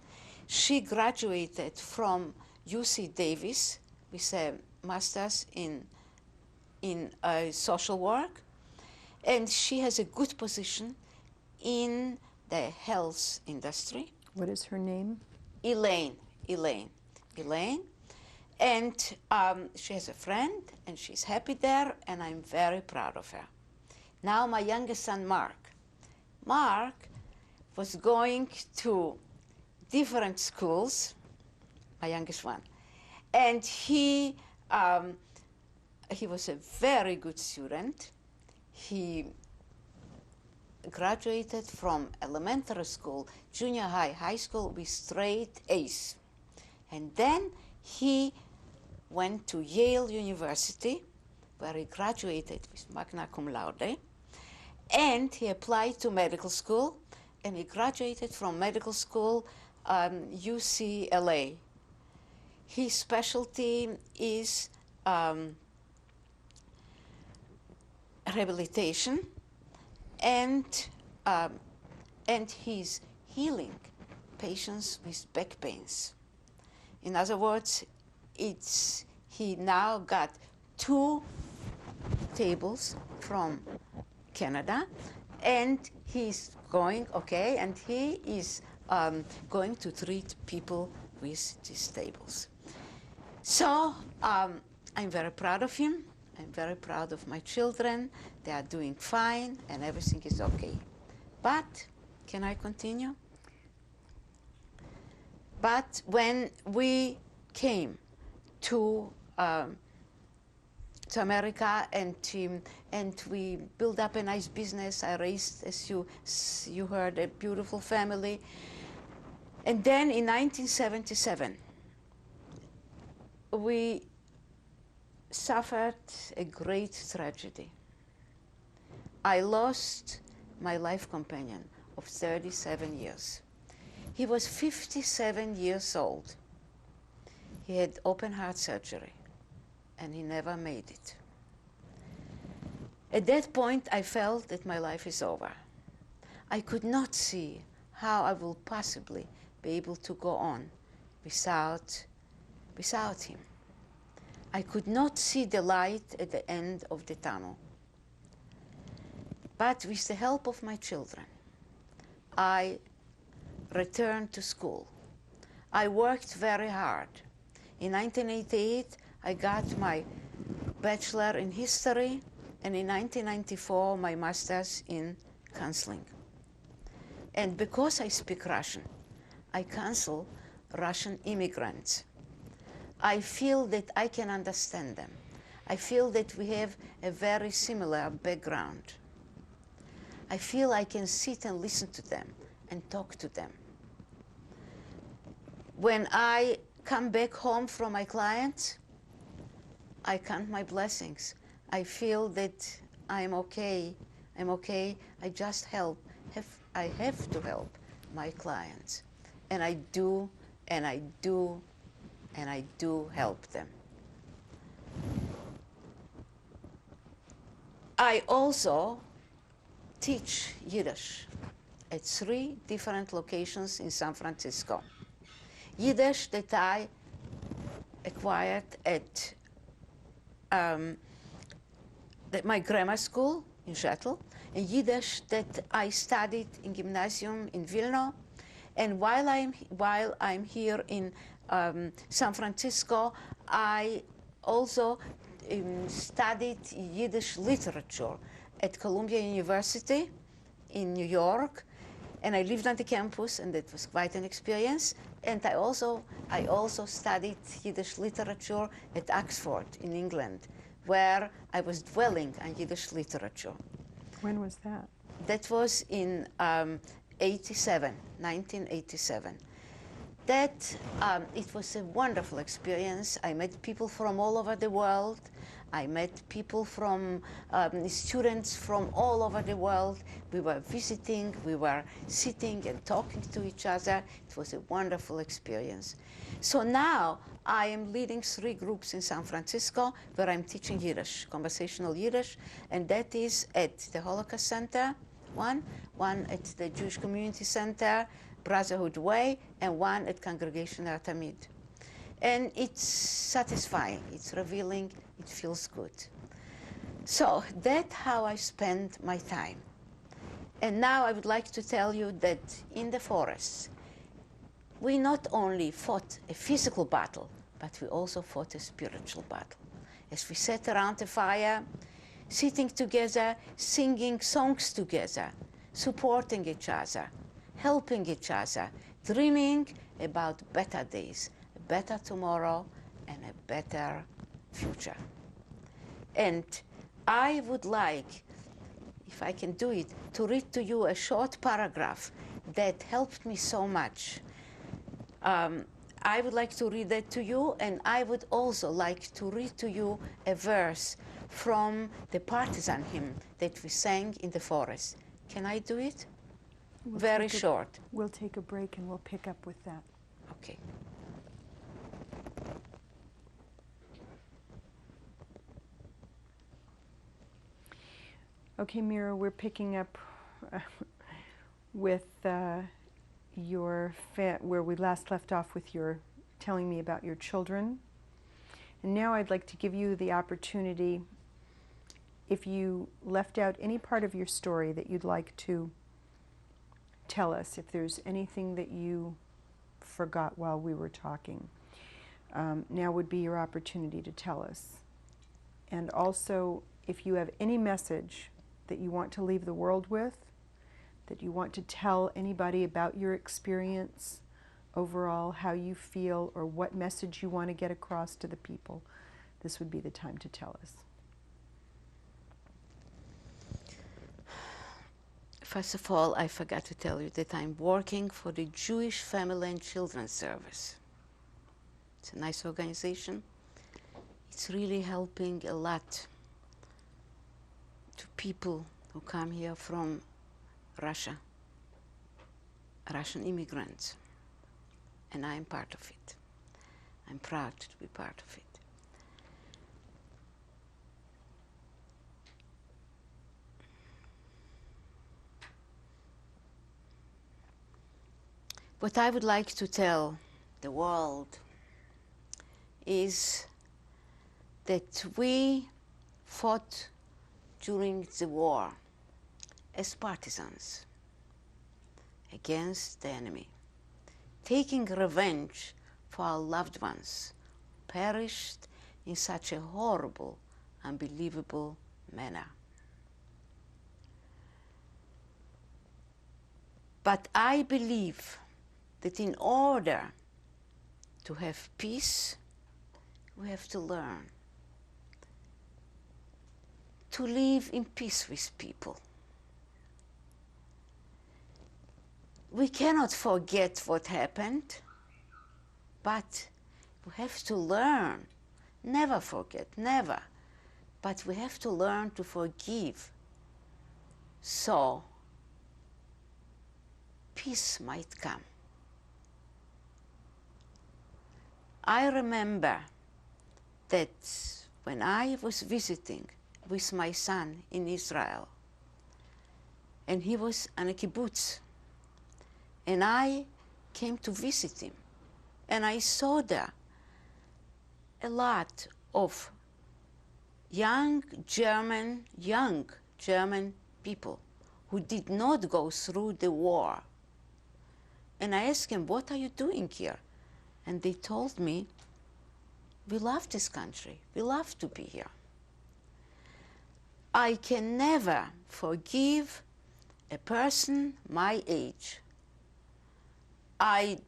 She graduated from UC Davis with a master's in social work, and she has a good position in the health industry. What is her name? Elaine. And she has a friend, and she's happy there, and I'm very proud of her. Now my youngest son, Mark. Mark was going to different schools, my youngest one, and he was a very good student. He graduated from elementary school, junior high, high school with straight A's. And then he went to Yale University, where he graduated with magna cum laude, and he applied to medical school, and he graduated from medical school, UCLA. His specialty is rehabilitation, and he's healing patients with back pains. In other words, he now got 2 tables from Canada, and he's going, and he is going to treat people with these tables. So I'm very proud of him. I'm very proud of my children. They are doing fine, and everything is okay. But, can I continue? But when we came to America, and we built up a nice business, I raised, as you heard, a beautiful family. And then in 1977, we suffered a great tragedy. I lost my life companion of 37 years. He was 57 years old. He had open heart surgery, and he never made it. At that point, I felt that my life is over. I could not see how I will possibly be able to go on without him. I could not see the light at the end of the tunnel. But with the help of my children, I returned to school. I worked very hard. In 1988, I got my bachelor in history, and in 1994, my master's in counseling. And because I speak Russian, I counsel Russian immigrants. I feel that I can understand them. I feel that we have a very similar background. I feel I can sit and listen to them and talk to them. When I come back home from my clients, I count my blessings. I feel that I'm okay. I'm okay. I just I have to help my clients. And I do, and I do, and I do help them. I also teach Yiddish at 3 different locations in San Francisco. Yiddish that I acquired at my grammar school in Seattle, and Yiddish that I studied in gymnasium in Vilna. And while I'm here in San Francisco, I also studied Yiddish literature at Columbia University in New York, and I lived on the campus, and that was quite an experience. And I also studied Yiddish literature at Oxford in England, where I was dwelling on Yiddish literature. When was that? That was in 1987. That it was a wonderful experience. I met people from all over the world. I met people from students from all over the world. We were visiting, we were sitting and talking to each other. It was a wonderful experience. So now I am leading 3 groups in San Francisco where I'm teaching Yiddish, conversational Yiddish, and that is at the Holocaust Center, one at the Jewish Community Center, Brotherhood Way, and one at Congregation Artamid. And it's satisfying, it's revealing, it feels good. So that's how I spend my time. And now I would like to tell you that in the forests, we not only fought a physical battle, but we also fought a spiritual battle. As we sat around the fire, sitting together, singing songs together, supporting each other, helping each other, dreaming about better days, a better tomorrow, and a better future. And I would like, if I can do it, to read to you a short paragraph that helped me so much. I would like to read that to you, and I would also like to read to you a verse from the partisan hymn that we sang in the forest. Can I do it? Very short. We'll take a break and we'll pick up with that. Okay. Okay, Mira, we're picking up with where we last left off with your telling me about your children. And now I'd like to give you the opportunity, if you left out any part of your story that you'd like to tell us, if there's anything that you forgot while we were talking, now would be your opportunity to tell us. And also, if you have any message that you want to leave the world with, that you want to tell anybody about your experience overall, how you feel, or what message you want to get across to the people, this would be the time to tell us. First of all, I forgot to tell you that I'm working for the Jewish Family and Children Service. It's a nice organization. It's really helping a lot to people who come here from Russia, Russian immigrants, and I'm part of it. I'm proud to be part of it. What I would like to tell the world is that we fought during the war as partisans against the enemy, taking revenge for our loved ones who perished in such a horrible, unbelievable manner. But I believe that in order to have peace, we have to learn to live in peace with people. We cannot forget what happened, but we have to learn. Never forget, never. But we have to learn to forgive, so peace might come. I remember that when I was visiting with my son in Israel, and he was on a kibbutz, and I came to visit him, and I saw there a lot of young German people who did not go through the war. And I asked him, what are you doing here? And they told me, we love this country. We love to be here. I can never forgive a person my age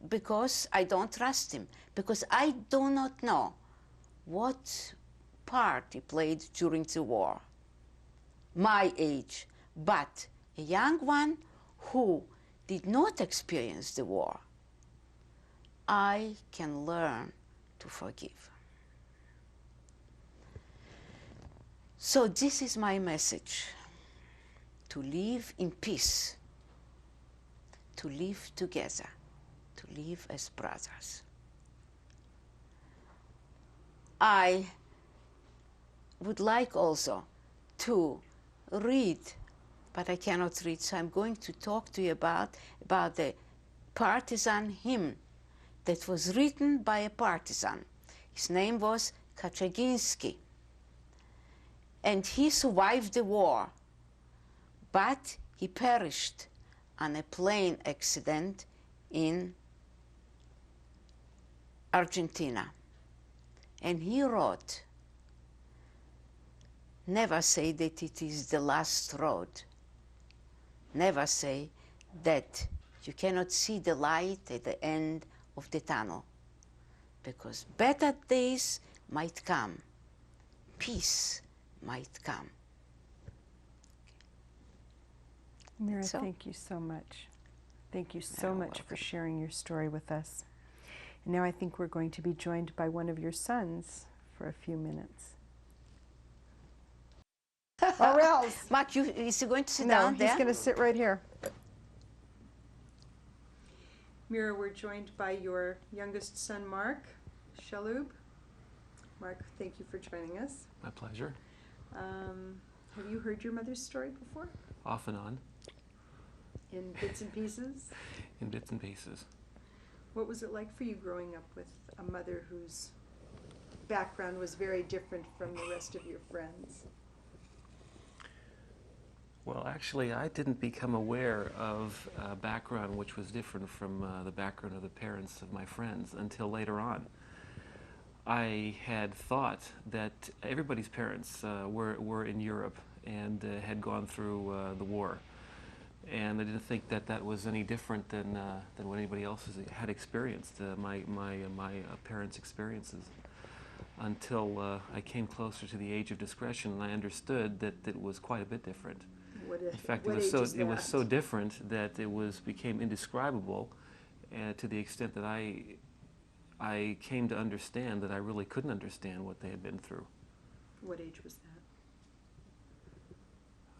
because I don't trust him, because I do not know what part he played during the war, my age. But a young one who did not experience the war, I can learn to forgive. So this is my message: to live in peace, to live together, to live as brothers. I would like also to read, but I cannot read, so I'm going to talk to you about the partisan hymn that was written by a partisan. His name was Kaczynski. And he survived the war, but he perished on a plane accident in Argentina. And he wrote, never say that it is the last road. Never say that you cannot see the light at the end of the tunnel, because better days might come, peace might come. Mira, So- thank you so much. Thank you so You're much for welcome. sharing your story with us. And now I think we're going to be joined by one of your sons for a few minutes. Or else. Mark, is he going to sit No, down he's there? going to sit right here. Mira, we're joined by your youngest son, Mark Shalhoub. Mark, thank you for joining us. My pleasure. Have you heard your mother's story before? Off and on, In bits and pieces? in bits and pieces. What was it like for you growing up with a mother whose background was very different from the rest of your friends? Well, actually, I didn't become aware of a background which was different from the background of the parents of my friends until later on. I had thought that everybody's parents were in Europe and had gone through the war. And I didn't think that that was any different than what anybody else had experienced, my parents' experiences. Until I came closer to the age of discretion, and I understood that it was quite a bit different. In fact, what it age is was so that? different that it became indescribable, to the extent that I came to understand that I really couldn't understand what they had been through. What age was that?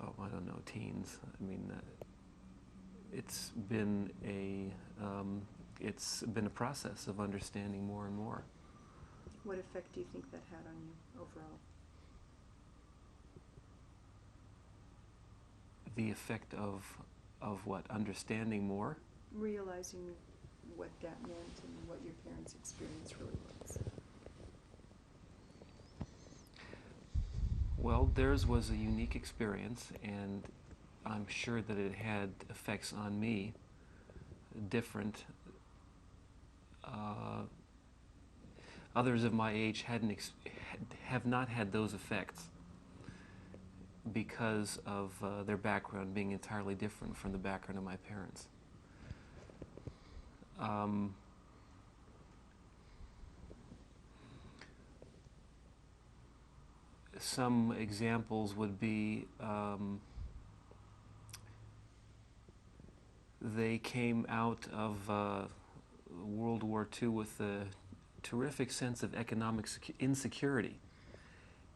Oh, I don't know, teens. I mean, it's been a process of understanding more and more. What effect do you think that had on you overall? The effect of what? Understanding more? Realizing what that meant and what your parents' experience really was. Well, theirs was a unique experience, and I'm sure that it had effects on me, different. Others of my age have not had those effects because of their background being entirely different from the background of my parents. some examples would be they came out of World War II with a terrific sense of economic insecurity.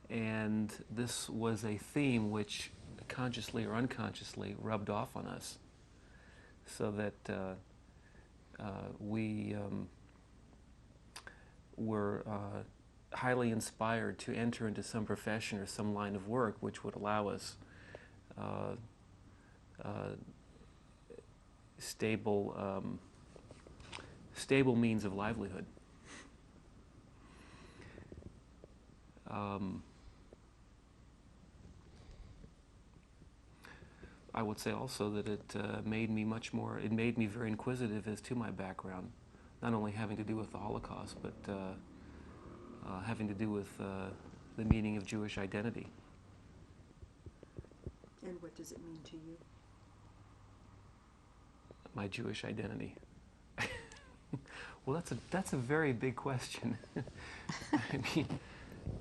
And this was a theme which consciously or unconsciously rubbed off on us, so that we were highly inspired to enter into some profession or some line of work which would allow us stable means of livelihood. I would say also that it made me very inquisitive as to my background, not only having to do with the Holocaust, but having to do with the meaning of Jewish identity. And what does it mean to you? My Jewish identity. Well, that's a very big question. I mean,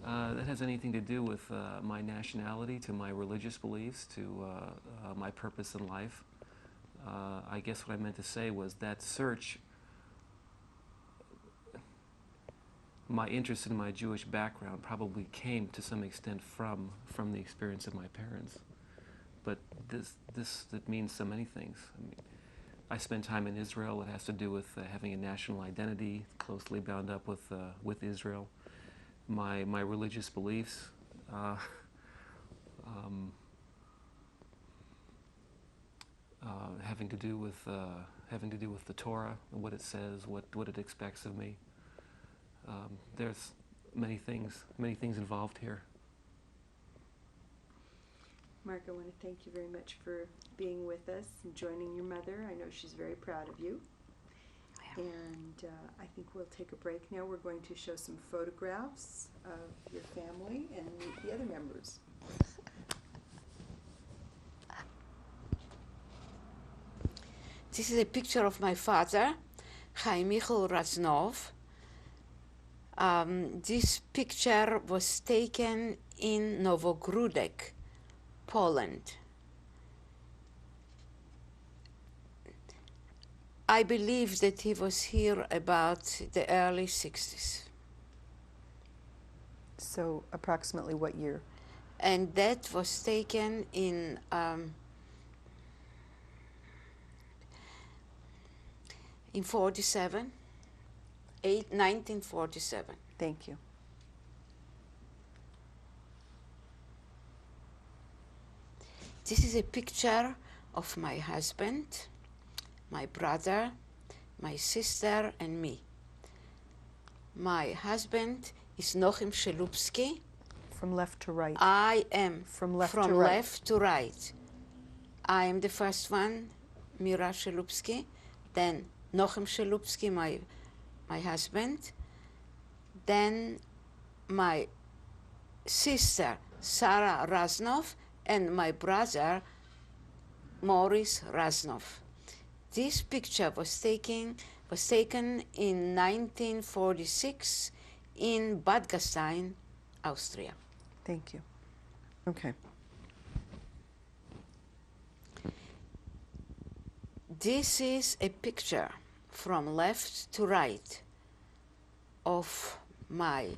that has anything to do with my nationality, to my religious beliefs, to my purpose in life. I guess what I meant to say was that search, my interest in my Jewish background probably came to some extent from the experience of my parents. But that means so many things. I mean, I spent time in Israel. It has to do with having a national identity, closely bound up with Israel. My religious beliefs, having to do with the Torah and what it says, what it expects of me. There's many things involved here. Mark, I want to thank you very much for being with us and joining your mother. I know she's very proud of you. And I think we'll take a break now. We're going to show some photographs of your family and meet the other members. This is a picture of my father, Chaim Michael Raznov. This picture was taken in Novogródek, Poland. I believe that he was here about the early 60s. So approximately what year? And that was taken in 1947. Thank you. This is a picture of my husband, my brother, my sister, and me. My husband is Nochem Shelupsky. From left to right. I am From left from to right. left to right. I am the first one, Mira Shelupsky, then Nochem Shelupsky, my husband, then my sister, Sarah Raznov, and my brother, Maurice Raznov. This picture was taken in 1946 in Bad Gastein, Austria. Thank you. Okay. This is a picture from left to right of my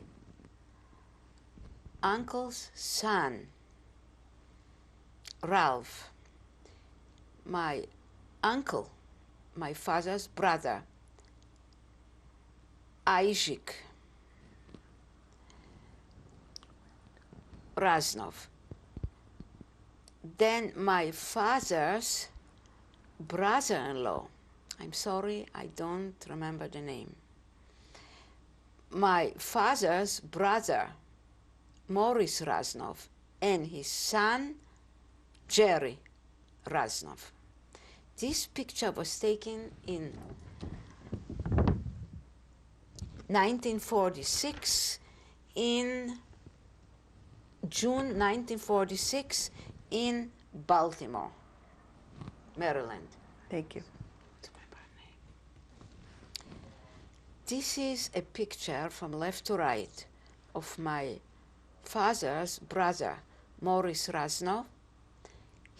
uncle's son, Ralph, my uncle, my father's brother, Isaac Raznov. Then my father's brother-in-law, I'm sorry, I don't remember the name. My father's brother, Maurice Raznov, and his son, Jerry Raznov. This picture was taken in 1946, in June 1946, in Baltimore, Maryland. Thank you. This is a picture from left to right of my father's brother, Morris Raznoff,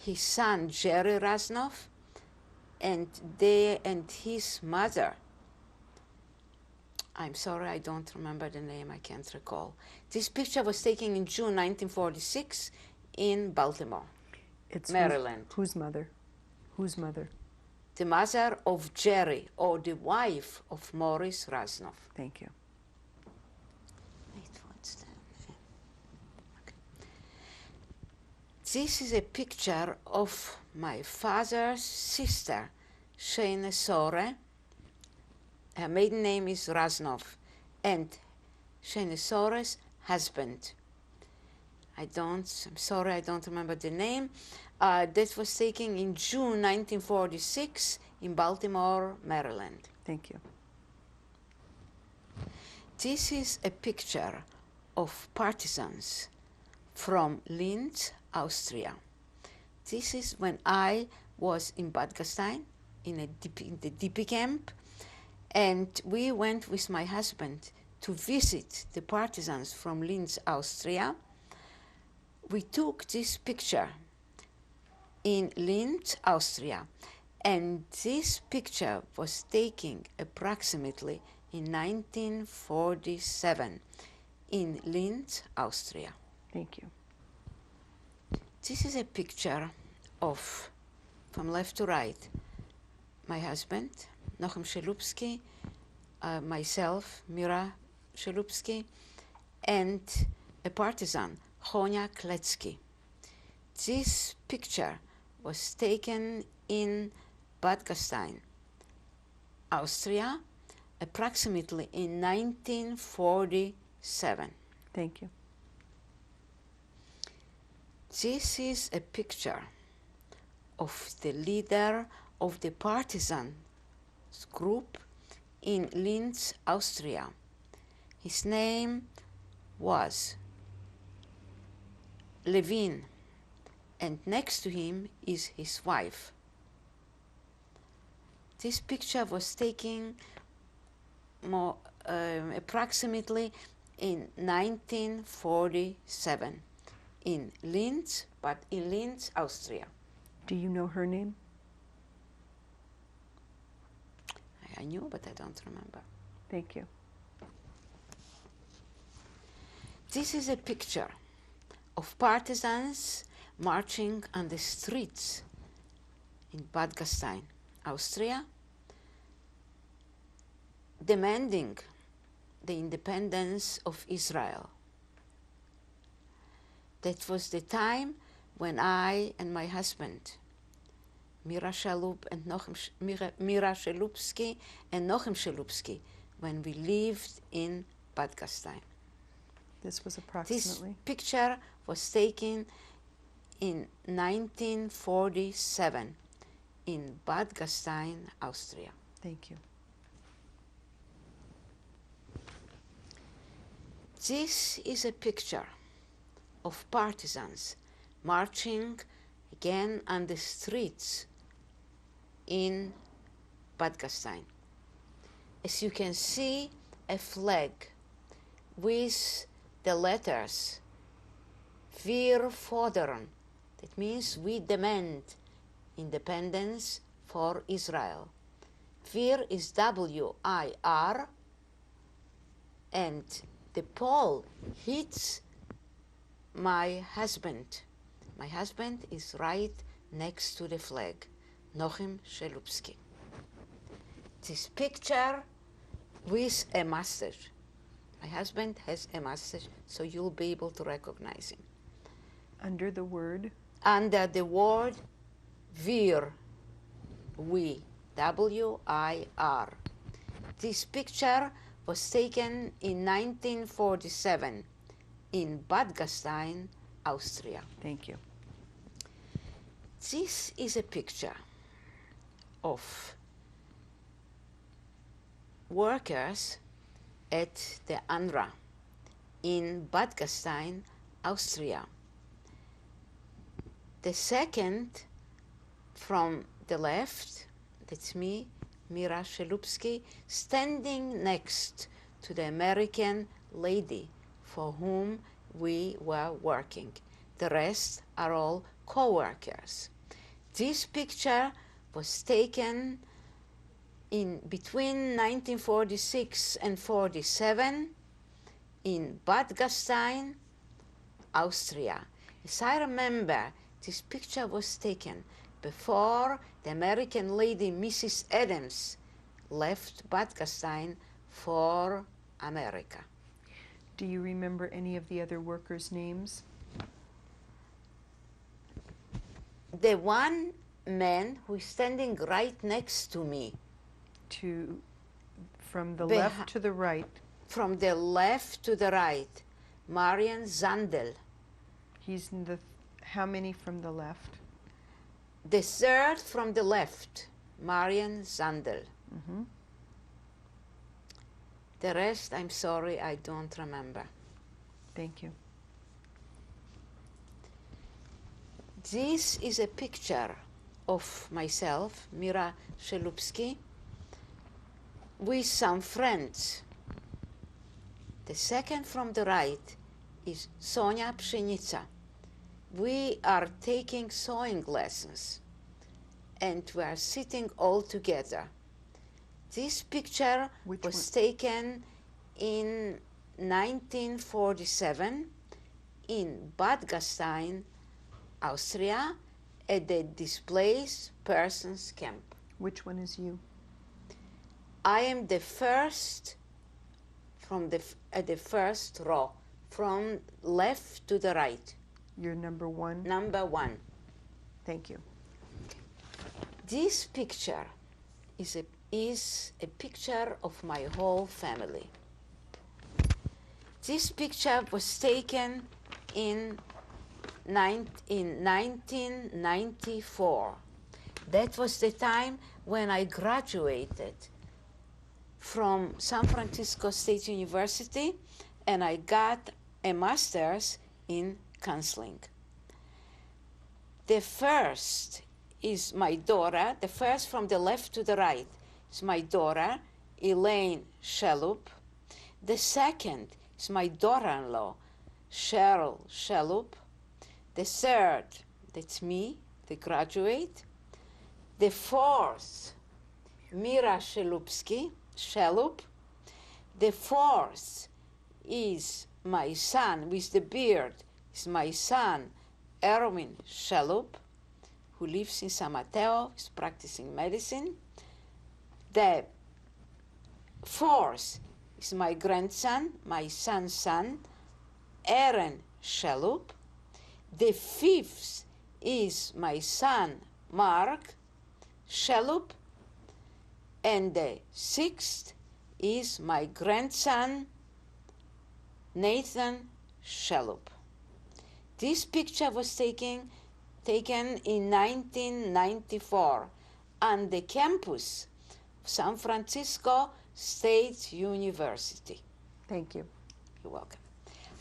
his son, Jerry Raznoff, and his mother. I'm sorry, I don't remember the name, I can't recall. This picture was taken in June 1946 in Baltimore, Maryland. Whose mother? Whose mother? The mother of Jerry, or the wife of Morris Raznoff. Thank you. Wait, what's that? Okay. This is a picture of my father's sister, Shane Sore. Her maiden name is Raznoff, and Shane Sore's husband. I'm sorry, I don't remember the name. That was taken in June 1946 in Baltimore, Maryland. Thank you. This is a picture of partisans from Linz, Austria. This is when I was in Bad Gastein in the DP camp, and we went with my husband to visit the partisans from Linz, Austria. We took this picture in Linz, Austria, and this picture was taken approximately in 1947 in Linz, Austria. Thank you. This is a picture of, from left to right, my husband, Nochem Shelupski, myself, Mira Shelupski, and a partisan, Chonia Kletsky. This picture was taken in Bad Gastein, Austria, approximately in 1947. Thank you. This is a picture of the leader of the partisan group in Linz, Austria. His name was Levin, and next to him is his wife. This picture was taken approximately in 1947 in Linz, but in Linz, Austria. Do you know her name? I knew, but I don't remember. Thank you. This is a picture of partisans marching on the streets in Bad Gastein, Austria, demanding the independence of Israel. That was the time when I and my husband, Mira Shelupski and Nochem Shelupski, when we lived in Bad Gastein. This was This approximately. picture was taken in 1947 in Bad Gastein, Austria. Thank you. This is a picture of partisans marching again on the streets in Bad Gastein. As you can see, a flag with the letters Wir fordern. That means we demand independence for Israel. Wir is W-I-R, and the pole hits my husband. My husband is right next to the flag, Nochem Shelupski. This picture with a mustache. My husband has a mustache, so you'll be able to recognize him. Under the word. Under the word Wir, we, W-I-R. This picture was taken in 1947 in Bad Gastein, Austria. Thank you. This is a picture of workers at the UNRWA in Bad Gastein, Austria. The second from the left, that's me, Mira Shelupski, standing next to the American lady for whom we were working. The rest are all co-workers. This picture was taken in between 1946 and 47 in Bad Gastein, Austria. As I remember, this picture was taken before the American lady Mrs. Adams left Bad Gastein for America. Do you remember any of the other workers' names? The one man who is standing right next to me, From the Behi- left to the right, from the left to the right, Marian Zandel. he's in the, how many from the left? The third from the left, Marian Zandel. Mhm. The rest, I'm sorry, I don't remember. Thank you. This is a picture of myself, Mira Shelupski, with some friends. The second from the right is Sonia Pshenica. We are taking sewing lessons and we are sitting all together. This picture Which was one? taken in 1947 in Bad Gastein, Austria, at the displaced persons camp. Which one is you? I am the first at the first row, from left to the right, You're number one? number one. Thank you. This picture is a picture of my whole family. This picture was taken in 1994. That was the time when I graduated from San Francisco State University and I got a master's in counseling. The first is my daughter, the first from the left to the right is my daughter, Elaine Shellup. The second is my daughter-in-law, Cheryl Shellup. The third, that's me, the graduate. The fourth, Mira Shellup. The fourth is my son with the beard, is my son, Erwin Shellup, who lives in San Mateo, is practicing medicine. The fourth is my grandson, my son's son, Aaron Shellup. The fifth is my son, Mark Shellup. And the sixth is my grandson, Nathan Shellup. This picture was taken in 1994 on the campus of San Francisco State University. Thank you. You're welcome.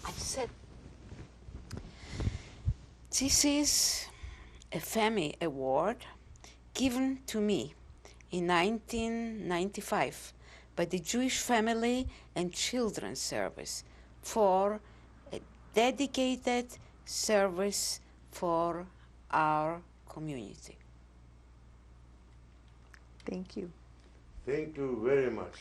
I said, this is a FEMI award given to me in 1995 by the Jewish Family and Children's Service for a dedicated service for our community. Thank you. Thank you very much.